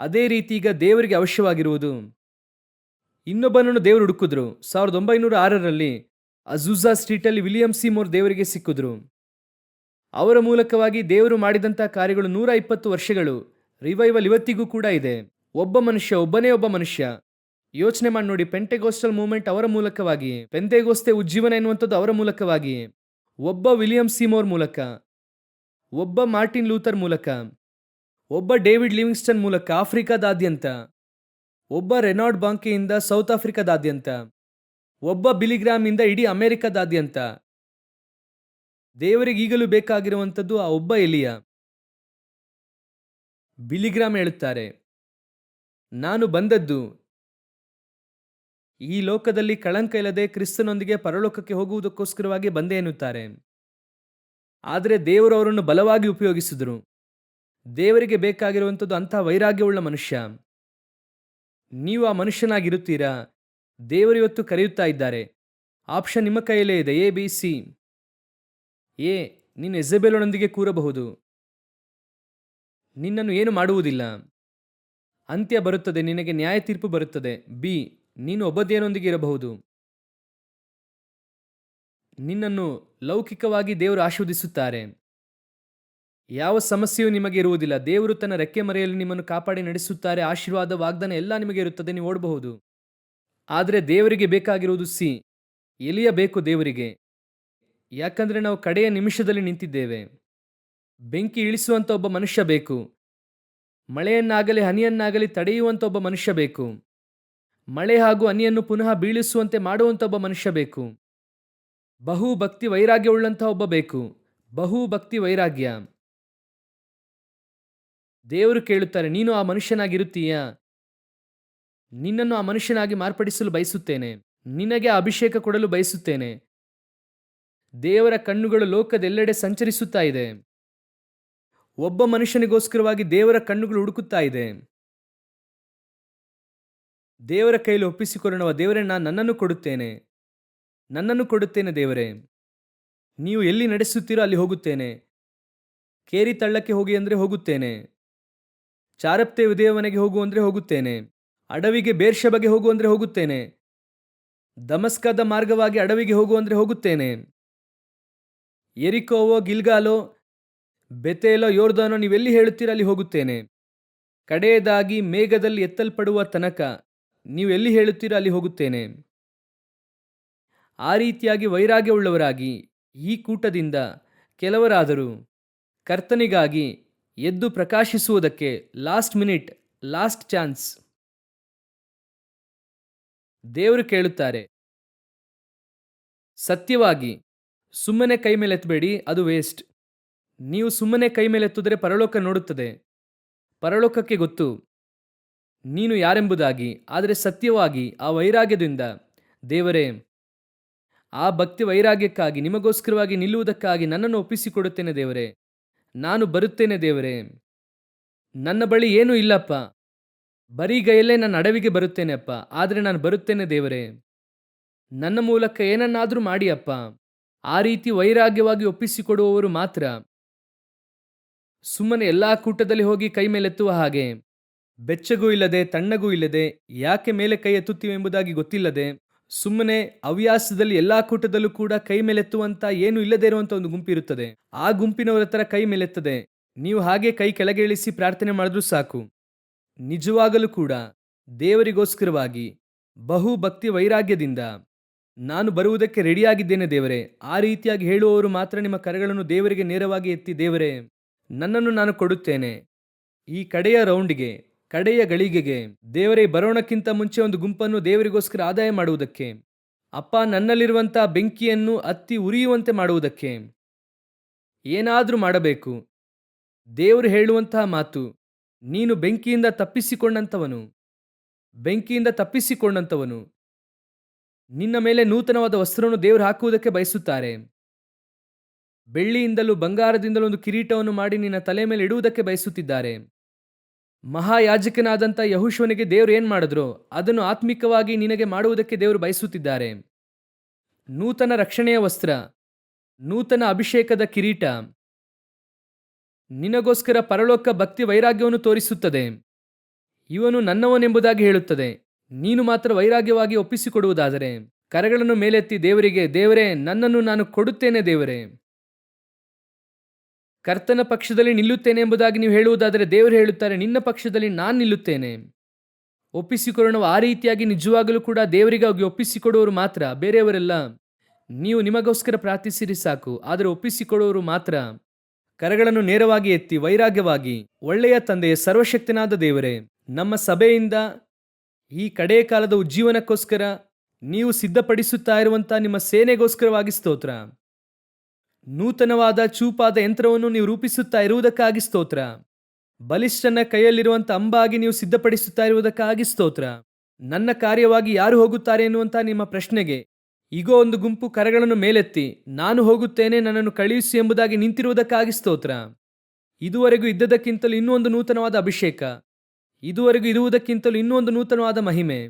ಅದೇ ರೀತಿ ಈಗ ದೇವರಿಗೆ ಅವಶ್ಯವಾಗಿರುವುದು. ಇನ್ನೊಬ್ಬನನ್ನು ದೇವರು ಹುಡುಕಿದ್ರು. 1906ರಲ್ಲಿ ಅಜೂಜಾ ಸ್ಟ್ರೀಟಲ್ಲಿ ವಿಲಿಯಂ ಸೀಮೋರ್ ದೇವರಿಗೆ ಸಿಕ್ಕಿದ್ರು. ಅವರ ಮೂಲಕವಾಗಿ ದೇವರು ಮಾಡಿದಂಥ ಕಾರ್ಯಗಳು 120 ವರ್ಷಗಳು. ರಿವೈವಲ್ ಇವತ್ತಿಗೂ ಕೂಡ ಇದೆ. ಒಬ್ಬ ಮನುಷ್ಯ, ಒಬ್ಬನೇ ಒಬ್ಬ ಮನುಷ್ಯ. ಯೋಚನೆ ಮಾಡಿ ನೋಡಿ. ಪೆಂಟೆಗೋಸ್ಟಲ್ ಮೂವ್ಮೆಂಟ್ ಅವರ ಮೂಲಕವಾಗಿ, ಪೆಂತೆಗೋಸ್ತೆ ಉಜ್ಜೀವನ ಎನ್ನುವಂಥದ್ದು ಅವರ ಮೂಲಕವಾಗಿ, ಒಬ್ಬ ವಿಲಿಯಂ ಸೀಮೋರ್ ಮೂಲಕ, ಒಬ್ಬ ಮಾರ್ಟಿನ್ ಲೂಥರ್ ಮೂಲಕ, ಒಬ್ಬ ಡೇವಿಡ್ ಲಿವಿಂಗ್ಸ್ಟನ್ ಮೂಲಕ ಆಫ್ರಿಕಾದಾದ್ಯಂತ, ಒಬ್ಬ ರೆನಾಲ್ಡ್ ಬಾಂಕೆಯಿಂದ ಸೌತ್ ಆಫ್ರಿಕಾದಾದ್ಯಂತ, ಒಬ್ಬ ಬಿಲಿಗ್ರಾಮ್ ಇಂದ ಇಡೀ ಅಮೆರಿಕದಾದ್ಯಂತ. ದೇವರಿಗೆ ಈಗಲೂ ಬೇಕಾಗಿರುವಂಥದ್ದು ಆ ಒಬ್ಬ ಎಲಿಯ. ಬಿಲಿಗ್ರಾಮ್ ಹೇಳುತ್ತಾರೆ, ನಾನು ಬಂದದ್ದು ಈ ಲೋಕದಲ್ಲಿ ಕಳಂಕ ಇಲ್ಲದೆ ಕ್ರಿಸ್ತನೊಂದಿಗೆ ಪರಲೋಕಕ್ಕೆ ಹೋಗುವುದಕ್ಕೋಸ್ಕರವಾಗಿ ಬಂದೆ ಎನ್ನುತ್ತಾರೆ. ಆದರೆ ದೇವರು ಅವರನ್ನು ಬಲವಾಗಿ ಉಪಯೋಗಿಸಿದರು. ದೇವರಿಗೆ ಬೇಕಾಗಿರುವಂಥದ್ದು ಅಂತಹ ವೈರಾಗ್ಯವುಳ್ಳ ಮನುಷ್ಯ. ನೀವು ಆ ಮನುಷ್ಯನಾಗಿರುತ್ತೀರಾ? ದೇವರು ಇವತ್ತು ಕರೆಯುತ್ತಾ ಇದ್ದಾರೆ. ಆಪ್ಷನ್ ನಿಮ್ಮ ಕೈಯಲ್ಲೇ ಇದೆ. A, B, C. ಎ, ನೀನು ಯೆಜೆಬೇಲನೊಂದಿಗೆ ಕೂರಬಹುದು. ನಿನ್ನನ್ನು ಏನು ಮಾಡುವುದಿಲ್ಲ. ಅಂತ್ಯ ಬರುತ್ತದೆ, ನಿನಗೆ ನ್ಯಾಯ ತೀರ್ಪು ಬರುತ್ತದೆ. ಬಿ, ನೀನು ಒಬದ್ಯನೊಂದಿಗೆ ಇರಬಹುದು. ನಿನ್ನನ್ನು ಲೌಕಿಕವಾಗಿ ದೇವರು ಆಶೀರ್ವದಿಸುತ್ತಾರೆ. ಯಾವ ಸಮಸ್ಯೆಯೂ ನಿಮಗೆ ಇರುವುದಿಲ್ಲ. ದೇವರು ತನ್ನ ರೆಕ್ಕೆ ಮರೆಯಲ್ಲಿ ನಿಮ್ಮನ್ನು ಕಾಪಾಡಿ ನಡೆಸುತ್ತಾರೆ. ಆಶೀರ್ವಾದ, ವಾಗ್ದಾನ ಎಲ್ಲ ನಿಮಗೆ ಇರುತ್ತದೆ. ನೀವು ಓಡಬಹುದು. ಆದರೆ ದೇವರಿಗೆ ಬೇಕಾಗಿರುವುದು ಸಿ. ಎಲಿಯ ಬೇಕು ದೇವರಿಗೆ. ಯಾಕಂದರೆ ನಾವು ಕಡೆಯ ನಿಮಿಷದಲ್ಲಿ ನಿಂತಿದ್ದೇವೆ. ಬೆಂಕಿ ಇಳಿಸುವಂಥ ಒಬ್ಬ ಮನುಷ್ಯ ಬೇಕು. ಮಳೆಯನ್ನಾಗಲಿ ಹನಿಯನ್ನಾಗಲಿ ತಡೆಯುವಂಥ ಒಬ್ಬ ಮನುಷ್ಯ ಬೇಕು. ಮಳೆ ಹಾಗೂ ಹನಿಯನ್ನು ಪುನಃ ಬೀಳಿಸುವಂತೆ ಮಾಡುವಂಥ ಒಬ್ಬ ಮನುಷ್ಯ ಬೇಕು. ಬಹು ಭಕ್ತಿ ವೈರಾಗ್ಯವುಳ್ಳಂಥ ಒಬ್ಬ ಬೇಕು. ಬಹು ಭಕ್ತಿ ವೈರಾಗ್ಯ. ದೇವರು ಕೇಳುತ್ತಾರೆ, ನೀನು ಆ ಮನುಷ್ಯನಾಗಿರುತ್ತೀಯಾ? ನಿನ್ನನ್ನು ಆ ಮನುಷ್ಯನಾಗಿ ಮಾರ್ಪಡಿಸಲು ಬಯಸುತ್ತೇನೆ. ನಿನಗೆ ಆ ಅಭಿಷೇಕ ಕೊಡಲು ಬಯಸುತ್ತೇನೆ. ದೇವರ ಕಣ್ಣುಗಳು ಲೋಕದೆಲ್ಲೆಡೆ ಸಂಚರಿಸುತ್ತಾ ಇದೆ. ಒಬ್ಬ ಮನುಷ್ಯನಿಗೋಸ್ಕರವಾಗಿ ದೇವರ ಕಣ್ಣುಗಳು ಹುಡುಕುತ್ತಾ ಇದೆ. ದೇವರ ಕೈಯಲ್ಲಿ ಒಪ್ಪಿಸಿಕೊಳ್ಳುವ. ದೇವರೇ, ನಾನು ನನ್ನನ್ನು ಕೊಡುತ್ತೇನೆ, ನನ್ನನ್ನು ಕೊಡುತ್ತೇನೆ ದೇವರೇ. ನೀವು ಎಲ್ಲಿ ನಡೆಸುತ್ತೀರೋ ಅಲ್ಲಿ ಹೋಗುತ್ತೇನೆ. ಕೇರಿ ತಳ್ಳಕ್ಕೆ ಹೋಗಿ ಅಂದರೆ ಹೋಗುತ್ತೇನೆ. ಚಾರಪ್ತೆ ಉದಯವನೆಗೆ ಹೋಗು ಅಂದರೆ ಹೋಗುತ್ತೇನೆ. ಅಡವಿಗೆ ಬೇರ್ಷೆಬಗೆ ಹೋಗು ಅಂದರೆ ಹೋಗುತ್ತೇನೆ. ದಮಸ್ಕದ ಮಾರ್ಗವಾಗಿ ಅಡವಿಗೆ ಹೋಗು ಅಂದರೆ ಹೋಗುತ್ತೇನೆ. ಎರಿಕೋವೋ, ಗಿಲ್ಗಾಲೋ, ಬೆತೇಲೋ, ಯೋರ್ದಾನೋ ನೀವೆಲ್ಲಿ ಹೇಳುತ್ತೀರೋ ಅಲ್ಲಿ ಹೋಗುತ್ತೇನೆ. ಕಡೆಯದಾಗಿ ಮೇಘದಲ್ಲಿ ಎತ್ತಲ್ಪಡುವ ತನಕ ನೀವು ಎಲ್ಲಿ ಹೇಳುತ್ತೀರೋ ಅಲ್ಲಿ ಹೋಗುತ್ತೇನೆ. ಆ ರೀತಿಯಾಗಿ ವೈರಾಗ್ಯವುಳ್ಳವರಾಗಿ ಈ ಕೂಟದಿಂದ ಕೆಲವರಾದರೂ ಕರ್ತನಿಗಾಗಿ ಎದ್ದು ಪ್ರಕಾಶಿಸುವುದಕ್ಕೆ ಲಾಸ್ಟ್ ಮಿನಿಟ್, ಲಾಸ್ಟ್ ಚಾನ್ಸ್. ದೇವರು ಕೇಳುತ್ತಾರೆ, ಸತ್ಯವಾಗಿ ಸುಮ್ಮನೆ ಕೈ ಮೇಲೆ ಎತ್ತಬೇಡಿ, ಅದು ವೇಸ್ಟ್. ನೀವು ಸುಮ್ಮನೆ ಕೈ ಮೇಲೆ ಎತ್ತಿದರೆ ಪರಲೋಕ ನೋಡುತ್ತದೆ. ಪರಲೋಕಕ್ಕೆ ಗೊತ್ತು ನೀನು ಯಾರೆಂಬುದಾಗಿ. ಆದರೆ ಸತ್ಯವಾಗಿ ಆ ವೈರಾಗ್ಯದಿಂದ ದೇವರೇ, ಆ ಭಕ್ತಿ ವೈರಾಗ್ಯಕ್ಕಾಗಿ ನಿಮಗೋಸ್ಕರವಾಗಿ ನಿಲ್ಲುವುದಕ್ಕಾಗಿ ನನ್ನನ್ನು ಒಪ್ಪಿಸಿಕೊಡುತ್ತೇನೆ ದೇವರೇ. ನಾನು ಬರುತ್ತೇನೆ ದೇವರೇ. ನನ್ನ ಬಳಿ ಏನೂ ಇಲ್ಲಪ್ಪ, ಬರಿಗೈಯಲ್ಲೇ ನನ್ನ ಅಡವಿಗೆ ಬರುತ್ತೇನೆ ಅಪ್ಪ. ಆದರೆ ನಾನು ಬರುತ್ತೇನೆ ದೇವರೇ. ನನ್ನ ಮೂಲಕ ಏನನ್ನಾದರೂ ಮಾಡಿ ಅಪ್ಪ. ಆ ರೀತಿ ವೈರಾಗ್ಯವಾಗಿ ಒಪ್ಪಿಸಿಕೊಡುವವರು ಮಾತ್ರ ಸುಮ್ಮನೆ ಎಲ್ಲಾ ಕೂಟದಲ್ಲಿ ಹೋಗಿ ಕೈ ಮೇಲೆತ್ತುವ ಹಾಗೆ, ಬೆಚ್ಚಗೂ ಇಲ್ಲದೆ ತಣ್ಣಗೂ ಇಲ್ಲದೆ ಯಾಕೆ ಮೇಲೆ ಕೈ ಎತ್ತುತ್ತೀವಿ ಎಂಬುದಾಗಿ ಗೊತ್ತಿಲ್ಲದೆ ಸುಮ್ಮನೆ ಹವ್ಯಾಸದಲ್ಲಿ ಎಲ್ಲಾ ಕೂಟದಲ್ಲೂ ಕೂಡ ಕೈ ಮೇಲೆತ್ತುವಂತ ಏನು ಇಲ್ಲದೆ ಇರುವಂತ ಒಂದು ಗುಂಪಿರುತ್ತದೆ. ಆ ಗುಂಪಿನವರ ಹತ್ರ ಕೈ ಮೇಲೆತ್ತದೆ. ನೀವು ಹಾಗೆ ಕೈ ಕೆಳಗೆ ಇಳಿಸಿ ಪ್ರಾರ್ಥನೆ ಮಾಡಿದ್ರೂ ಸಾಕು. ನಿಜವಾಗಲೂ ಕೂಡ ದೇವರಿಗೋಸ್ಕರವಾಗಿ ಬಹು ಭಕ್ತಿ ವೈರಾಗ್ಯದಿಂದ ನಾನು ಬರುವುದಕ್ಕೆ ರೆಡಿಯಾಗಿದ್ದೇನೆ ದೇವರೇ. ಆ ರೀತಿಯಾಗಿ ಹೇಳುವವರು ಮಾತ್ರ ನಿಮ್ಮ ಕರೆಗಳನ್ನು ದೇವರಿಗೆ ನೇರವಾಗಿ ಎತ್ತಿ, ದೇವರೇ ನನ್ನನ್ನು ನಾನು ಕೊಡುತ್ತೇನೆ ಈ ಕಡೆಯ ರೌಂಡ್ಗೆ, ಕಡೆಯ ಗಳಿಗೆಗೆ. ದೇವರೇ, ಬರೋಣಕ್ಕಿಂತ ಮುಂಚೆ ಒಂದು ಗುಂಪನ್ನು ದೇವರಿಗೋಸ್ಕರ ಆದಾಯ ಮಾಡುವುದಕ್ಕೆ, ಅಪ್ಪ ನನ್ನಲ್ಲಿರುವಂಥ ಬೆಂಕಿಯನ್ನು ಹತ್ತಿ ಉರಿಯುವಂತೆ ಮಾಡುವುದಕ್ಕೆ ಏನಾದರೂ ಮಾಡಬೇಕು. ದೇವರು ಹೇಳುವಂತಹ ಮಾತು, ನೀನು ಬೆಂಕಿಯಿಂದ ತಪ್ಪಿಸಿಕೊಂಡಂಥವನು. ನಿನ್ನ ಮೇಲೆ ನೂತನವಾದ ವಸ್ತ್ರವನ್ನು ದೇವರು ಹಾಕುವುದಕ್ಕೆ ಬಯಸುತ್ತಾರೆ. ಬೆಳ್ಳಿಯಿಂದಲೂ ಬಂಗಾರದಿಂದಲೂ ಒಂದು ಕಿರೀಟವನ್ನು ಮಾಡಿ ನಿನ್ನ ತಲೆ ಮೇಲೆ ಇಡುವುದಕ್ಕೆ ಬಯಸುತ್ತಿದ್ದಾರೆ. ಮಹಾಯಾಜಕನಾದಂಥ ಯೆಹೋಶುವನಿಗೆ ದೇವರು ಏನು ಮಾಡಿದ್ರು ಅದನ್ನು ಆತ್ಮಿಕವಾಗಿ ನಿನಗೆ ಮಾಡುವುದಕ್ಕೆ ದೇವರು ಬಯಸುತ್ತಿದ್ದಾರೆ. ನೂತನ ರಕ್ಷಣೆಯ ವಸ್ತ್ರ, ನೂತನ ಅಭಿಷೇಕದ ಕಿರೀಟ ನಿನಗೋಸ್ಕರ ಪರಲೋಕ ಭಕ್ತಿ ವೈರಾಗ್ಯವನ್ನು ತೋರಿಸುತ್ತದೆ. ಇವನು ನನ್ನವನೆಂಬುದಾಗಿ ಹೇಳುತ್ತದೆ. ನೀನು ಮಾತ್ರ ವೈರಾಗ್ಯವಾಗಿ ಒಪ್ಪಿಸಿಕೊಡುವುದಾದರೆ ಕರಗಳನ್ನು ಮೇಲೆತ್ತಿ ದೇವರಿಗೆ, ದೇವರೇ ನನ್ನನ್ನು ನಾನು ಕೊಡುತ್ತೇನೆ ದೇವರೇ. ಕರ್ತನ ಪಕ್ಷದಲ್ಲಿ ನಿಲ್ಲುತ್ತೇನೆ ಎಂಬುದಾಗಿ ನೀವು ಹೇಳುವುದಾದರೆ ದೇವರು ಹೇಳುತ್ತಾರೆ, ನಿನ್ನ ಪಕ್ಷದಲ್ಲಿ ನಾನು ನಿಲ್ಲುತ್ತೇನೆ. ಒಪ್ಪಿಸಿಕೊಡೋಣ. ಆ ರೀತಿಯಾಗಿ ನಿಜವಾಗಲೂ ಕೂಡ ದೇವರಿಗಾಗಿ ಒಪ್ಪಿಸಿಕೊಡುವವರು ಮಾತ್ರ, ಬೇರೆಯವರೆಲ್ಲ ನೀವು ನಿಮಗೋಸ್ಕರ ಪ್ರಾರ್ಥಿಸಿರಿ ಸಾಕು. ಆದರೆ ಒಪ್ಪಿಸಿಕೊಡುವವರು ಮಾತ್ರ ಕರಗಳನ್ನು ನೇರವಾಗಿ ಎತ್ತಿ ವೈರಾಗ್ಯವಾಗಿ, ಒಳ್ಳೆಯ ತಂದೆಯ ಸರ್ವಶಕ್ತನಾದ ದೇವರೇ, ನಮ್ಮ ಸಭೆಯಿಂದ ಈ ಕಡೆಯ ಕಾಲದ ಉಜ್ಜೀವನಕ್ಕೋಸ್ಕರ ನೀವು ಸಿದ್ಧಪಡಿಸುತ್ತಾ ಇರುವಂಥ ನಿಮ್ಮ ಸೇನೆಗೋಸ್ಕರವಾಗಿ ಸ್ತೋತ್ರ. ನೂತನವಾದ ಚೂಪಾದ ಯಂತ್ರವನ್ನು ನೀವು ರೂಪಿಸುತ್ತಾ ಇರುವುದಕ್ಕಾಗಿ ಸ್ತೋತ್ರ. ಬಲಿಷ್ಠನ ಕೈಯಲ್ಲಿರುವಂಥ ಅಂಬಾಗಿ ನೀವು ಸಿದ್ಧಪಡಿಸುತ್ತಾ ಇರುವುದಕ್ಕಾಗಿ ಸ್ತೋತ್ರ. ನನ್ನ ಕಾರ್ಯವಾಗಿ ಯಾರು ಹೋಗುತ್ತಾರೆ ಎನ್ನುವಂಥ ನಿಮ್ಮ ಪ್ರಶ್ನೆಗೆ ಈಗೋ ಒಂದು ಗುಂಪು ಕರಗಳನ್ನು ಮೇಲೆತ್ತಿ, ನಾನು ಹೋಗುತ್ತೇನೆ, ನನ್ನನ್ನು ಕಳುಹಿಸಿ ಎಂಬುದಾಗಿ ನಿಂತಿರುವುದಕ್ಕಾಗಿ ಸ್ತೋತ್ರ. ಇದುವರೆಗೂ ಇದ್ದದಕ್ಕಿಂತಲೂ ಇನ್ನೂ ಒಂದು ನೂತನವಾದ ಅಭಿಷೇಕ, ಇದುವರೆಗೂ ಇರುವುದಕ್ಕಿಂತಲೂ ಇನ್ನೂ ಒಂದು ನೂತನವಾದ ಮಹಿಮೆ,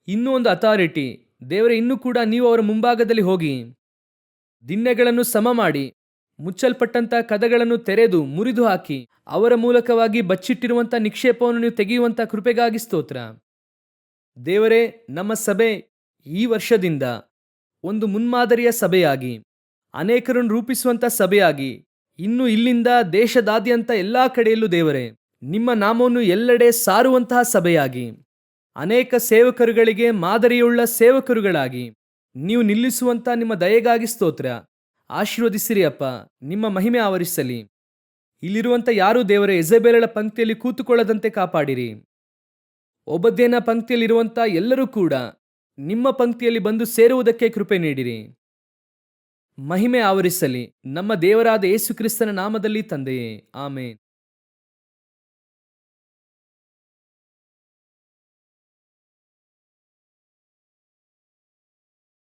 ಇನ್ನೂ ಒಂದು ಅಥಾರಿಟಿ. ದೇವರೇ, ಇನ್ನೂ ಕೂಡ ನೀವು ಅವರ ಮುಂಭಾಗದಲ್ಲಿ ಹೋಗಿ ದಿಣ್ಣೆಗಳನ್ನು ಸಮ ಮಾಡಿ, ಮುಚ್ಚಲ್ಪಟ್ಟಂಥ ಕದಗಳನ್ನು ತೆರೆದು ಮುರಿದು ಹಾಕಿ, ಅವರ ಮೂಲಕವಾಗಿ ಬಚ್ಚಿಟ್ಟಿರುವಂಥ ನಿಕ್ಷೇಪವನ್ನು ನೀವು ತೆಗೆಯುವಂಥ ಕೃಪೆಗಾಗಿ ಸ್ತೋತ್ರ. ದೇವರೇ, ನಮ್ಮ ಸಭೆ ಈ ವರ್ಷದಿಂದ ಒಂದು ಮುನ್ಮಾದರಿಯ ಸಭೆಯಾಗಿ, ಅನೇಕರನ್ನು ರೂಪಿಸುವಂಥ ಸಭೆಯಾಗಿ, ಇನ್ನು ಇಲ್ಲಿಂದ ದೇಶದಾದ್ಯಂತ ಎಲ್ಲ ಕಡೆಯಲ್ಲೂ ದೇವರೇ ನಿಮ್ಮ ನಾಮವನ್ನು ಎಲ್ಲೆಡೆ ಸಾರುವಂತಹ ಸಭೆಯಾಗಿ, ಅನೇಕ ಸೇವಕರುಗಳಿಗೆ ಮಾದರಿಯುಳ್ಳ ಸೇವಕರುಗಳಾಗಿ ನೀವು ನಿಲ್ಲಿಸುವಂಥ ನಿಮ್ಮ ದಯೆಗಾಗಿ ಸ್ತೋತ್ರ. ಆಶೀರ್ವದಿಸಿರಿ ಅಪ್ಪ, ನಿಮ್ಮ ಮಹಿಮೆ ಆವರಿಸಲಿ. ಇಲ್ಲಿರುವಂಥ ಯಾರೂ ದೇವರೇ ಯೆಜೆಬೇಲಳ ಪಂಕ್ತಿಯಲ್ಲಿ ಕೂತುಕೊಳ್ಳದಂತೆ ಕಾಪಾಡಿರಿ. ಓಬದ್ಯನ ಪಂಕ್ತಿಯಲ್ಲಿರುವಂಥ ಎಲ್ಲರೂ ಕೂಡ ನಿಮ್ಮ ಪಂಕ್ತಿಯಲ್ಲಿ ಬಂದು ಸೇರುವುದಕ್ಕೆ ಕೃಪೆ ನೀಡಿರಿ. ಮಹಿಮೆ ಆವರಿಸಲಿ. ನಮ್ಮ ದೇವರಾದ ಯೇಸು ಕ್ರಿಸ್ತನ ನಾಮದಲ್ಲಿ ತಂದೆಯೇ, ಆಮೇನ್.